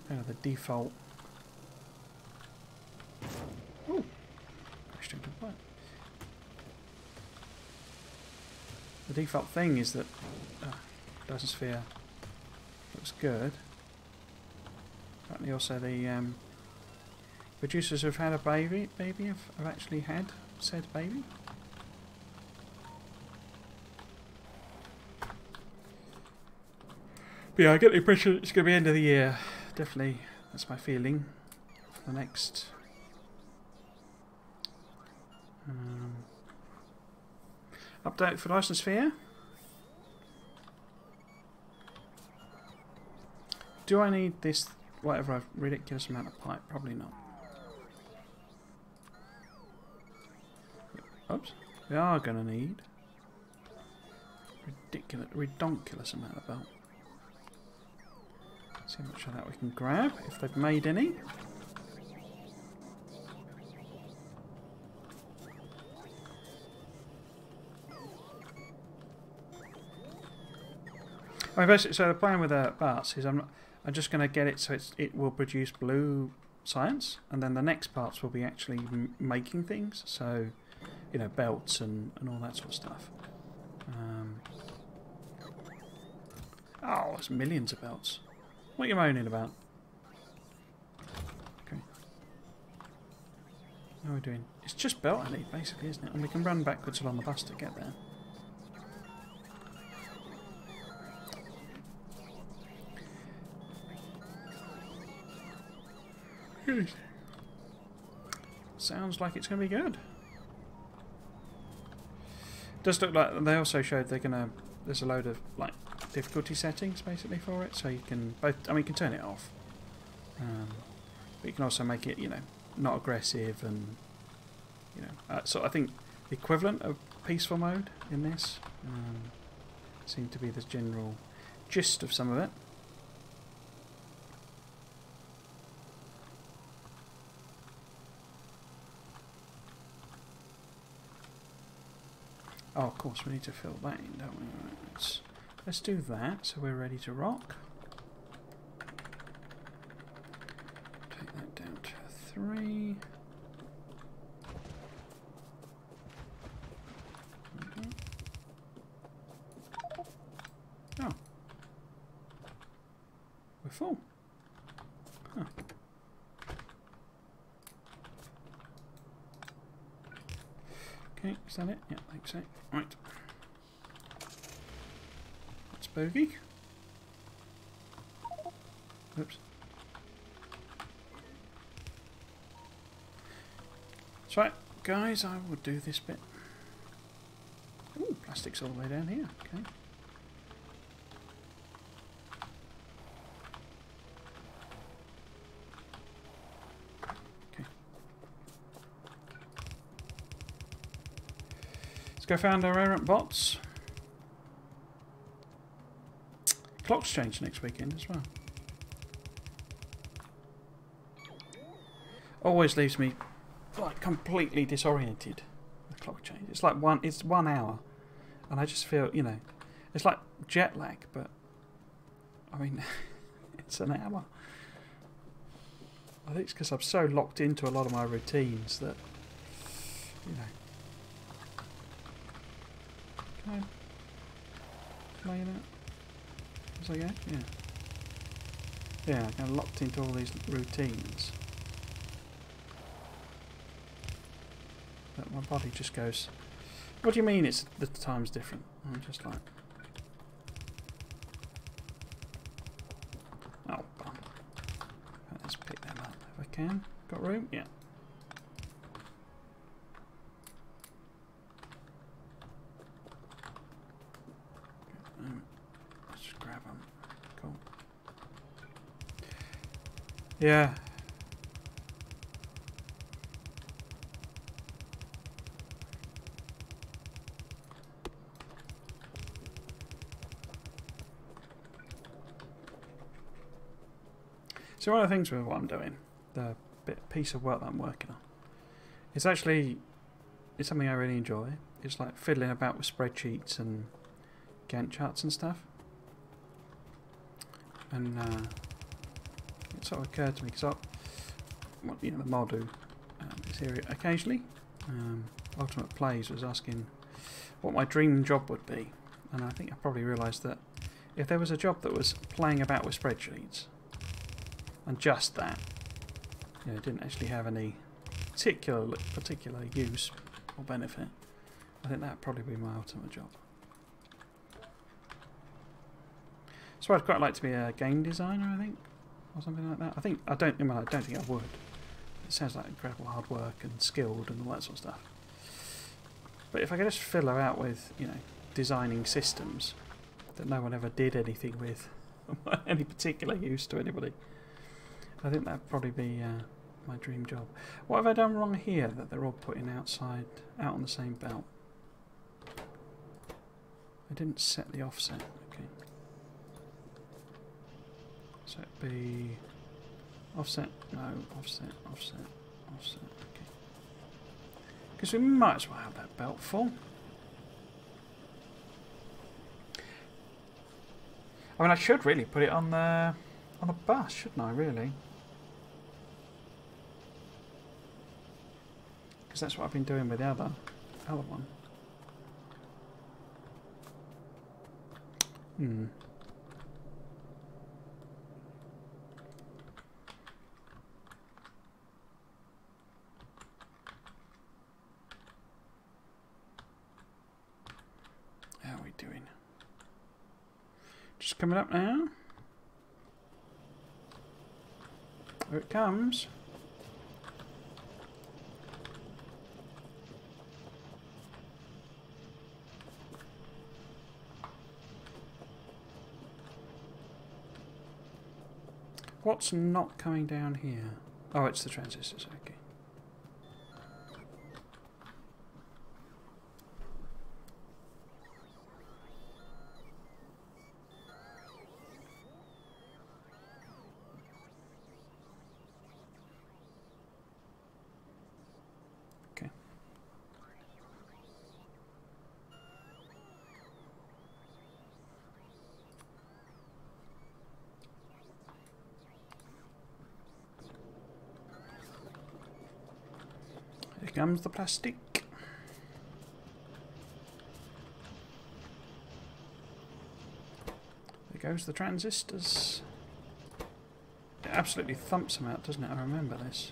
the default. Ooh, crashed into a pipe. The default thing is that Dozensphere looks good. Apparently, also the producers who've had a baby have actually had said baby. But yeah, I get the impression it's going to be end of the year. Definitely, that's my feeling for the next. Update for Dozensphere. Do I need this, whatever ridiculous amount of pipe? Probably not. Oops. We are going to need redonkulous amount of belt. See how much of that we can grab, if they've made any. I mean, basically, so the plan with a bus is I'm just going to get it so it will produce blue science, and then the next parts will be actually making things. So, you know, belts and all that sort of stuff. Oh, there's millions of belts. What are you moaning about? Okay. How are we doing? It's just belt I need, basically, isn't it? And we can run backwards along the bus to get there. Sounds like it's going to be good. Does look like they also showed they're going to. There's a load of like difficulty settings basically for it, so you can both. I mean, you can turn it off But you can also make it, you know, not aggressive and, you know, so I think the equivalent of peaceful mode in this seemed to be the general gist of some of it. Oh, of course, we need to fill that in, don't we? Right, let's do that, so we're ready to rock. Take that down to 3. Oh. We're full. Huh. Okay, is that it? Yeah, I think so. Right. That's bogey. Oops. That's right, guys, I will do this bit. Ooh, plastic's all the way down here. Okay. Go found our errant bots. Clock's change next weekend as well. Always leaves me like completely disoriented. The clock change. It's like it's 1 hour, and I just feel, you know, it's like jet lag, but I mean, it's an hour. I think it's because I'm so locked into a lot of my routines that, you know. Can I play that? As I go? Yeah. Yeah, I'm kind of locked into all these routines. But my body just goes, what do you mean it's the time's different? I'm just like, oh, bum. Let's pick them up if I can. Got room? Yeah. Let's grab them. Cool. Yeah. So one of the things with what I'm doing, the piece of work that I'm working on, it's something I really enjoy. It's like fiddling about with spreadsheets and Gantt charts and stuff. And it sort of occurred to me because you know, the mod who is here occasionally, Ultimate Plays, was asking what my dream job would be, and I think I probably realised that if there was a job that was playing about with spreadsheets and just that, you know, didn't actually have any particular use or benefit, I think that'd probably be my ultimate job. So I'd quite like to be a game designer, I think, or something like that. I don't think I would. It sounds like incredible hard work and skilled and all that sort of stuff. But if I could just fill her out with, you know, designing systems that no one ever did anything with, any particular use to anybody, I think that'd probably be my dream job. What have I done wrong here that they're all putting out on the same belt? I didn't set the offset. Okay. So it'd be offset, no, offset, offset, offset, okay. Because we might as well have that belt full. I mean, I should really put it on the bus, shouldn't I, really? Because that's what I've been doing with the other one. How are we doing? Just coming up now. Here it comes. What's not coming down here? Oh, it's the transistors, okay. Here comes the plastic. There goes the transistors. It absolutely thumps them out, doesn't it? I remember this.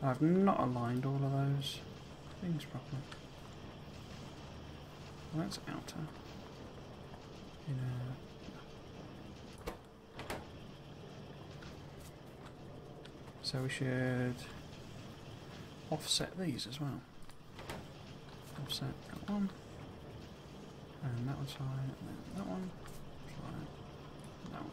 I've not aligned all of those things properly. Well, that's outer. Inner. So we should offset these as well. Offset that one. And that one's fine. And then that one. Fine. That one.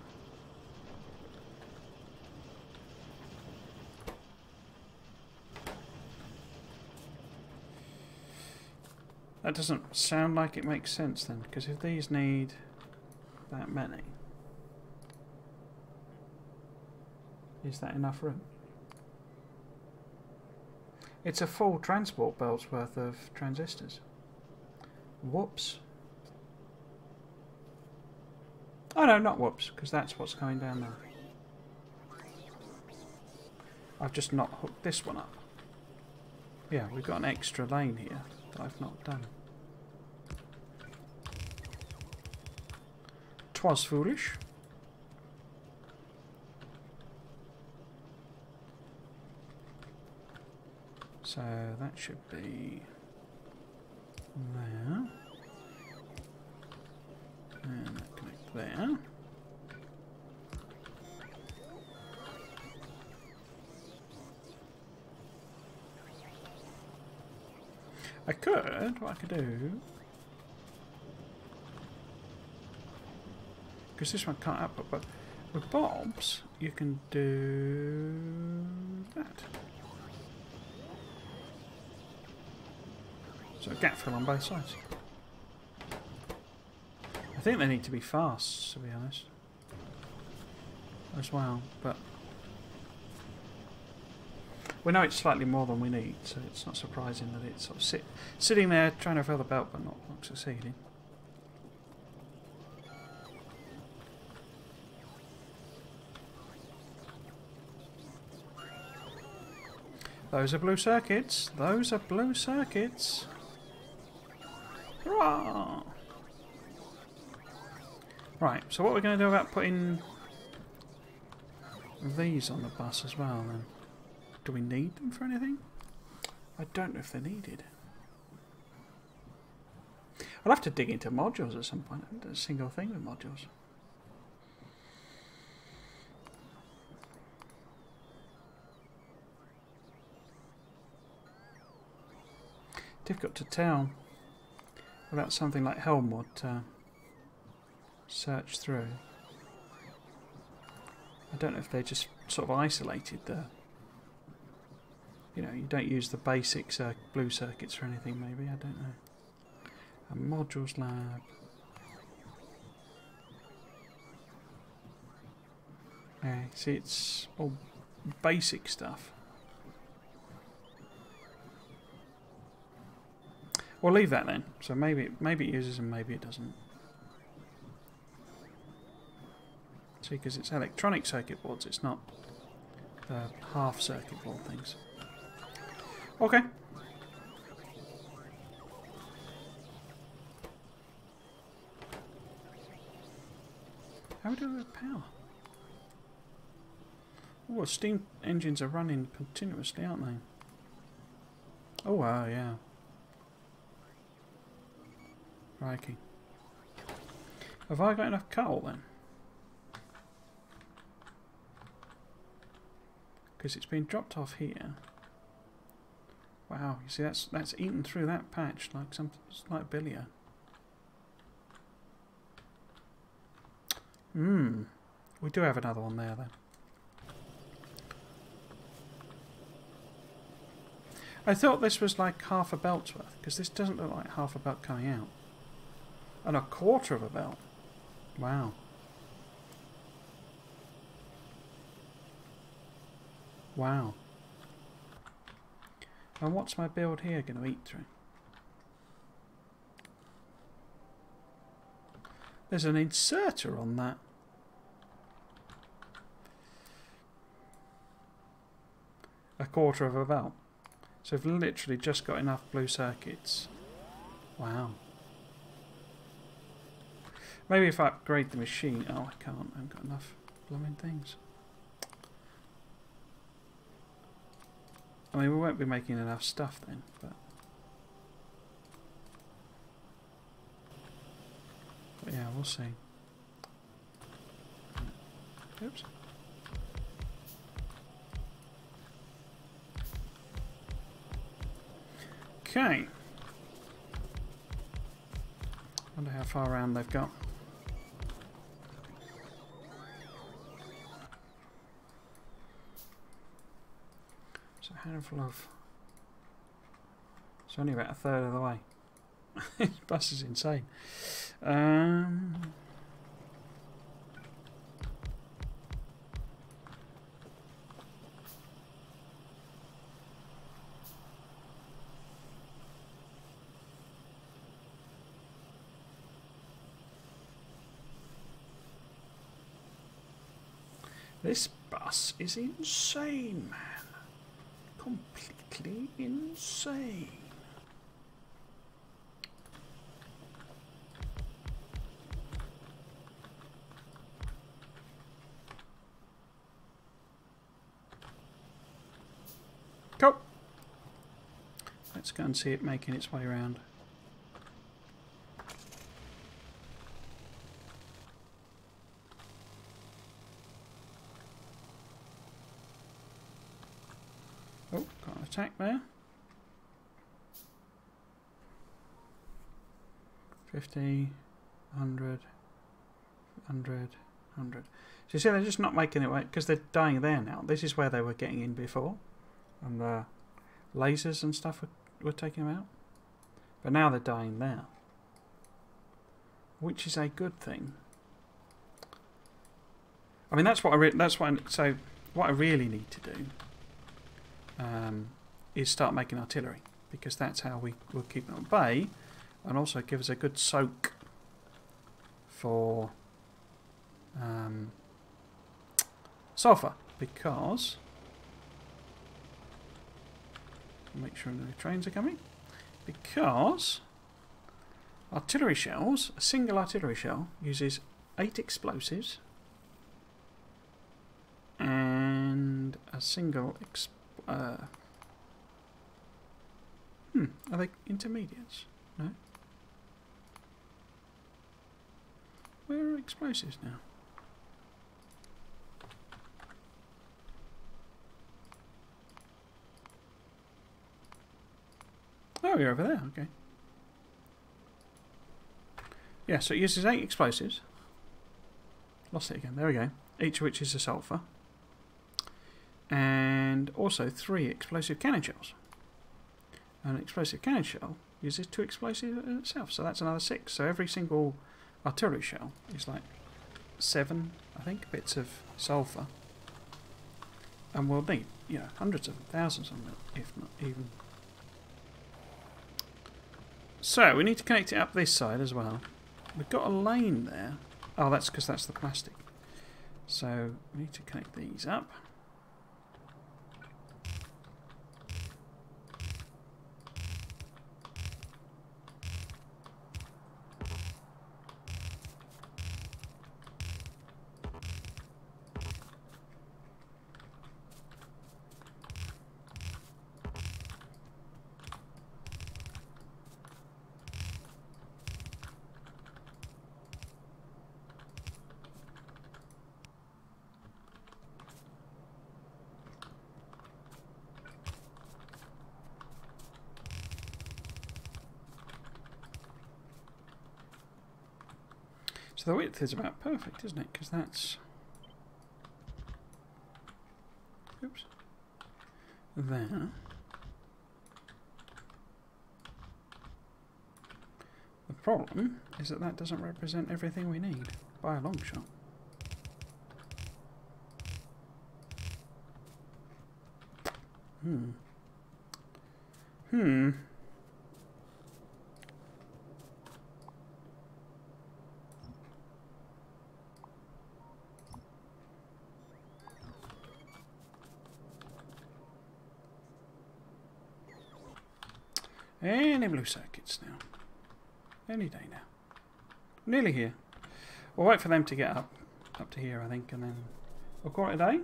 That doesn't sound like it makes sense then, because if these need that many, is that enough room? It's a full transport belt's worth of transistors. Whoops. Oh no, not whoops, because that's what's going down there. I've just not hooked this one up. Yeah, we've got an extra lane here that I've not done. 'Twas foolish. So that should be there. And that connect there. I could, what I could do, because this one can't output, but with Bob's you can do that. So a gap fill on both sides. I think they need to be fast, to be honest, as well, but we know it's slightly more than we need, so it's not surprising that it's sort of sitting there trying to fill the belt but not succeeding. Those are blue circuits. Those are blue circuits. Hurrah! Right, so what we're going to do about putting these on the bus as well then? Do we need them for anything? I don't know if they're needed. I'll have to dig into modules at some point. I haven't done a single thing with modules. Difficult to tell without something like Helmwood to search through. I don't know if they just sort of isolated the... You know, you don't use the basic blue circuits for anything, maybe, I don't know. A modules lab. Yeah, see, it's all basic stuff. We'll leave that then. So maybe it uses and maybe it doesn't. See, because it's electronic circuit boards, it's not the half circuit board things. Okay. How do we do with power? Oh, steam engines are running continuously, aren't they? Oh, wow, yeah. Crikey. Have I got enough coal then? Because it's been dropped off here. Wow, you see that's eaten through that patch like like Billiard. We do have another one there, though. I thought this was like half a belt's worth, because this doesn't look like half a belt coming out. And a quarter of a belt. Wow. Wow. And what's my build here going to eat through? There's an inserter on that. A quarter of a belt. So I've literally just got enough blue circuits. Wow. Maybe if I upgrade the machine... Oh, I can't. I haven't got enough blooming things. I mean, we won't be making enough stuff then, but yeah, we'll see. Oops. Okay. Wonder how far around they've got. It's a handful of... It's only about a third of the way. This bus is insane. This bus is insane, man. Completely insane. Cool. Let's go and see it making its way around. Oh, got an attack there. 50, 100, 100, 100. So you see they're just not making it because they're dying there now. This is where they were getting in before. And the lasers and stuff were taking them out. But now they're dying there. Which is a good thing. I mean, that's what so what I really need to do is start making artillery, because that's how we will keep them at bay, and also give us a good soak for sulfur, because make sure no trains are coming, because artillery shells, a single artillery shell uses 8 explosives and a single are they intermediates? No. Where are explosives now? Oh, you're over there, okay. Yeah, so it uses 8 explosives. Lost it again, there we go. Each of which is a sulfur. And also 3 explosive cannon shells. An explosive cannon shell uses 2 explosives itself, so that's another 6. So every single artillery shell is like 7, I think, bits of sulfur. And we'll need, you know, hundreds of thousands of them, if not even. So we need to connect it up this side as well. We've got a lane there. Oh, that's because that's the plastic. So we need to connect these up. So the width is about perfect, isn't it? Because that's there. The problem is that that doesn't represent everything we need by a long shot. Any blue circuits now. Any day now. Nearly here. We'll wait for them to get up to here, I think, and then we'll call it a day.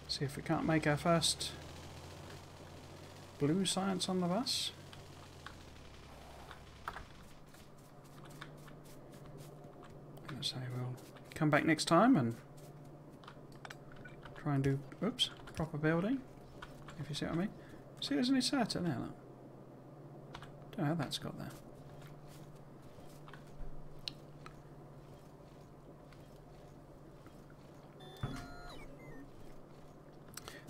See if we can't make our first blue science on the bus. So we'll come back next time and try and do, oops, proper building, if you see what I mean. See, there's an inserter there, look. Don't know how that's got there.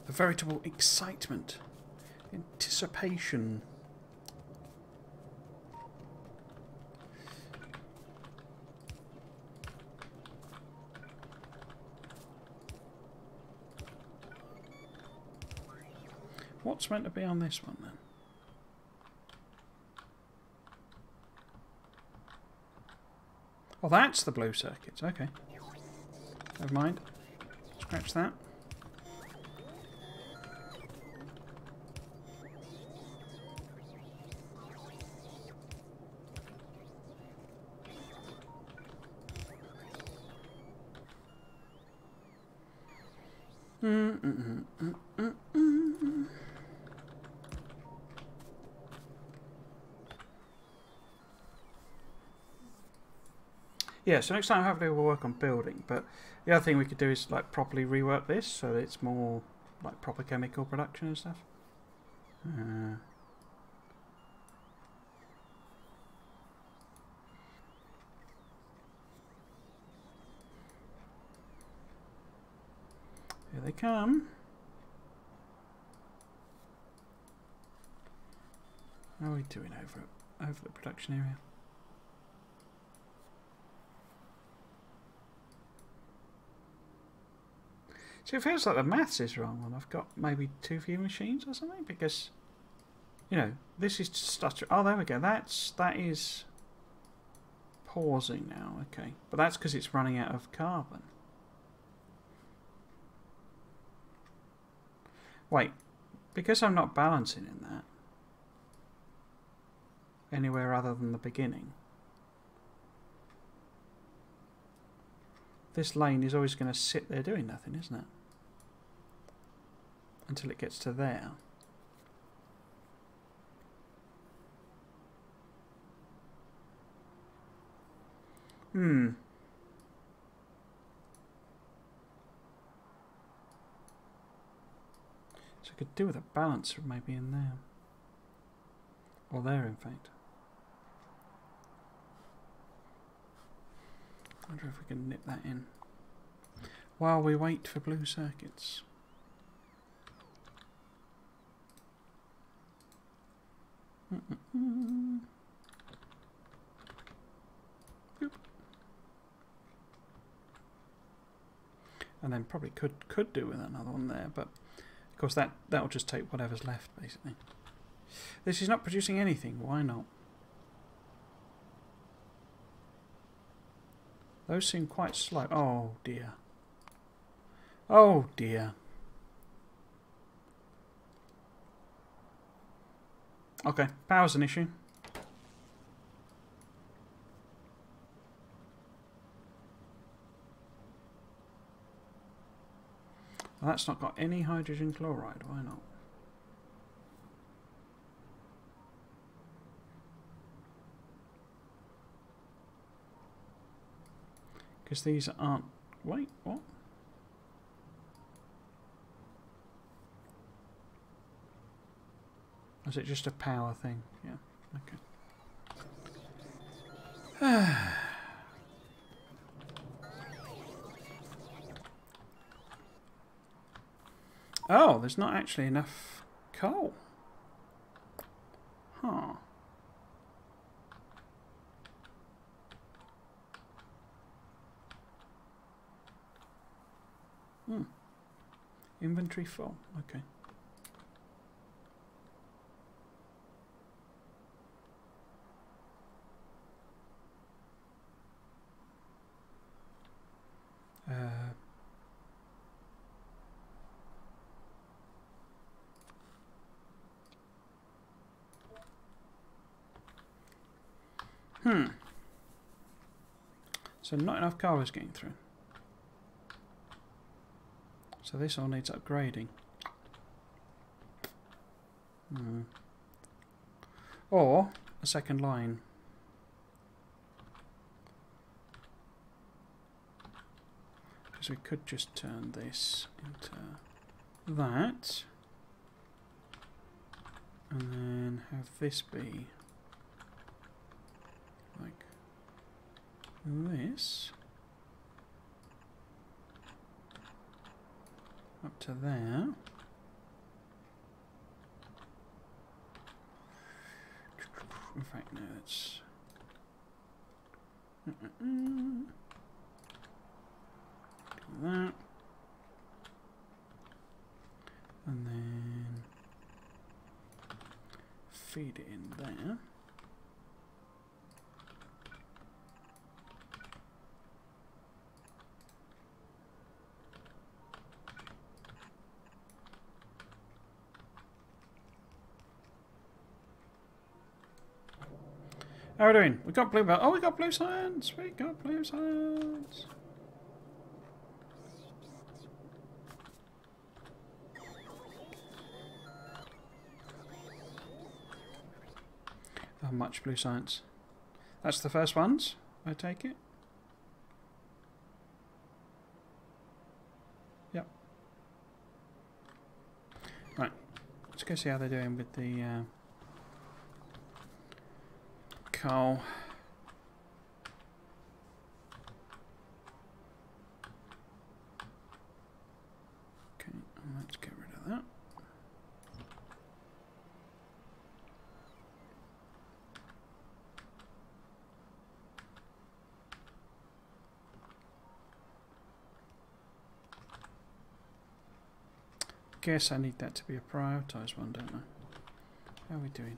The veritable excitement, anticipation. What's meant to be on this one then? Oh, that's the blue circuits. Okay. Never mind. Scratch that. Yeah, so next time hopefully we'll work on building, but the other thing we could do is like properly rework this so that it's more like proper chemical production and stuff. Here they come. How are we doing over the production area? So it feels like the maths is wrong and I've got maybe too few machines or something, because, you know, this is stuttering. Oh, there we go. That is pausing now. Okay, but that's because it's running out of carbon. Wait, because I'm not balancing in that anywhere other than the beginning, this lane is always going to sit there doing nothing, isn't it? Until it gets to there. So I could do with a balancer maybe in there. Or there, in fact. I wonder if we can nip that in while we wait for blue circuits. And then probably could do with another one there, but of course that'll just take whatever's left basically. This is not producing anything. Why not? Those seem quite slow. Oh dear. Oh dear. Okay, power's an issue. Well, that's not got any hydrogen chloride. Why not? Because these aren't... Wait, what? Or is it just a power thing? Yeah, okay. Oh, there's not actually enough coal. Huh. Inventory full. Okay. So not enough coal is getting through. So this all needs upgrading. Or a second line. Because we could just turn this into that. And then have this be like this. Up to there. In fact, no, it's do that, and then feed it in there. How are we doing? We got blue belt. Oh, we got blue science. We got blue science. How much blue science? That's the first ones, I take it. Yep. Right. Let's go see how they're doing with the coal. Okay, let's get rid of that. Guess I need that to be a prioritised one, don't I? How are we doing?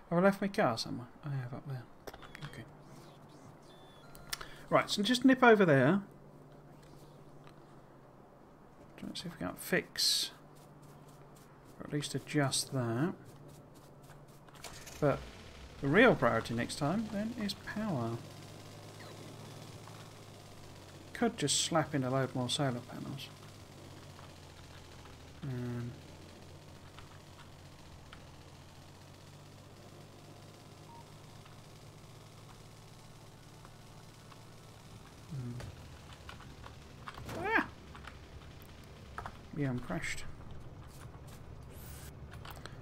Have I left my car somewhere? I have, up there. Okay. Right, so just nip over there. Try and see if we can fix, or at least adjust that. But the real priority next time then is power. Could just slap in a load more solar panels. Ah! Yeah, I'm crashed.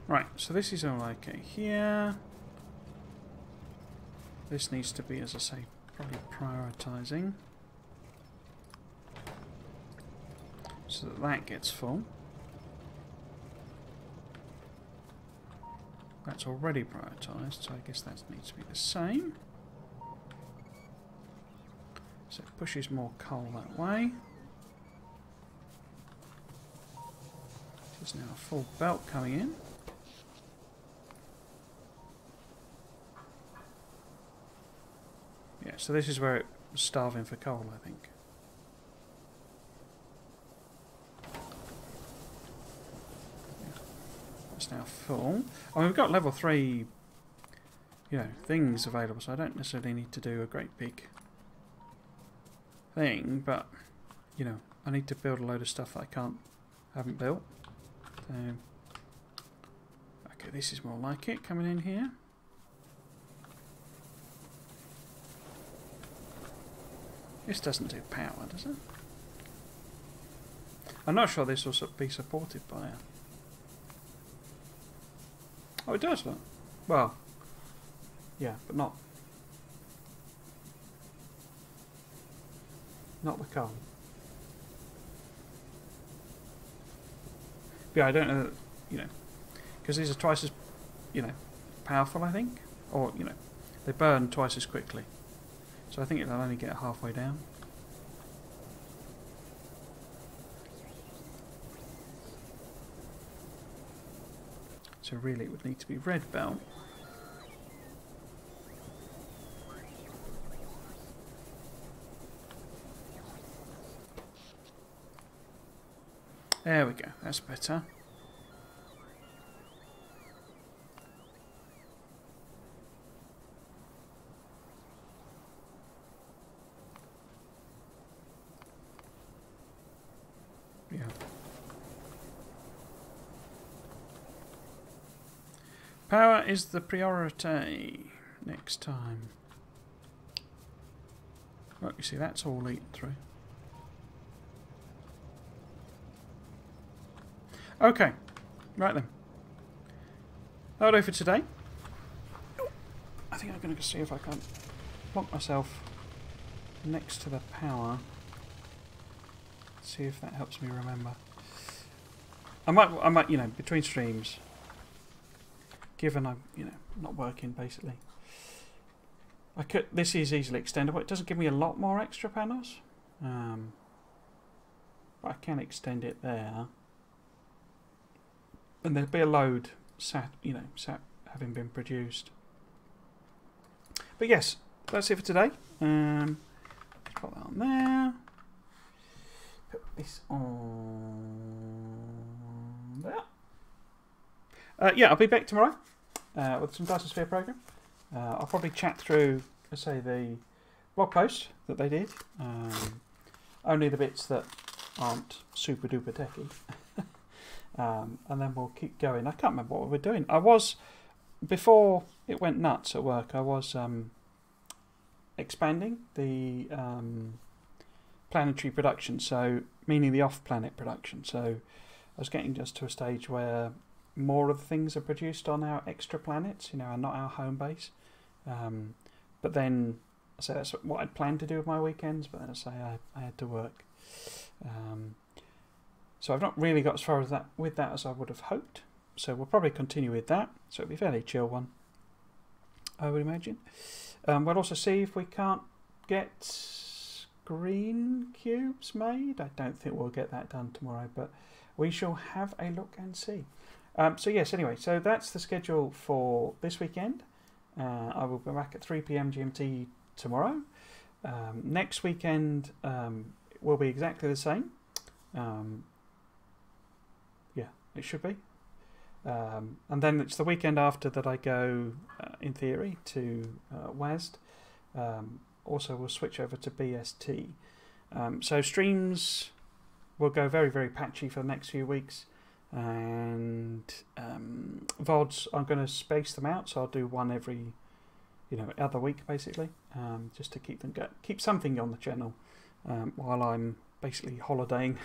Right, so this is all okay here. This needs to be, as I say, probably prioritising. So that that gets full. That's already prioritised, so I guess that needs to be the same. So it pushes more coal that way. There's now a full belt coming in. Yeah, so this is where it was starving for coal, I think. It's now full. I mean, we've got level 3, you know, things available, so I don't necessarily need to do a great big thing, but, you know, I need to build a load of stuff that I haven't built. So, okay, this is more like it coming in here. This doesn't do power, does it? I'm not sure this will be supported by a... Oh, it does, look. Well, yeah, but not the coal. But yeah, I don't know, you know, because these are twice as, you know, powerful, I think, or you know, they burn twice as quickly. So I think it'll only get halfway down. So really, it would need to be red belt. There we go, that's better. Yeah. Power is the priority next time. Well, you see, that's all eaten through. Okay, right then. That'll do for today. I think I'm going to see if I can lock myself next to the power. See if that helps me remember. I might, you know, between streams, given I'm, you know, not working basically. I could. This is easily extendable. It doesn't give me a lot more extra panels, but I can extend it there. And there'll be a load sat having been produced. But yes, that's it for today. Let's put that on there. Put this on there. Yeah, I'll be back tomorrow with some Dyson Sphere program. I'll probably chat through, let's say, the blog post that they did. Only the bits that aren't super duper techy. And then we'll keep going. I can't remember what we were doing. I was, before it went nuts at work, I was expanding the planetary production, so meaning the off-planet production. So I was getting just to a stage where more of the things are produced on our extra planets, you know, and not our home base. But then, so that's what I'd planned to do with my weekends, but then I say I had to work. So I've not really got as far as that with that as I would have hoped. So we'll probably continue with that. So it'll be a fairly chill one, I would imagine. We'll also see if we can't get green cubes made. I don't think we'll get that done tomorrow, but we shall have a look and see. So yes, anyway, so that's the schedule for this weekend. I will be back at 3 PM GMT tomorrow. Next weekend will be exactly the same. Yeah, it should be. And then it's the weekend after that I go, in theory, to WASD. Also, we'll switch over to BST. So streams will go very, very patchy for the next few weeks. And VODs, I'm going to space them out, so I'll do one every, other week, basically, just to keep something on the channel while I'm basically holidaying.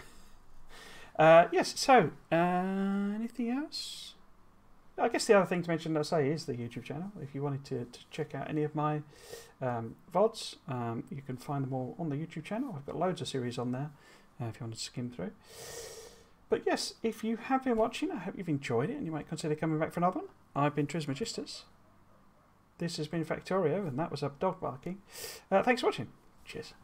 Yes, so, anything else? I guess the other thing to mention, as I say, is the YouTube channel. If you wanted to check out any of my VODs, you can find them all on the YouTube channel. I've got loads of series on there, if you want to skim through. But yes, if you have been watching, I hope you've enjoyed it and you might consider coming back for another one. I've been Trismegistus. This has been Factorio, and that was a dog barking. Thanks for watching. Cheers.